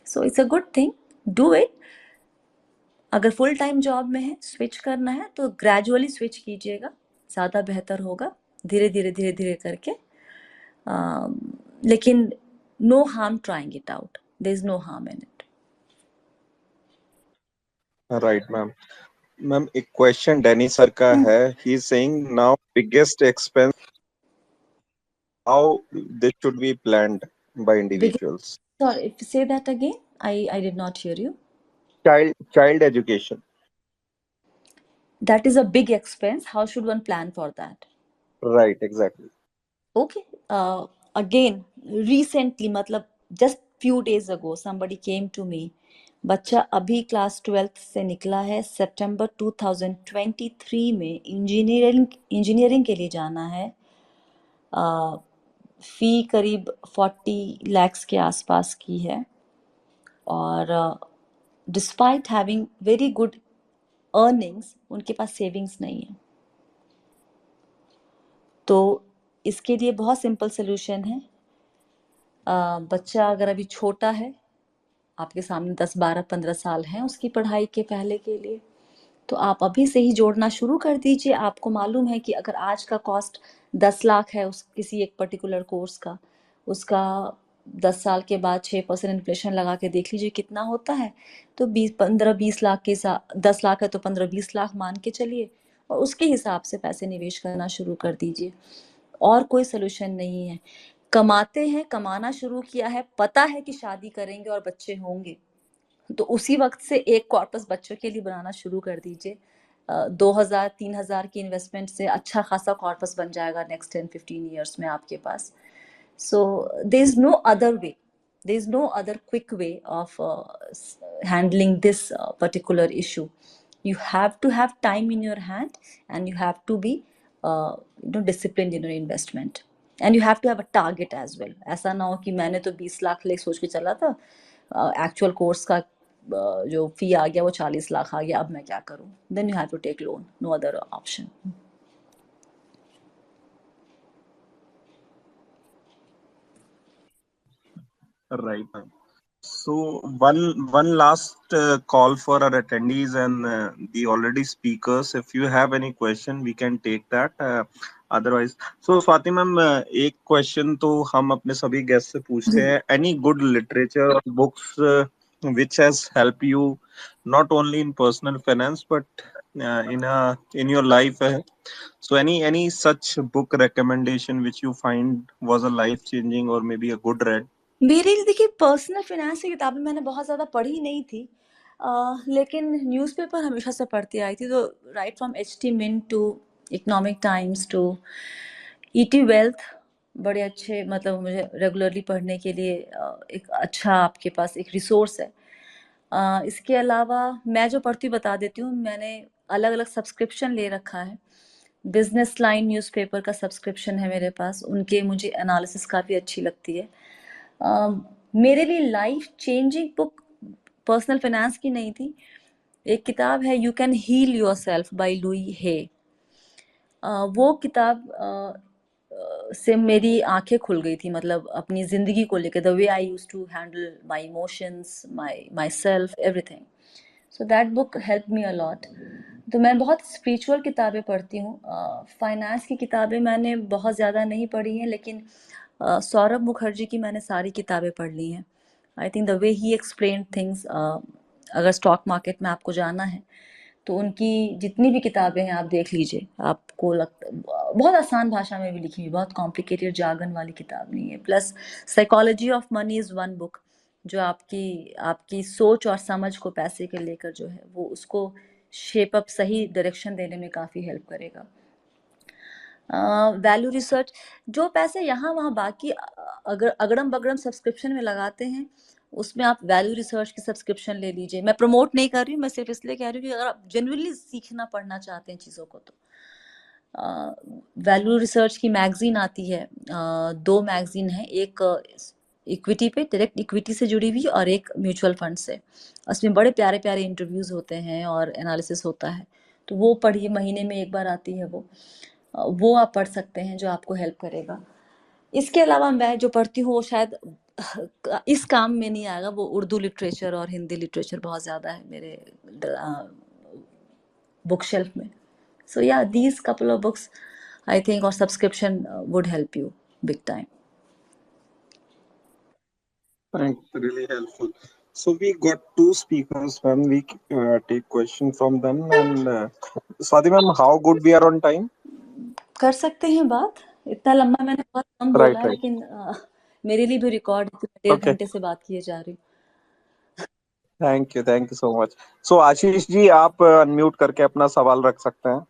So it's a good thing, do it. अगर फुल टाइम जॉब में है, स्विच करना है, तो ग्रेजुअली स्विच कीजिएगा, ज़्यादा बेहतर होगा, धीरे धीरे धीरे धीरे करके। लेकिन no harm trying it out, there is no harm in it.
Right ma'am. Ma'am एक क्वेश्चन डैनी सर का है, he is saying now biggest expense how this should be planned by individuals.
Sorry, say that again. I did not hear you.
Child education.
That is a big expense. How should one plan for that?
Right, exactly.
Okay. Again, recently, मतलब just few days ago, somebody came to me. बच्चा अभी class 12th से निकला है, सितंबर 2023 में engineering के लिए जाना है। फी करीब 40 lakhs के आसपास की है, और despite having very good earnings उनके पास सेविंग्स नहीं है। तो इसके लिए बहुत सिंपल सोल्यूशन है। बच्चा अगर अभी छोटा है, आपके सामने 10, 12, 15 साल हैं उसकी पढ़ाई के पहले के लिए, तो आप अभी से ही जोड़ना शुरू कर दीजिए। आपको मालूम है कि अगर आज का कॉस्ट 10 लाख है उस किसी एक पर्टिकुलर कोर्स का, उसका 10 साल के बाद 6% इन्फ्लेशन लगा के देख लीजिए कितना होता है। तो 15-20 लाख के साथ, 10 लाख है तो 15-20 लाख मान के चलिए, और उसके हिसाब से पैसे निवेश करना शुरू कर दीजिए। और कोई सोल्यूशन नहीं है। कमाते हैं, कमाना शुरू किया है, पता है कि शादी करेंगे और बच्चे होंगे, तो उसी वक्त से एक कॉर्पस बच्चों के लिए बनाना शुरू कर दीजिए। 2000-3000 की इन्वेस्टमेंट से अच्छा खासा कॉर्पस बन जाएगा नेक्स्ट 10-15 ईयर्स में आपके पास। So there is no other way. There is no other quick way of handling this particular issue. You have to have time in your hand, and you have to be disciplined in your investment. And you have to have a target as well. ऐसा ना हो कि मैंने तो 20 लाख ले सोच के चला था, एक्चुअल कोर्स का जो फी आ गया वो 40 लाख आ गया, अब मैं क्या करूं? Then you have to take loan. No other option.
Right. So one last call for our attendees and the already speakers. If you have any question, we can take that. Otherwise, so Swati ma'am, एक question तो हम अपने सभी guests से पूछते हैं. Any good literature or books which has helped you not only in personal finance but in your life? So any such book recommendation which you find was a life changing or maybe a good read?
मेरे लिए देखिए personal finance की किताबें मैंने बहुत ज़्यादा पढ़ी नहीं थी, लेकिन न्यूज़पेपर हमेशा से पढ़ती आई थी। तो right from H.T. Mint to Economic Times to E.T. Wealth, बड़े अच्छे, मतलब मुझे रेगुलरली पढ़ने के लिए एक अच्छा आपके पास एक रिसोर्स है। इसके अलावा मैं जो पढ़ती बता देती हूँ, मैंने अलग अलग सब्सक्रिप्शन ले रखा है। बिजनेस लाइन न्यूज़पेपर का सब्सक्रिप्शन है मेरे पास, उनके मुझे एनालिसिस काफ़ी अच्छी लगती है। मेरे लिए life changing book personal finance की नहीं थी, एक किताब है you can heal yourself by Louise Hay. वो किताब से मेरी आंखें खुल गई थी, मतलब अपनी ज़िंदगी को लेकर, the way I use to handle my emotions, myself, everything. So that book help me a lot. तो मैं बहुत स्पिरिचुअल किताबें पढ़ती हूँ। फाइनेंस की किताबें मैंने बहुत ज़्यादा नहीं पढ़ी हैं, लेकिन सौरभ मुखर्जी की मैंने सारी किताबें पढ़ ली हैं। I think the way he explain things, अगर स्टॉक मार्केट में आपको जाना है तो उनकी जितनी भी किताबें हैं आप देख लीजिए, आपको लगता बहुत आसान भाषा में भी लिखी हुई, बहुत कॉम्प्लिकेटेड जार्गन वाली किताब नहीं है। Plus psychology of money is one book, जो आपकी सोच और समझ को पैसे के लेकर जो है वो उसको शेप अप, सही डायरेक्शन देने में काफ़ी हेल्प करेगा। वैल्यू रिसर्च, जो पैसे यहाँ वहाँ बाकी अगर अगड़म बगड़म सब्सक्रिप्शन में लगाते हैं, उसमें आप वैल्यू रिसर्च की सब्सक्रिप्शन ले लीजिए। मैं प्रमोट नहीं कर रही हूँ, मैं सिर्फ इसलिए कह रही हूँ कि अगर आप जेन्युइनली सीखना पढ़ना चाहते हैं चीज़ों को, तो वैल्यू रिसर्च की मैगजीन आती है, 2 मैगजीन है, एक इक्विटी पे, डायरेक्ट इक्विटी से जुड़ी हुई, और एक म्यूचुअल फंड से। उसमें बड़े प्यारे प्यारे इंटरव्यूज़ होते हैं और एनालिसिस होता है, तो वो पढ़िए, महीने में एक बार आती है वो आप पढ़ सकते हैं, जो आपको हेल्प करेगा। इसके अलावा मैं जो पढ़ती हूँ वो शायद इस काम में नहीं आएगा, वो उर्दू लिटरेचर और हिंदी लिटरेचर बहुत ज़्यादा है मेरे बुक शेल्फ में। सो या these couple of books I think, और subscription would help you big time.
Thanks, really helpful. So we got 2 speakers when we take question from them. And Swati ma'am, how good we are on time?
कर सकते हैं बात, इतना लंबा मैंने बहुत कम बोला
Right,
है,
right.
लेकिन मेरे लिए भी रिकॉर्ड 1.5
Okay.
घंटे से बात किए जा रही हूँ।
Thank you so much. So Ashish ji, आप अनम्यूट करके अपना सवाल रख सकते हैं।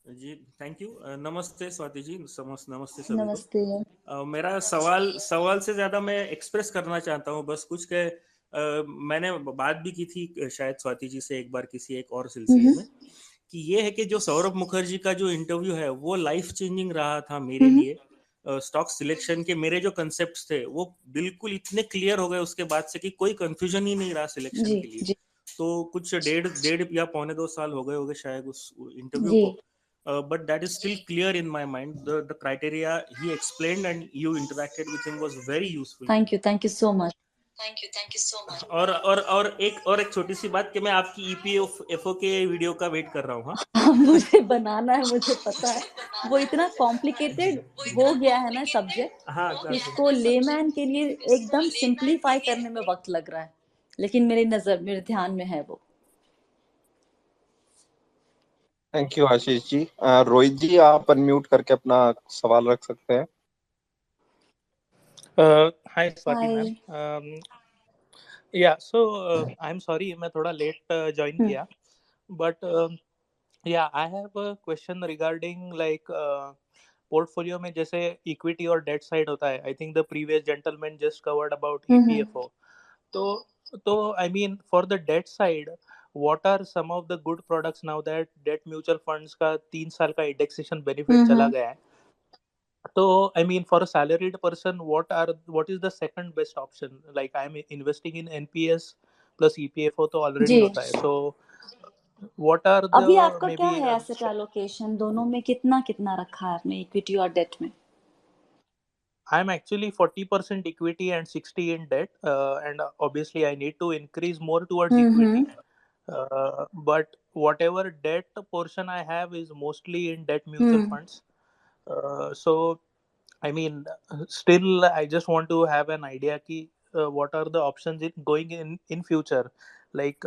जी थैंक यू। नमस्ते स्वाति जी, नमस्ते सभी
नमस्ते।
को। मेरा सवाल से ज्यादा मैं एक्सप्रेस करना चाहता हूँ बस कुछ के। मैंने बात भी की थी शायद स्वाति जी से एक बार किसी एक और सिलसिले में, कि ये है कि जो सौरभ मुखर्जी का जो इंटरव्यू है वो लाइफ चेंजिंग रहा था मेरे लिए। स्टॉक सिलेक्शन के मेरे जो कंसेप्ट्स थे वो बिल्कुल इतने क्लियर हो गए उसके बाद से कि कोई कंफ्यूजन ही नहीं रहा सिलेक्शन के लिए। तो कुछ डेढ़ या 1.25 साल हो गए शायद उस इंटरव्यू को, but that is still clear in my mind. The criteria he explained and you interacted with him was very useful.
Thank you so much.
और एक छोटी सी बात कि मैं आपकी EPFO के वीडियो का वेट कर रहा हूँ।
हाँ, मुझे बनाना है, मुझे पता है, वो इतना कॉम्प्लिकेटेड हो गया है ना सब्जेक्ट। हाँ, इसको लेमैन के लिए एकदम सिंप्लीफाई करने में वक्त लग रहा है, लेकिन मेरे ध्यान में है वो।
Thank you Ashish ji. रोहित जी, आप अनम्यूट करके अपना सवाल रख सकते हैं।
Hi Swati ma'am.
Hi
Yeah, so I'm sorry मैं थोड़ा late join किया, but yeah, I have a question regarding like portfolio में जैसे equity और debt side होता है. I think the previous gentleman just covered about EPFO. तो I mean for the debt side, what are some of the good products now that debt mutual funds का 3 साल का indexation benefit चला गया है? So, I mean, for a salaried person, what is the second best option? Like, I'm investing in NPS plus EPFO तो already
जी
होता है. So, what are
अभी
the
आपका क्या
maybe
है एसेट एलोकेशन दोनों में कितना कितना रखा है आपने इक्विटी और डेट में
I'm actually 40% equity and 60 in debt, and obviously I need to increase more towards equity. But whatever debt portion I have is mostly in debt mutual funds. So I mean, still, I just want to have an idea कि what are the options going in future. Like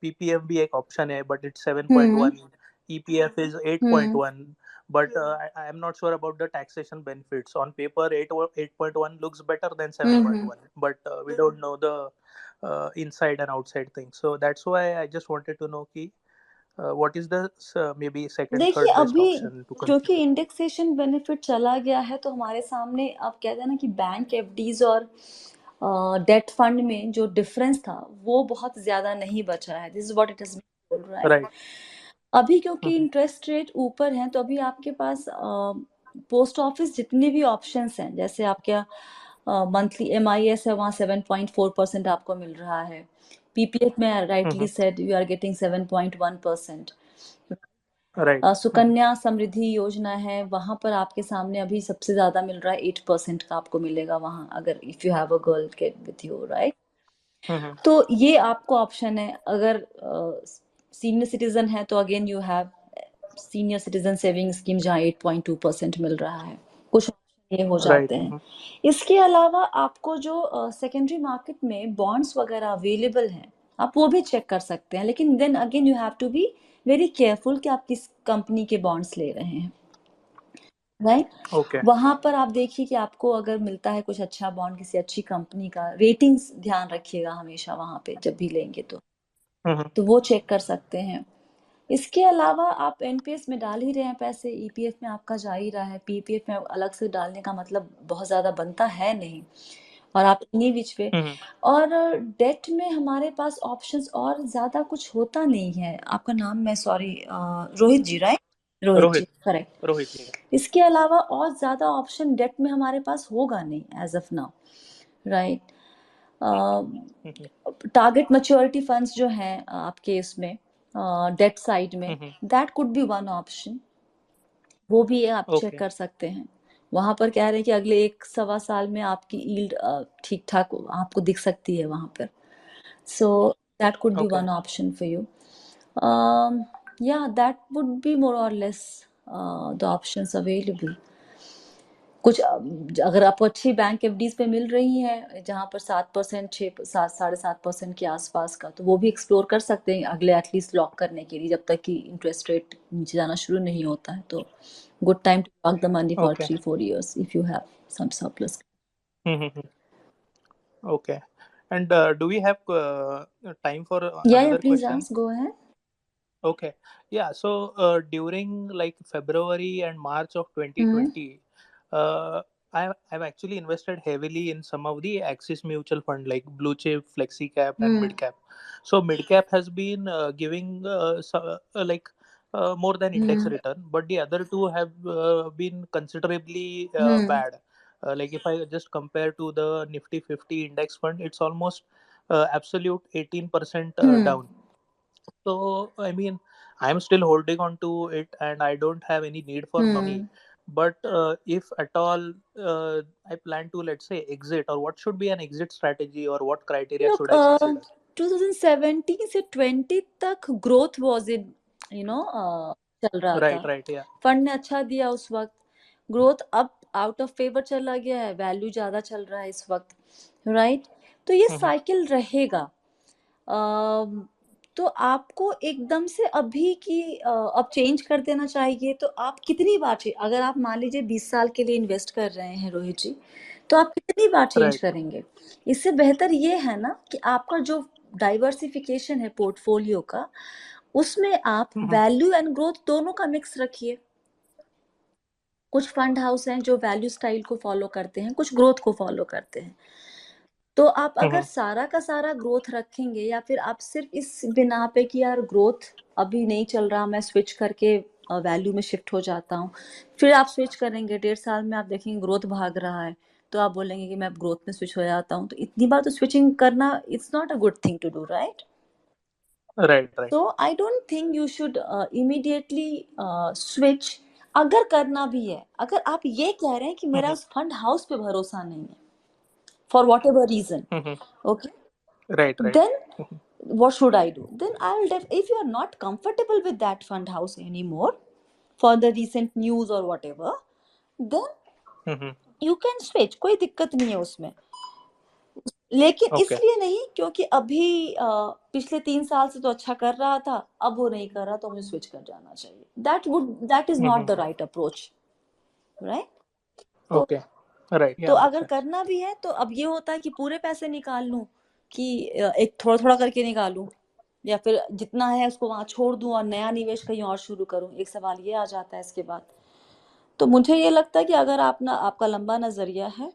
PPF भी एक option है, but it's 7.1. EPF is 8.1. But I am not sure about the taxation benefits. On paper, 8.1 looks better than 7.1, but we don't know the inside and outside things. So that's why I just wanted to know कि what is the maybe second,
देखिए
third best
अभी
option to
क्योंकि
consider.
Indexation benefit चला गया है तो हमारे सामने अब कहते हैं ना कि बैंक एफडीज और डेट फंड में जो डिफरेंस था वो बहुत ज्यादा नहीं बचा है this is what it is बोल रहा है
Right.
अभी क्योंकि इंटरेस्ट रेट ऊपर हैं तो अभी आपके पास पोस्ट ऑफिस जितने भी ऑप्शंस हैं जैसे आपके मंथली एमआईएस है वहाँ 7.4% आपको मिल रहा है पीपीएफ में rightly said you are getting 7.1%.
Right.
Sukanya Samriddhi Yojana है वहां पर आपके सामने अभी सबसे ज्यादा मिल रहा है 8% का आपको मिलेगा वहां अगर if you have a girl kid with you right तो ये आपको ऑप्शन है अगर सीनियर सिटीजन है तो again you have senior citizen saving scheme जहाँ 8.2% मिल रहा है कुछ option ये हो जाते
Right.
हैं इसके अलावा आपको जो सेकेंडरी मार्केट में बॉन्ड्स वगैरह अवेलेबल हैं आप वो भी चेक कर सकते हैं लेकिन then again you have to be very careful कि आप किस कंपनी के बॉन्ड्स ले रहे हैं राइट
Okay.
वहां पर आप देखिए कि आपको अगर मिलता है कुछ अच्छा बॉन्ड किसी अच्छी कंपनी का रेटिंग्स ध्यान रखिएगा हमेशा वहां पे जब भी लेंगे तो वो चेक कर सकते हैं इसके अलावा आप एनपीएस में डाल ही रहे हैं पैसे ईपीएफ में आपका जा ही रहा है पीपीएफ में अलग से डालने का मतलब बहुत ज्यादा बनता है नहीं और आप इन्हीं बीच पे और डेट में हमारे पास ऑप्शंस और ज्यादा कुछ होता नहीं है आपका नाम मैं सॉरी रोहित जी राइट रोहित जी करेक्ट
रोहित जी
इसके अलावा और ज्यादा ऑप्शन डेट में हमारे पास होगा नहीं as of now right target maturity funds जो हैं आपके इसमें डेट साइड में that could be one option वो भी आप चेक कर सकते हैं वहां पर कह रहे हैं कि अगले 1-1.25 साल में आपकी यील्ड ठीक ठाक आपको दिख सकती है वहां पर so that could be one option for you yeah that would be more or less the options available कुछ अगर आपको अच्छी बैंक एफडीज पे मिल रही हैं जहां पर 7% 7.5% के आसपास का तो वो भी एक्सप्लोर कर सकते हैं अगले एटलीस्ट लॉक करने के लिए जब तक कि इंटरेस्ट रेट नीचे जाना शुरू नहीं होता है तो good time to lock the money for 3-4 years if you have some surplus.
Okay. And do we have time for
Yeah,
another
please
question?
ask. Go ahead.
Okay. Yeah. So during like February and March of 2020, I've actually invested heavily in some of the Axis mutual fund like Blue Chip, Flexi Cap, and Mid Cap. So Mid Cap has been giving like more than index return, but the other two have been considerably bad. Like if I just compare to the Nifty 50 index fund, it's almost absolute 18% down. So I mean, I'm still holding on to it, and I don't have any need for money. But if at all I plan to, let's say, exit, or what should be an exit strategy, or what criteria
Look,
should I consider?
2017 से 20 तक growth was in चल रहा था
Right, yeah.
Fund ने अच्छा दिया उस वक्त ग्रोथ अब आउट ऑफ फेवर चला गया है वैल्यू ज्यादा चल रहा है इस वक्त राइट तो ये साइकिल रहेगा तो आपको एकदम से अभी की अब चेंज कर देना चाहिए तो आप कितनी बार अगर आप मान लीजिए 20 साल के लिए इन्वेस्ट कर रहे हैं रोहित जी तो आप कितनी बार चेंज
Right.
करेंगे? इससे बेहतर ये है ना कि आपका जो डाइवर्सिफिकेशन है पोर्टफोलियो का, उसमें आप वैल्यू एंड ग्रोथ दोनों का मिक्स रखिए। कुछ फंड हाउस हैं जो वैल्यू स्टाइल को फॉलो करते हैं, कुछ ग्रोथ को फॉलो करते हैं। तो आप अगर सारा का सारा ग्रोथ रखेंगे, या फिर आप सिर्फ इस बिना पे कि यार ग्रोथ अभी नहीं चल रहा, मैं स्विच करके वैल्यू में शिफ्ट हो जाता हूँ, फिर आप स्विच करेंगे, 1.5 साल में आप देखेंगे ग्रोथ भाग रहा है, तो आप बोलेंगे कि मैं ग्रोथ में स्विच हो जाता हूँ। तो इतनी बार तो स्विचिंग करना it's not a good thing to do, right?
Right. Right.
So I don't think you should immediately switch। अगर करना भी है, अगर आप ये कह रहे हैं कि मेरा उस फंड हाउस पे भरोसा नहीं है for whatever reason, okay,
Right. Right.
then what should I do? Then if you are not comfortable with that fund house anymore for the recent news or whatever, then you can switch, कोई दिक्कत नहीं है उसमें। लेकिन
Okay.
इसलिए नहीं क्योंकि अभी पिछले 3 साल से तो अच्छा कर रहा था, अब वो नहीं कर रहा तो मुझे स्विच कर जाना चाहिए। that is not the right approach, right? तो
Okay. Right.
तो
Yeah,
अगर
makes sense.
करना भी है तो अब ये होता है कि पूरे पैसे निकाल लूं कि एक थोड़ा थोड़ा करके निकालूं, या फिर जितना है उसको वहां छोड़ दूं और नया निवेश कहीं और शुरू करूं। एक सवाल ये आ जाता है इसके बाद। तो मुझे ये लगता है कि अगर आपका लंबा नजरिया है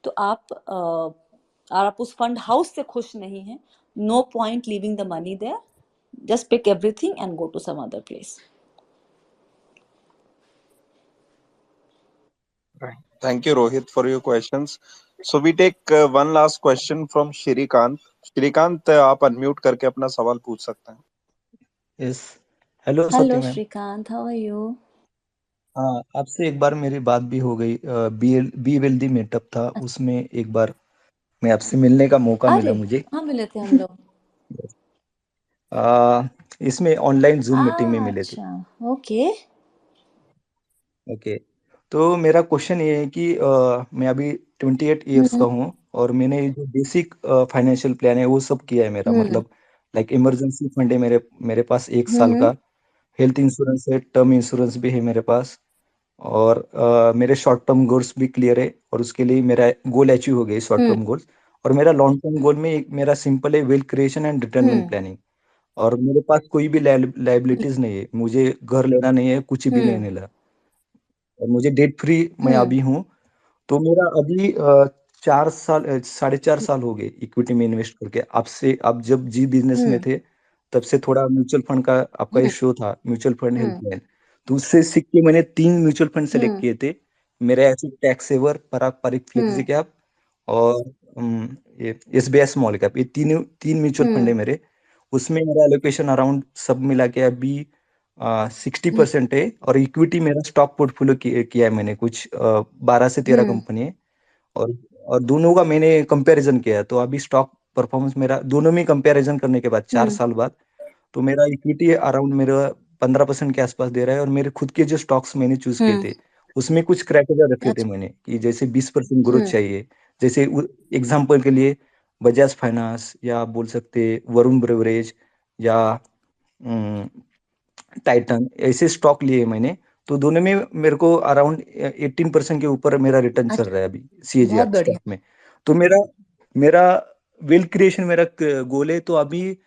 तो आप उस फंड हाउस से खुश नहीं हैं, no point leaving the money there, just pick everything and go to some other place.
Right. Thank you, Rohit, for your questions. So we take one last question from Shrikant. Shrikant, आप unmute करके अपना सवाल पूछ सकते हैं।
Yes. Hello Swati
hello
ma'am.
Shrikant, how are you?
हाँ, आपसे एक बार मेरी बात भी हो गई। बी वेल्दी मीटअप था, उसमें एक बार मैं आपसे मिलने का मौका मिला
अरे
मुझे।
कहाँ मिले थे हम लोग?
इसमें ऑनलाइन जूम मीटिंग में मिले थे।
अच्छा, ओके।
ओके, तो मेरा क्वेश्चन ये है कि मैं अभी 28 ईयर्स का हूँ और मैंने जो बेसिक फाइनेंशियल प्लान है वो सब किया है मेरा। मतलब लाइक इमरजेंसी फंड है मेरे मेरे पास 1 साल का, हेल्थ इंश्योरेंस है, टर्म इंश्योरेंस भी है मेरे पास, और मेरे शॉर्ट टर्म गोल्स भी क्लियर है, और उसके लिए मेरा गोल अचीव हो गया शॉर्ट टर्म गोल्स। और मेरा लॉन्ग टर्म गोल में एक मेरा सिंपल है, wealth creation and retirement planning. और मेरे पास कोई भी लाइबिलिटीज नहीं है, मुझे घर लेना नहीं है, कुछ भी नहीं लेना, और मुझे डेट फ्री मैं अभी हूँ। तो मेरा अभी 4 साल 4.5 साल हो गए इक्विटी में इन्वेस्ट करके। आपसे आप जब जी बिजनेस में थे तब से थोड़ा म्यूचुअल फंड का आपका ये शो था, म्यूचुअल फंड हेल्पलाइन, तो उससे सीख के मैंने 3 म्यूचुअल फंड सेलेक्ट किए थे। मेरा ऐसे टैक्स सेवर, पारंपरिक फ्लेक्सी कैप और ये एसबीआई स्मॉल कैप, ये तीन तीन म्यूचुअल फंड है मेरे। उसमें मेरा एलोकेशन अराउंड सब मिला के अभी 60% है, और इक्विटी मेरा स्टॉक पोर्टफोलियो किया है मैंने, कुछ 12 से 13 कंपनी है। और दोनों का मैंने कंपैरिजन किया है, तो अभी स्टॉक परफॉर्मेंस मेरा दोनों में कंपैरिजन करने के बाद 4 साल बाद, तो मेरा इक्विटी अराउंड मेरा 15% के आसपास दे रहा है। और मेरे खुद के जो स्टॉक्स मैंने चूज किए थे उसमें कुछ क्राइटेरिया रखे थे मैंने, कि जैसे 20% ग्रोथ चाहिए। जैसे एग्जाम्पल के लिए बजाज फाइनेंस, या आप बोल सकते वरुण ब्रेवरेज, या टाइटन, ऐसे स्टॉक लिए मैंने। तो दोनों में मेरे को अराउंड 18% के ऊपर मेरा रिटर्न चल रहा है अभी
बहुत
सीएजीआर
बढ़िया।
स्टॉक में। तो मेरा मेरा वेल्थ क्रिएशन मेरा गोल है। तो अभी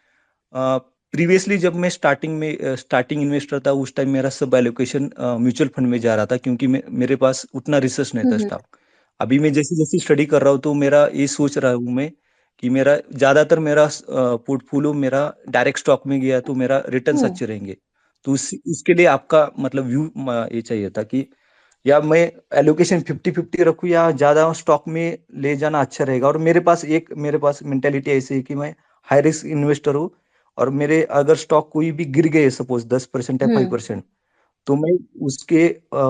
प्रीवियसली जब मैं स्टार्टिंग इन्वेस्टर था, उस टाइम मेरा सब एलोकेशन म्यूचुअल फंड में जा रहा था, क्योंकि मेरे पास उतना रिसर्च नहीं था स्टॉक। अभी मैं जैसे जैसे स्टडी कर रहा हूँ, तो मेरा ये सोच रहा हूँ मैं कि मेरा ज्यादातर मेरा पोर्टफोलियो मेरा डायरेक्ट स्टॉक में गया तो मेरा रिटर्न अच्छे रहेंगे। तो उसके लिए आपका मतलब व्यू ये चाहिए था कि या मैं एलोकेशन 50-50 रखूं, या ज्यादा स्टॉक में ले जाना अच्छा रहेगा। और मेरे पास मेंटेलिटी ऐसी है कि मैं हाई रिस्क इन्वेस्टर हूँ, और मेरे अगर स्टॉक कोई भी गिर गए सपोज 10% या 5%, तो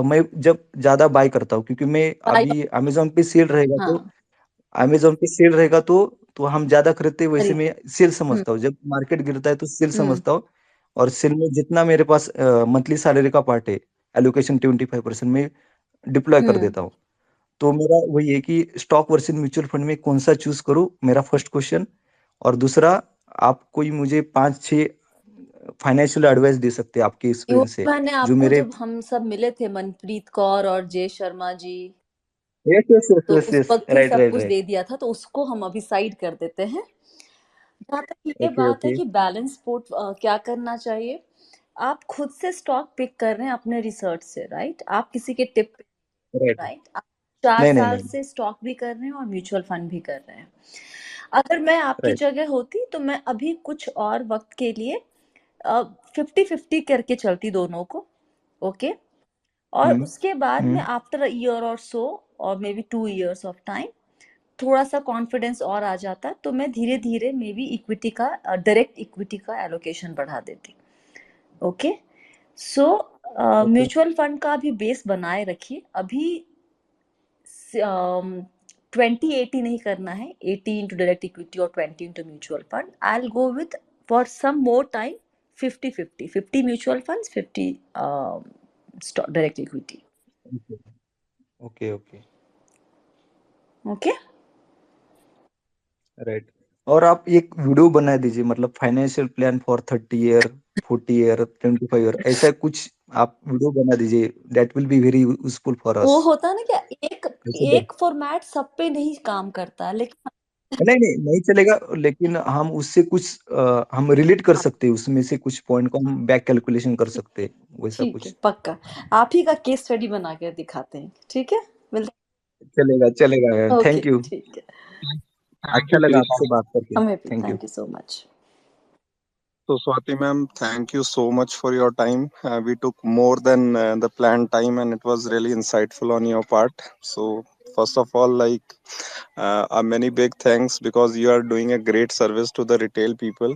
मैं जब ज्यादा बाय करता हूँ, क्योंकि मैं अभी अमेजोन पे सेल रहेगा तो
हाँ,
अमेजोन पे सेल रहेगा तो हम ज्यादा खरीदते हैं, वैसे
खरीद।
मैं सेल समझता हूँ। जब मार्केट गिरता है तो सेल समझता हूँ, और सेल में जितना मेरे पास मंथली सैलरी का पार्ट है, एलोकेशन 25% में डिप्लॉय कर देता हूँ। तो मेरा वही है कि स्टॉक वर्सेस म्यूचुअल फंड में कौन सा चूज करूँ, मेरा फर्स्ट क्वेश्चन। और दूसरा, आप कोई मुझे 5-6 फाइनेंशियल एडवाइस दे सकते हैं आपके
वो
एक्सपीरियंस से,
मैंने
जो
आपको
मेरे
जब हम सब मिले थे, मनप्रीत कौर और जय Sharma ji,
yes yes yes
तो
यस
उस
यस,
वक्त ही
राइट
सब
राइट
कुछ
राइट।
दे दिया था, तो उसको हम अभी साइड कर देते हैं। जहाँ तक ये
ओके
बात है
ओके।
कि बैलेंस पोर्ट क्या करना चाहिए, आप खुद से स्टॉक पिक कर रहे हैं अपने रिसर्च से, राइट? आप किसी के टिप,
राइट।
राइट? आप 4
नहीं नहीं
साल
नहीं।
से स्टॉक भी कर रहे हैं और म्यूचुअल फंड भी कर रहे हैं। अगर मैं आपकी
राइट।
जगह होती तो मैं अभी कुछ और वक्त के लिए 50-50 करके चलती दोनों को, ओके? और उसके बाद में
हम्म।
आफ्टर अ ईयर और सो, और may be 2 years of time, थोड़ा सा कॉन्फिडेंस और आ जाता तो मैं धीरे धीरे मे बी इक्विटी का, डायरेक्ट इक्विटी का एलोकेशन बढ़ा देती। Okay, so
okay
mutual fund का भी बेस बनाए रखिए। अभी 20-80 नहीं करना है, 80 इंटू डायरेक्ट इक्विटी और 20 into mutual fund. I will go with for some more time 50-50, 50 mutual funds, 50 direct equity.
Okay okay.
Okay,
right. और आप एक वीडियो बना दीजिए, मतलब financial plan for 30 year, 40 year, 25 year, ऐसा कुछ आप वीडियो बना दीजिए, that will be very useful for
वो
अस।
होता है ना क्या, एक फॉर्मेट सब पे नहीं काम करता है, लेकिन
नहीं नहीं नहीं चलेगा, लेकिन हम उससे कुछ हम रिलेट कर सकते हैं, उसमें से कुछ पॉइंट को हम बैक कैलकुलेशन कर सकते हैं, वैसा
ठीक है,
कुछ।
पक्का आप ही का केस स्टडी बना के दिखाते हैं, ठीक है? मिलते
चलेगा चलेगा
हैं।
Ma'am,
okay,
thank you.
ठीक है।
थैंक
अच्छा
यू
लगा
प्रीता।
आपसे बात करके।
हमें भी
thank you.
Thank you so much.
So Swati ma'am, thank you so much for your time. We took more than the planned time, and it was really insightful on your part. So first of all, like a many big thanks because you are doing a great service to the retail people.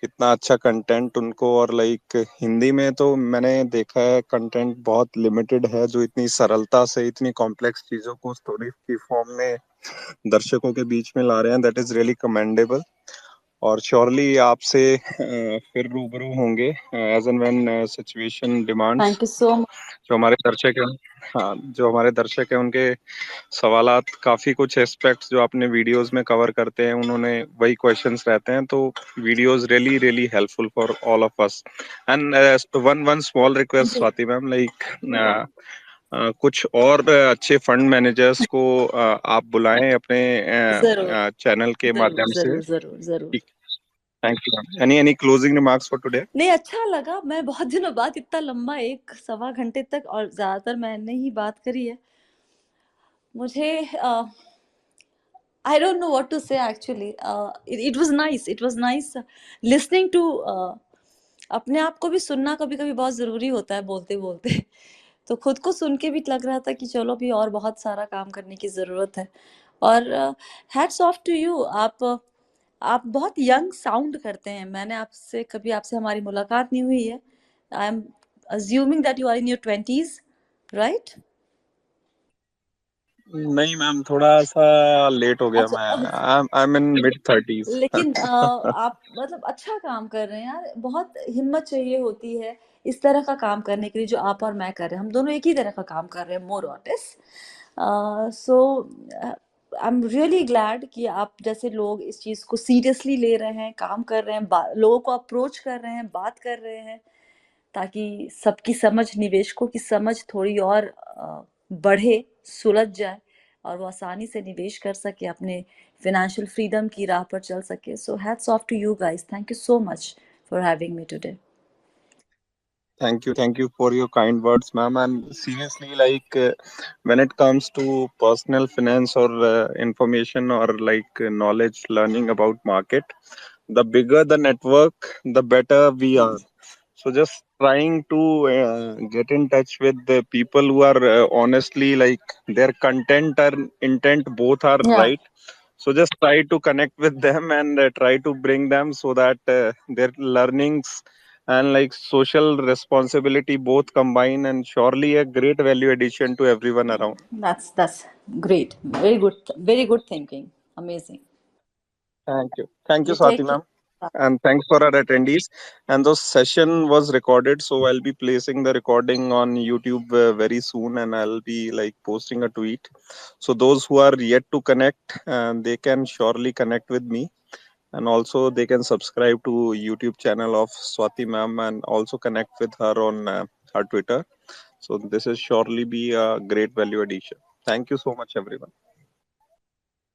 इतना अच्छा content उनको, और like Hindi में तो मैंने देखा है content बहुत लिमिटेड है जो इतनी सरलता से इतनी कॉम्प्लेक्स चीजों को स्टोरी की फॉर्म में दर्शकों के बीच में ला रहे हैं। That is really commendable. और श्योरली आपसे फिर रूबरू होंगे as and when situation demands.
Thank you so much.
जो हमारे दर्शक हैं, हाँ, जो हमारे दर्शक हैं उनके सवालात, काफी कुछ एस्पेक्ट्स जो आपने वीडियोस में कवर करते हैं, उन्होंने वही क्वेश्चंस रहते हैं, तो videos really really helpful for all of us. And one one small request
ji,
Swati ma'am, like कुछ और अच्छे फंड मैनेजर्स को आप बुलाएं अपने
जरूर
चैनल के
जरूर
माध्यम से।
जरूर जरूर जरूर।
Thank you ma'am. Any closing remarks for today?
नहीं, अच्छा लगा, मैं बहुत दिनों बाद इतना लंबा 1-1.25 घंटे तक, और ज्यादातर मैंने ही बात करी है। मुझे I don't know what to say actually. It was nice. It was nice listening to. अपने आप को भी सुनना कभी कभी बहुत जरूरी होता है बोलते बोलते। तो खुद को सुन के भी लग रहा था कि चलो भी और बहुत सारा काम करने की जरूरत है। और हैट्स ऑफ टू यू, आप बहुत यंग साउंड करते हैं। मैंने आपसे कभी, आपसे हमारी मुलाकात नहीं हुई है। I am assuming that you are in your 20s, right?
नहीं मैम, थोड़ा सा लेट हो गया
अच्छा,
मैं। I am in mid 30s।
लेकिन आप मतलब अच्छा काम कर रहे हैं यार। बहुत हिम्मत चाहिए होती है इस तरह का काम करने के लिए जो आप और मैं कर रहे हैं। हम दोनों एक ही तरह का काम कर रहे हैं, मोर और less. So I am really glad कि आप जैसे लोग इस चीज को सीरियसली ले रहे हैं, काम कर रहे हैं, लोगों को अप्रोच कर रहे हैं, बात कर रहे हैं, ताकि सबकी समझ, निवेशकों की समझ थोड़ी और बढ़े, सुलझ जाए, और वो आसानी से निवेश कर सके, अपने financial freedom की राह पर चल सके। So hats off to you guys. Thank you so much for having me today.
Thank you for your kind words, ma'am. And seriously, like when it comes to personal finance or information or like knowledge, learning about market, the bigger the network, the better we are. So just trying to get in touch with the people who are honestly, like their content and intent both are
Yeah,
right. So just try to connect with them and try to bring them so that their learnings and like social responsibility both combine, and surely a great value addition to everyone around.
that's great. Very good thinking. Amazing.
Thank you
You
Swati
take care.
ma'am, and thanks for our attendees. And the session was recorded, so I'll be placing the recording on YouTube very soon, and I'll be like posting a tweet. So those who are yet to connect, they can surely connect with me, and also they can subscribe to YouTube channel of Swati ma'am and also connect with her on her Twitter. So this is surely be a great value addition. Thank you so much, everyone.